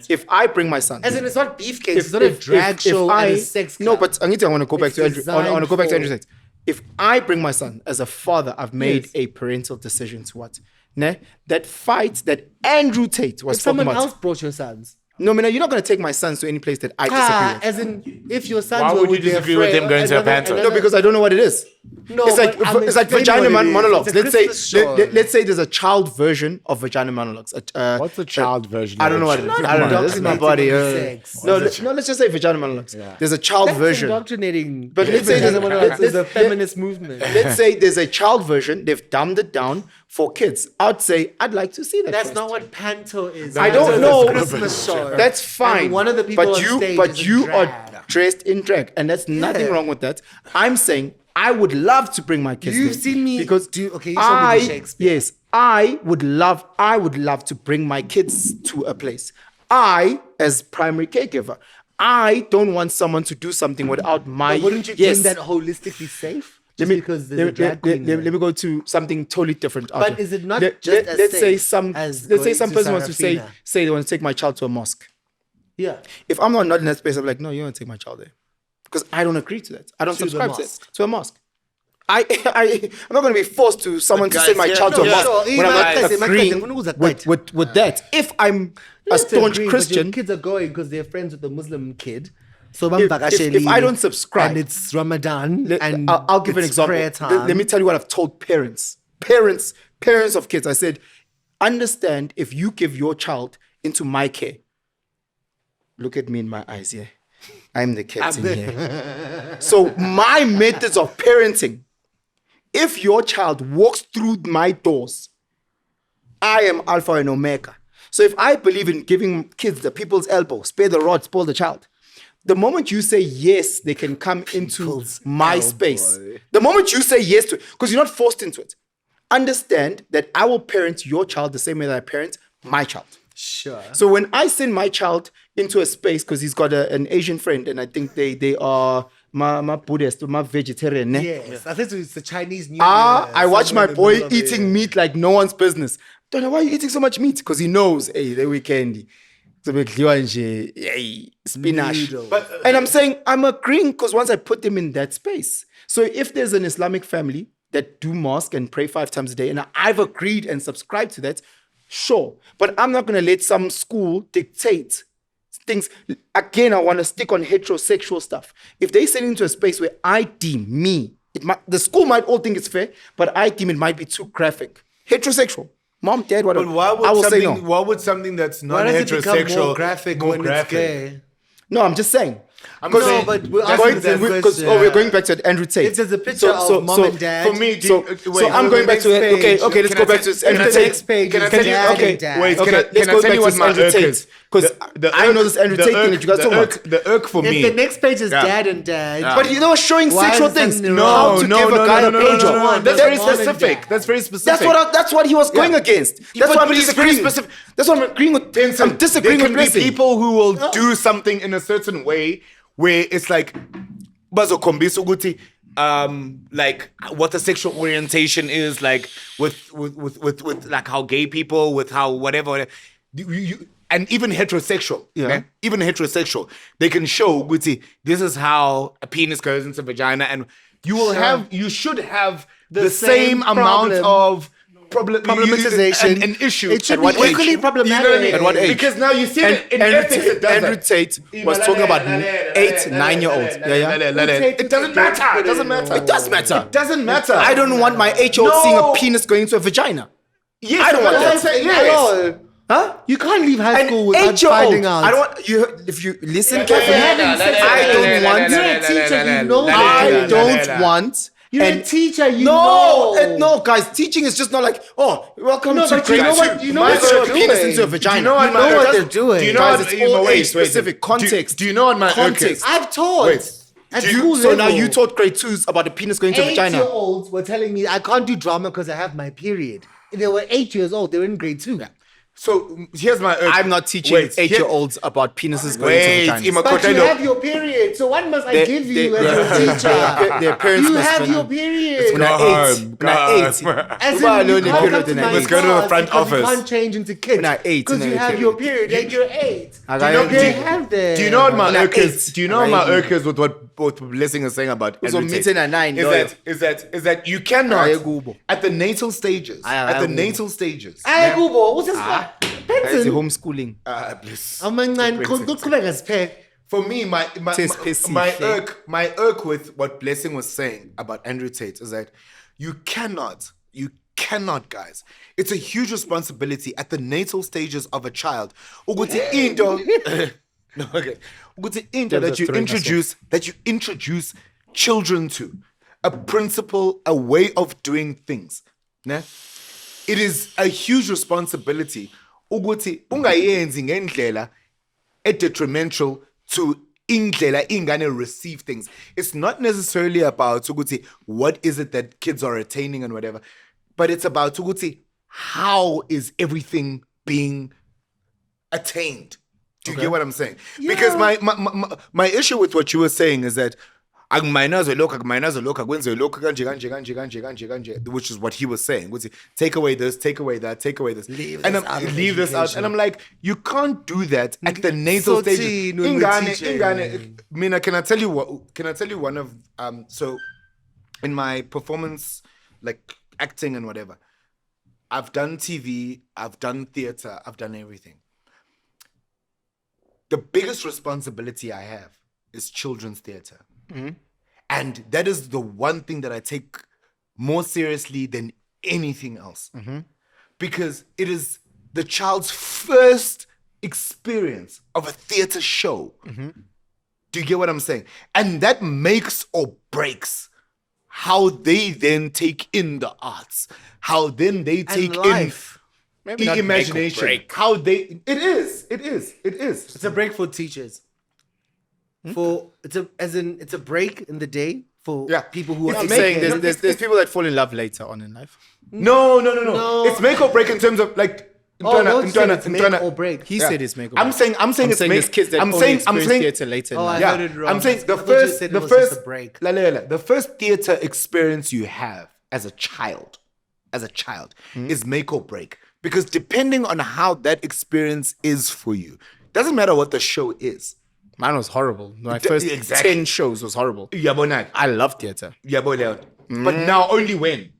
If I bring my sons, As in, it's not beefcake. It's not a drag show and a sex club. No, but Anita, I want to go back It's to Andrew. I want to go back to designed Andrew's. If I bring my son as a father, I've made a parental decision to what? Ne? That fight that Andrew Tate was If talking someone about. else brought your sons. No, man, you're not going to take my sons to any place that I disagree with. As in, if your sons Why were would you with their disagree with friend- them going to a panto? No, because I don't know what it is. No, it's like but I'm it's like explaining vagina what it is. monologues. It's a Let's say Christmas show. let's say there's a child version of vagina monologues. What's the child version? I don't know what it is. Not I don't know. This is my body. indoctrinating sex. No, let's just say vagina monologues. There's a child That's version. indoctrinating. But let's say there's a feminist movement. Let's say there's a child version. They've dumbed it down for kids. I'd say I'd like to see that. That's first. not what panto is. I don't Panto is know. a Christmas show. That's fine. And one of the people but on you, stage but is in you drag. are dressed in drag, and that's nothing Yeah. wrong with that. I'm saying I would love to bring my kids. You've there seen me because do. Okay, you saw me do Shakespeare. yes, I would love to bring my kids to a place. I, as primary caregiver, I don't want someone to do something without my. But wouldn't you yes. deem that holistically safe? Let Just me, because there's let, a drag queen let there? me go to something totally different. But Arthur. is it not just as let's say safe some as let's say going some to person wants to Sarafina? say they want to take my child to a mosque. Yeah. If I'm not in that space, I'm like, no, you don't take my child there. Because I don't agree to that. I don't To the subscribe to mosque. it. To a mosque. I'm not going to be forced to someone to guys, send my yeah, child no, to a yeah. mosque Sure, when I'm guys, not agreeing with that. If I'm a Let's staunch agree, but Christian, your kids are going because they're friends with the Muslim kid. So if I don't subscribe, and it's Ramadan, and I'll give an it's example. prayer time. Let me tell you what I've told parents of kids. I said, understand if you give your child into my care. Look at me in my eyes here. I'm the captain here. So my methods of parenting, if your child walks through my doors, I am Alpha and Omega. So if I believe in giving kids the people's elbow, spare the rod, spoil the child, the moment you say yes, they can come into my space. The moment you say yes to it, because you're not forced into it, understand that I will parent your child the same way that I parent my child. Sure. So when I send my child into a space, because he's got an Asian friend, and I think they are my Buddhist, my vegetarian. Yes, I think it's the Chinese New Year. I watch my somewhere in the boy middle of it. eating meat like no one's business. Don't know why you eating so much meat, because he knows, hey, the weekend. Spinach. And I'm saying I'm agreeing because once I put them in that space. So if there's an Islamic family that do mosque and pray 5 times a day, and I've agreed and subscribed to that, sure. But I'm not going to let some school dictate things. Again, I want to stick on heterosexual stuff. If they send into a space where I deem the school might all think it's fair, but I deem it might be too graphic. Heterosexual. Mom, dad, whatever. But why would I will say something? no. Why would something that's Why does it become non-heterosexual more graphic when it's gay? No, I'm just saying. I'm No, saying, but we're just asking with that the- question. we're going back to Andrew Tate. If there's a picture of mom and dad, for me, So I'm going back to that. Okay, let's go back to this Andrew the Tate. next page Can I is tell you? dad Okay, and dad. wait. Okay, Can I let's go tell back you to what this my Andrew irk Tate, is? 'cause I know this Andrew Tate thing that you guys talking about. The irk for If me. the next page is Yeah. dad and dad, But they were showing Why sexual is that things. in the How wrong? to give a guy a blowjob. That's That's very mom and specific. dad. That's very specific. That's what he was going against. That's why I'm but it's very disagreeing. specific. That's what I'm agreeing with. Penson, I'm disagreeing there with can be Blessing. people who will do something in a certain way where it's like bazokhombisa ukuthi like what the sexual orientation is, like with like how gay people, with how whatever and even heterosexual, Yeah. even heterosexual, they can show ukuthi this is how a penis goes into vagina, and you will you should have the same amount problem. of Problematization. and issue. It should At what be equally age? problematic. You know what I mean? At what age? Because now you see it in ethics, it does Andrew that. Tate was talking about 8, 9-year-olds. It doesn't matter. It doesn't matter. It does matter. It doesn't matter. I don't want my 8-year-old seeing a penis going into a vagina. Yes, I don't want that's that. what I'm saying. Yes. Hello. Huh? You can't leave high An school without 8-year-old. finding out. I don't want you. If you listen Yeah, carefully, yeah, yeah, I don't want. You're a teacher, you know I that. don't want. You're a and- teacher, you No, know. No, guys, teaching is just not like, oh, welcome No, to but you grade know what- 2. you know Let's what show they're a penis doing. into a vagina. Do you know what what they're doing. Do you know Guys, what it's all wait, age specific wait. context. Do you know what my irk is? Context. I've taught. Wait. At school So now level, you taught grade 2s about the penis going to vagina. 8-year-olds were telling me I can't do drama because I have my period. They were 8 years old. They were in grade 2. Yeah. So here's my. I'm not teaching 8-year-olds about penises going to vaginas. But you have your period. So what must I give you as your teacher? Their parents You must have spend- your period. When I 8. When I 8. As in, you Alone can't in come period to in my a Let's go to the class front because you office. can't change into kids. When I 8, Because in you a have period. your period and you're 8. I They have that. Do you know what my When I irk is? ate. Do you know what my irk is with what Blessing is saying about So Andrew Tate? meeting at 9, is that you cannot Aye, Gubo. at the natal stages. Aye, At the Gubo. natal stages. Aye, Gubo, what's this? It's the Penson. homeschooling. Bliss. Amancane, qhubeka siphe. For me, my Sihle. irk with what Blessing was saying about Andrew Tate is that you cannot, guys. It's a huge responsibility at the natal stages of a child. Ukuthi into no, okay. Ukuthi into that you introduce children to a principle, a way of doing things. Ne? It is a huge responsibility ukuthi ungayenzi ngendlela detrimental to indlela ingane receive things. It's not necessarily about ukuthi what is it that kids are attaining and whatever, but it's about ukuthi how is everything being attained. Do you get what I'm saying? Yeah. Because my issue with what you were saying is that which is what he was saying. Take away this, take away that, take away this. Leave this out. And I'm like, you can't do that at the natal stage. Mina, can I tell you one of so in my performance, like acting and whatever, I've done TV, I've done theater, I've done everything. The biggest responsibility I have is children's theater. Mm-hmm. And that is the one thing that I take more seriously than anything else. Mm-hmm. Because it is the child's first experience of a theater show. Mm-hmm. Do you get what I'm saying? And that makes or breaks how they then take in the arts, how then they take in imagination. How they it is. It's a break for teachers. It's a break in the day for people who are I'm saying there's people that fall in love later on in life. No. It's make or break in terms of like it's make or break. He said it's make or break. I'm saying it's there's kids that only experience theater later in life. I heard it wrong. I'm saying the first theater experience you have as a child is make or break. Because depending on how that experience is for you, doesn't matter what the show is. Mine was horrible. My first 10 shows was horrible. I love theater. But now only when?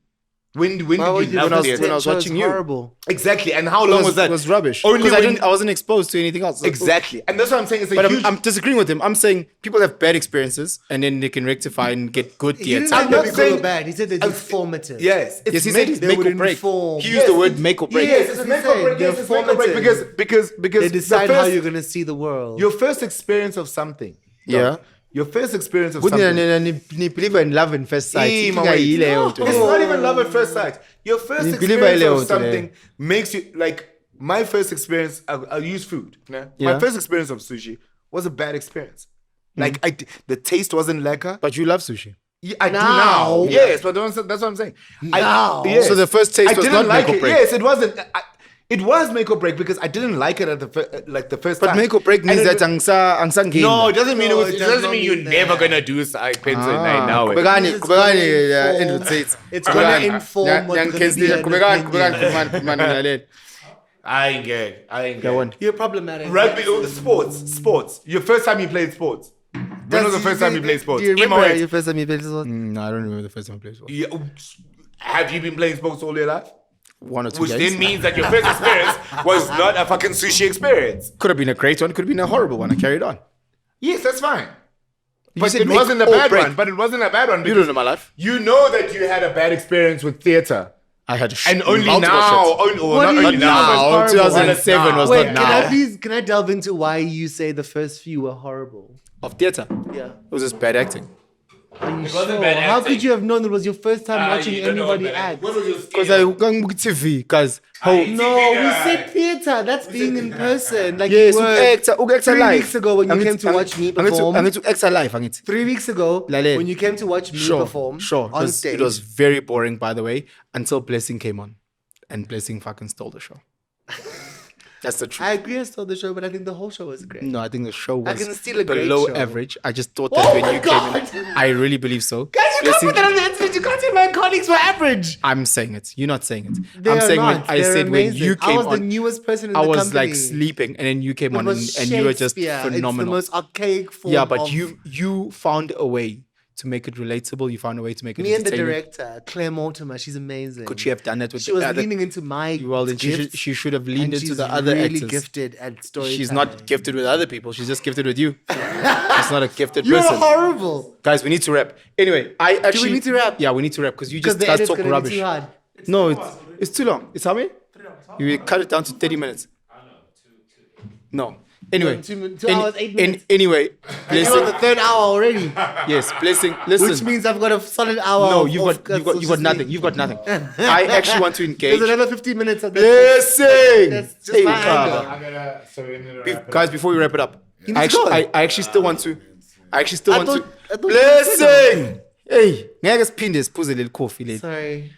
When did you love theater? When I was watching you. Horrible. Exactly. And how long was that? It was rubbish. Only because I wasn't exposed to anything else. Exactly. And that's what I'm saying. I'm disagreeing with him. I'm saying people have bad experiences and then they can rectify and get good theater. He didn't say bad. He said they're formative. Yes. He said it's make or break. He used the word make or break. Yes, it's make or break. Yes, it's make or break. Because they decide how you're going to see the world. Your first experience of something. Yeah. Your first experience of something. You believe in love at first sight. It's not even love at first sight. Your first experience of something makes you like my first experience. I'll use food. Yeah? My first experience of sushi was a bad experience. Like the taste wasn't lekker. But you love sushi. Yeah, I do now. Yes, but that's what I'm saying. Now. Yes. So the first taste was not like make or break. Yes, it wasn't. It was make or break because I didn't like it at the first time. But make or break means that angsa game. No, it doesn't mean it doesn't mean you're never gonna do Penson now. It's gonna inform what I ain't get. You're problematic. Rugby, sports. Your first time you played sports. When was the first time you played sports? Do you remember your first time you played sports? No, I don't remember the first time I played sports. Have you been playing sports all your life? 1 or 2 Which days. then means that your first experience was not a fucking sushi experience. Could have been a great one, could have been a horrible one. I carried on. Yes, that's fine. You But said it make wasn't a or bad break. one. But it wasn't a bad one. You don't know my life. You know that you had a bad experience with theater. I had And only multiple now. shots. Not now. 2007 was Wait, not now. can I delve into why you say the first few were horrible? Of theater. Yeah. It was just bad acting. Are you wasn't sure? bad How acting. could you have known it was your first time watching You don't know what anybody bad act? What was your Because I can't book TV, guys. No, we said theatre. That's being in person. Like Yes, you were 3 live. weeks ago when you came to watch me perform. I'm going to extra live. 3 weeks ago Lale. when you came to watch me perform on stage. It was very boring, by the way, until Blessing came on. And Blessing fucking stole the show. That's the truth. I agree I stole the show, but I think the whole show was great. No, I think the show was can still a great below show. average. I just thought that when you came in, I really believe so. Guys, you can't put that on the internet. You can't say my colleagues were average. I'm saying it. You're not saying it. They I'm are saying not. when I They're said when amazing. you came I was on, the newest person in I the was company. like sleeping, and then you came It on, was and you were just Shakespeare. phenomenal. It's the most archaic form. Yeah, but of you found a way to make it relatable. You found a way to make it me and the entertaining. director, Claire Mortimer, she's amazing. Could she have done that with She the was other? leaning into my Well, then gifts, she should have and leaned into she's the other really actors. gifted at storytelling. She's not gifted with other people. She's just gifted with you. She's not a gifted You're person. horrible. Guys, we need to rap. Anyway, I actually need to rap? Yeah, we need to rap because you Because just the guys edit's talk gonna be rubbish. too hard. No, it's too long. It's how many? You will cut it down to 30 minutes. No. Anyway, 2 hours, 8 minutes. Anyway, You're on blessing. the third hour already, Yes, blessing. Listen. which means I've got a solid hour. No, of- you've of got nothing. You've got nothing. I actually want to engage. There's another 15 minutes of this. Blessing. That's just Hey, my Kaba. anger. Guys, before we wrap it up, need I to go. actually still want to. I actually still want thought to. you said Blessing. Hey, ngeke siphinde siphuze leli coffee leli. Sorry.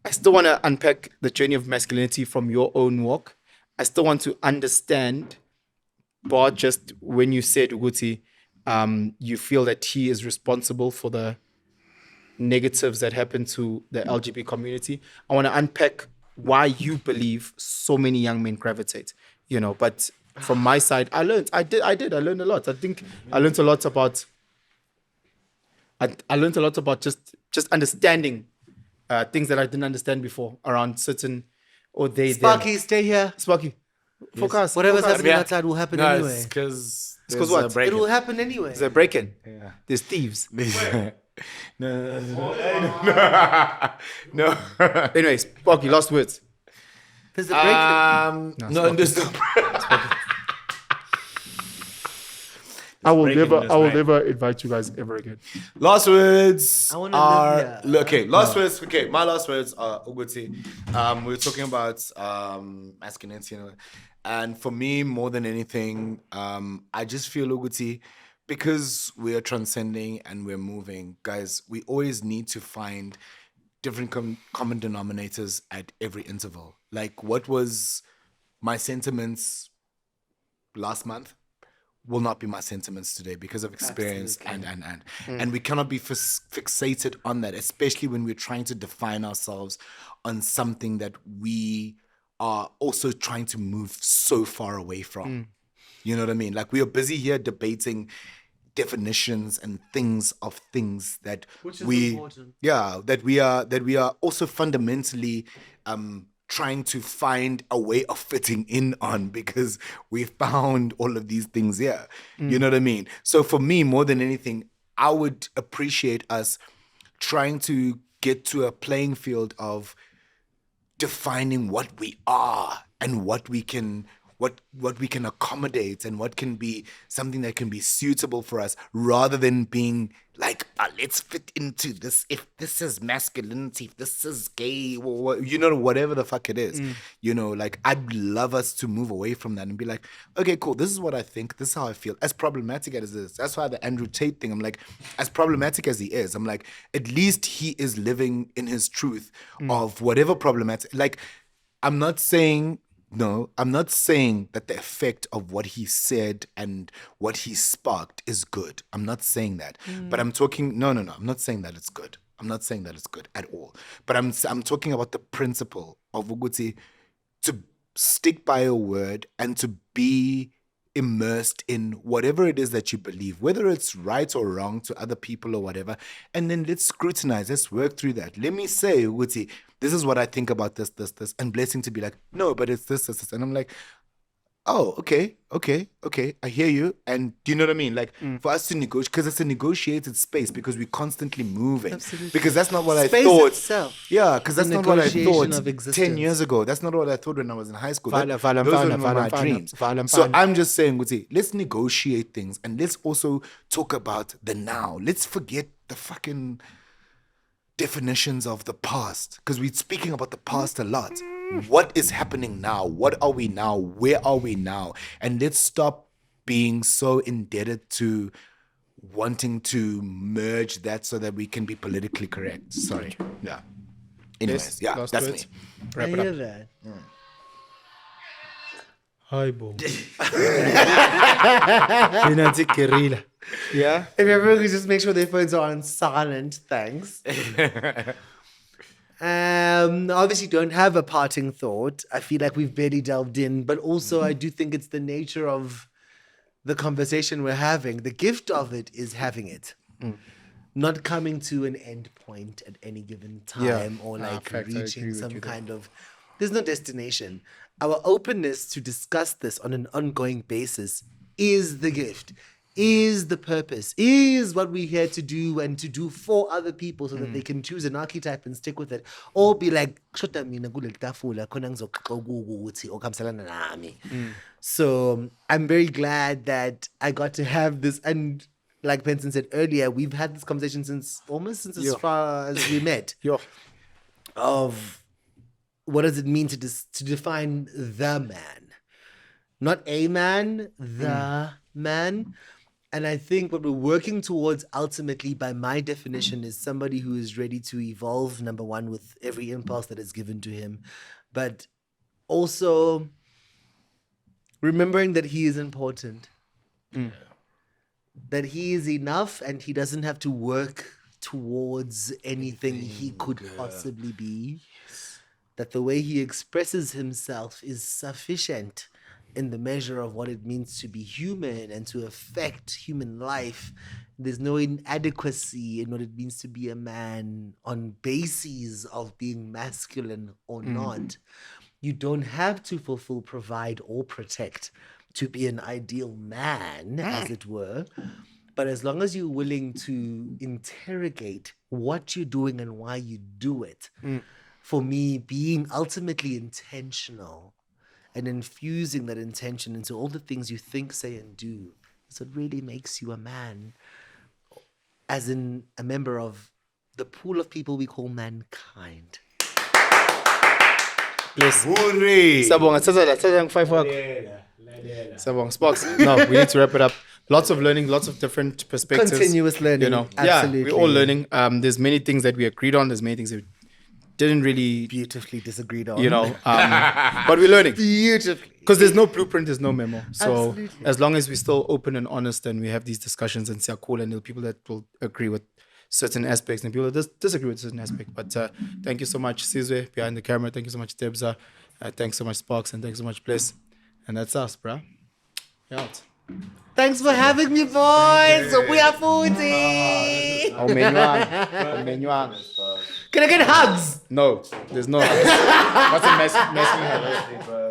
I still want to unpack the journey of masculinity from your own walk. I still want to understand, but just when you said Uguti, you feel that he is responsible for the negatives that happen to the LGBT community. I want to unpack why you believe so many young men gravitate, but from my side, I learned a lot. I think I learned a lot about, I learned a lot about just understanding things that I didn't understand before around certain, or they, them. Sparky, stay here. Sparky, focus. Whatever's focus. happening outside will happen No, anyway. it's because It's 'cause what? It will happen anyway. There's a break-in. There's thieves. No. Anyways, Sparky, last words. There's a break. No, there's no. I will breaking never, news, I will right? never invite you guys ever again. Last words I wanna are live here. okay. Last words. Okay, my last words are Uguti. We were talking about masculinity, and for me, more than anything, I just feel Uguti, because we are transcending and we're moving, guys. We always need to find different common denominators at every interval. Like, what was my sentiments last month will not be my sentiments today because of experience and we cannot be fixated on that, especially when we're trying to define ourselves on something that we are also trying to move so far away from. You know what I mean? Like, we are busy here debating definitions and things of things that Which is we important. that we are also fundamentally trying to find a way of fitting in on, because we found all of these things here. You know what I mean? So for me, more than anything, I would appreciate us trying to get to a playing field of defining what we are and what we can accommodate and what can be something that can be suitable for us, rather than being like, let's fit into this. If this is masculinity, if this is gay, or whatever the fuck it is. Like, I'd love us to move away from that and be like, okay, cool, this is what I think, this is how I feel. As problematic as it is, that's why the Andrew Tate thing, I'm like, as problematic as he is, I'm like, at least he is living in his truth of whatever problematic. Like, I'm not saying that the effect of what he said and what he sparked is good. I'm not saying that. But I'm talking, no. I'm not saying that it's good. I'm not saying that it's good at all. But I'm talking about the principle of Uguti, to stick by a word and to be immersed in whatever it is that you believe, whether it's right or wrong to other people or whatever. And then let's scrutinize, let's work through that. Let me say, Uguti, this is what I think about this, and Blessing to be like, no, but it's this. And I'm like, oh, okay. I hear you. And do you know what I mean? Like for us to negotiate, because it's a negotiated space, because we're constantly moving. Absolutely. Because that's not what Space I thought. itself. Yeah, because that's The not what I negotiation thought of 10 existence. years ago. That's not what I thought when I was in high school. Fala, Those were my dreams. fala. So I'm just saying, Guti, let's negotiate things, and let's also talk about the now. Let's forget the fucking definitions of the past, because we're speaking about the past a lot. What is happening now? What are we now? Where are we now? And let's stop being so indebted to wanting to merge that so that we can be politically correct. Sorry. Yeah. Anyways, yeah, last that's words. me. I hear that. Hi, bo. Guerrilla. Yeah. If everyone could just make sure their phones are on silent, thanks. Obviously don't have a parting thought. I feel like we've barely delved in, but also I do think it's the nature of the conversation we're having. The gift of it is having it. Not coming to an end point at any given time or like reaching some kind of... There's no destination. Our openness to discuss this on an ongoing basis is the gift, is the purpose, is what we're here to do and to do for other people so that they can choose an archetype and stick with it. Or be like, so I'm very glad that I got to have this. And like Penson said earlier, we've had this conversation since as far as we met. Of what does it mean to define the man? Not a man, the man. And I think what we're working towards ultimately, by my definition, is somebody who is ready to evolve, number one, with every impulse that is given to him, but also remembering that he is important, that he is enough and he doesn't have to work towards anything he could possibly be, that the way he expresses himself is sufficient in the measure of what it means to be human and to affect human life. There's no inadequacy in what it means to be a man on bases of being masculine or not. You don't have to fulfill, provide, or protect to be an ideal man, as it were. But as long as you're willing to interrogate what you're doing and why you do it, for me, being ultimately intentional and infusing that intention into all the things you think, say, and do is what really makes you a man, as in a member of the pool of people we call mankind. Bless. Sabonga, Sabonga, 5 o'clock. Sabonga, Sparks. No, we need to wrap it up. Lots of learning, lots of different perspectives. Continuous learning, you know. absolutely. Yeah, we're all learning. There's many things that we agreed on. There's many things that we didn't really... Beautifully disagreed on. You know, but we're learning. Beautifully. Because there's no blueprint, there's no memo. So Absolutely. as long as we're still open and honest and we have these discussions and say cool, and there are people that will agree with certain aspects and people that disagree with certain aspects. But thank you so much, Sizwe, behind the camera. Thank you so much, Debza. Thanks so much, Sparks. And thanks so much, Bless. And that's us, bruh. We're out. Thanks for having me, boys. We are 40. Can I get hugs? No, there's no hugs. What's a messy hug?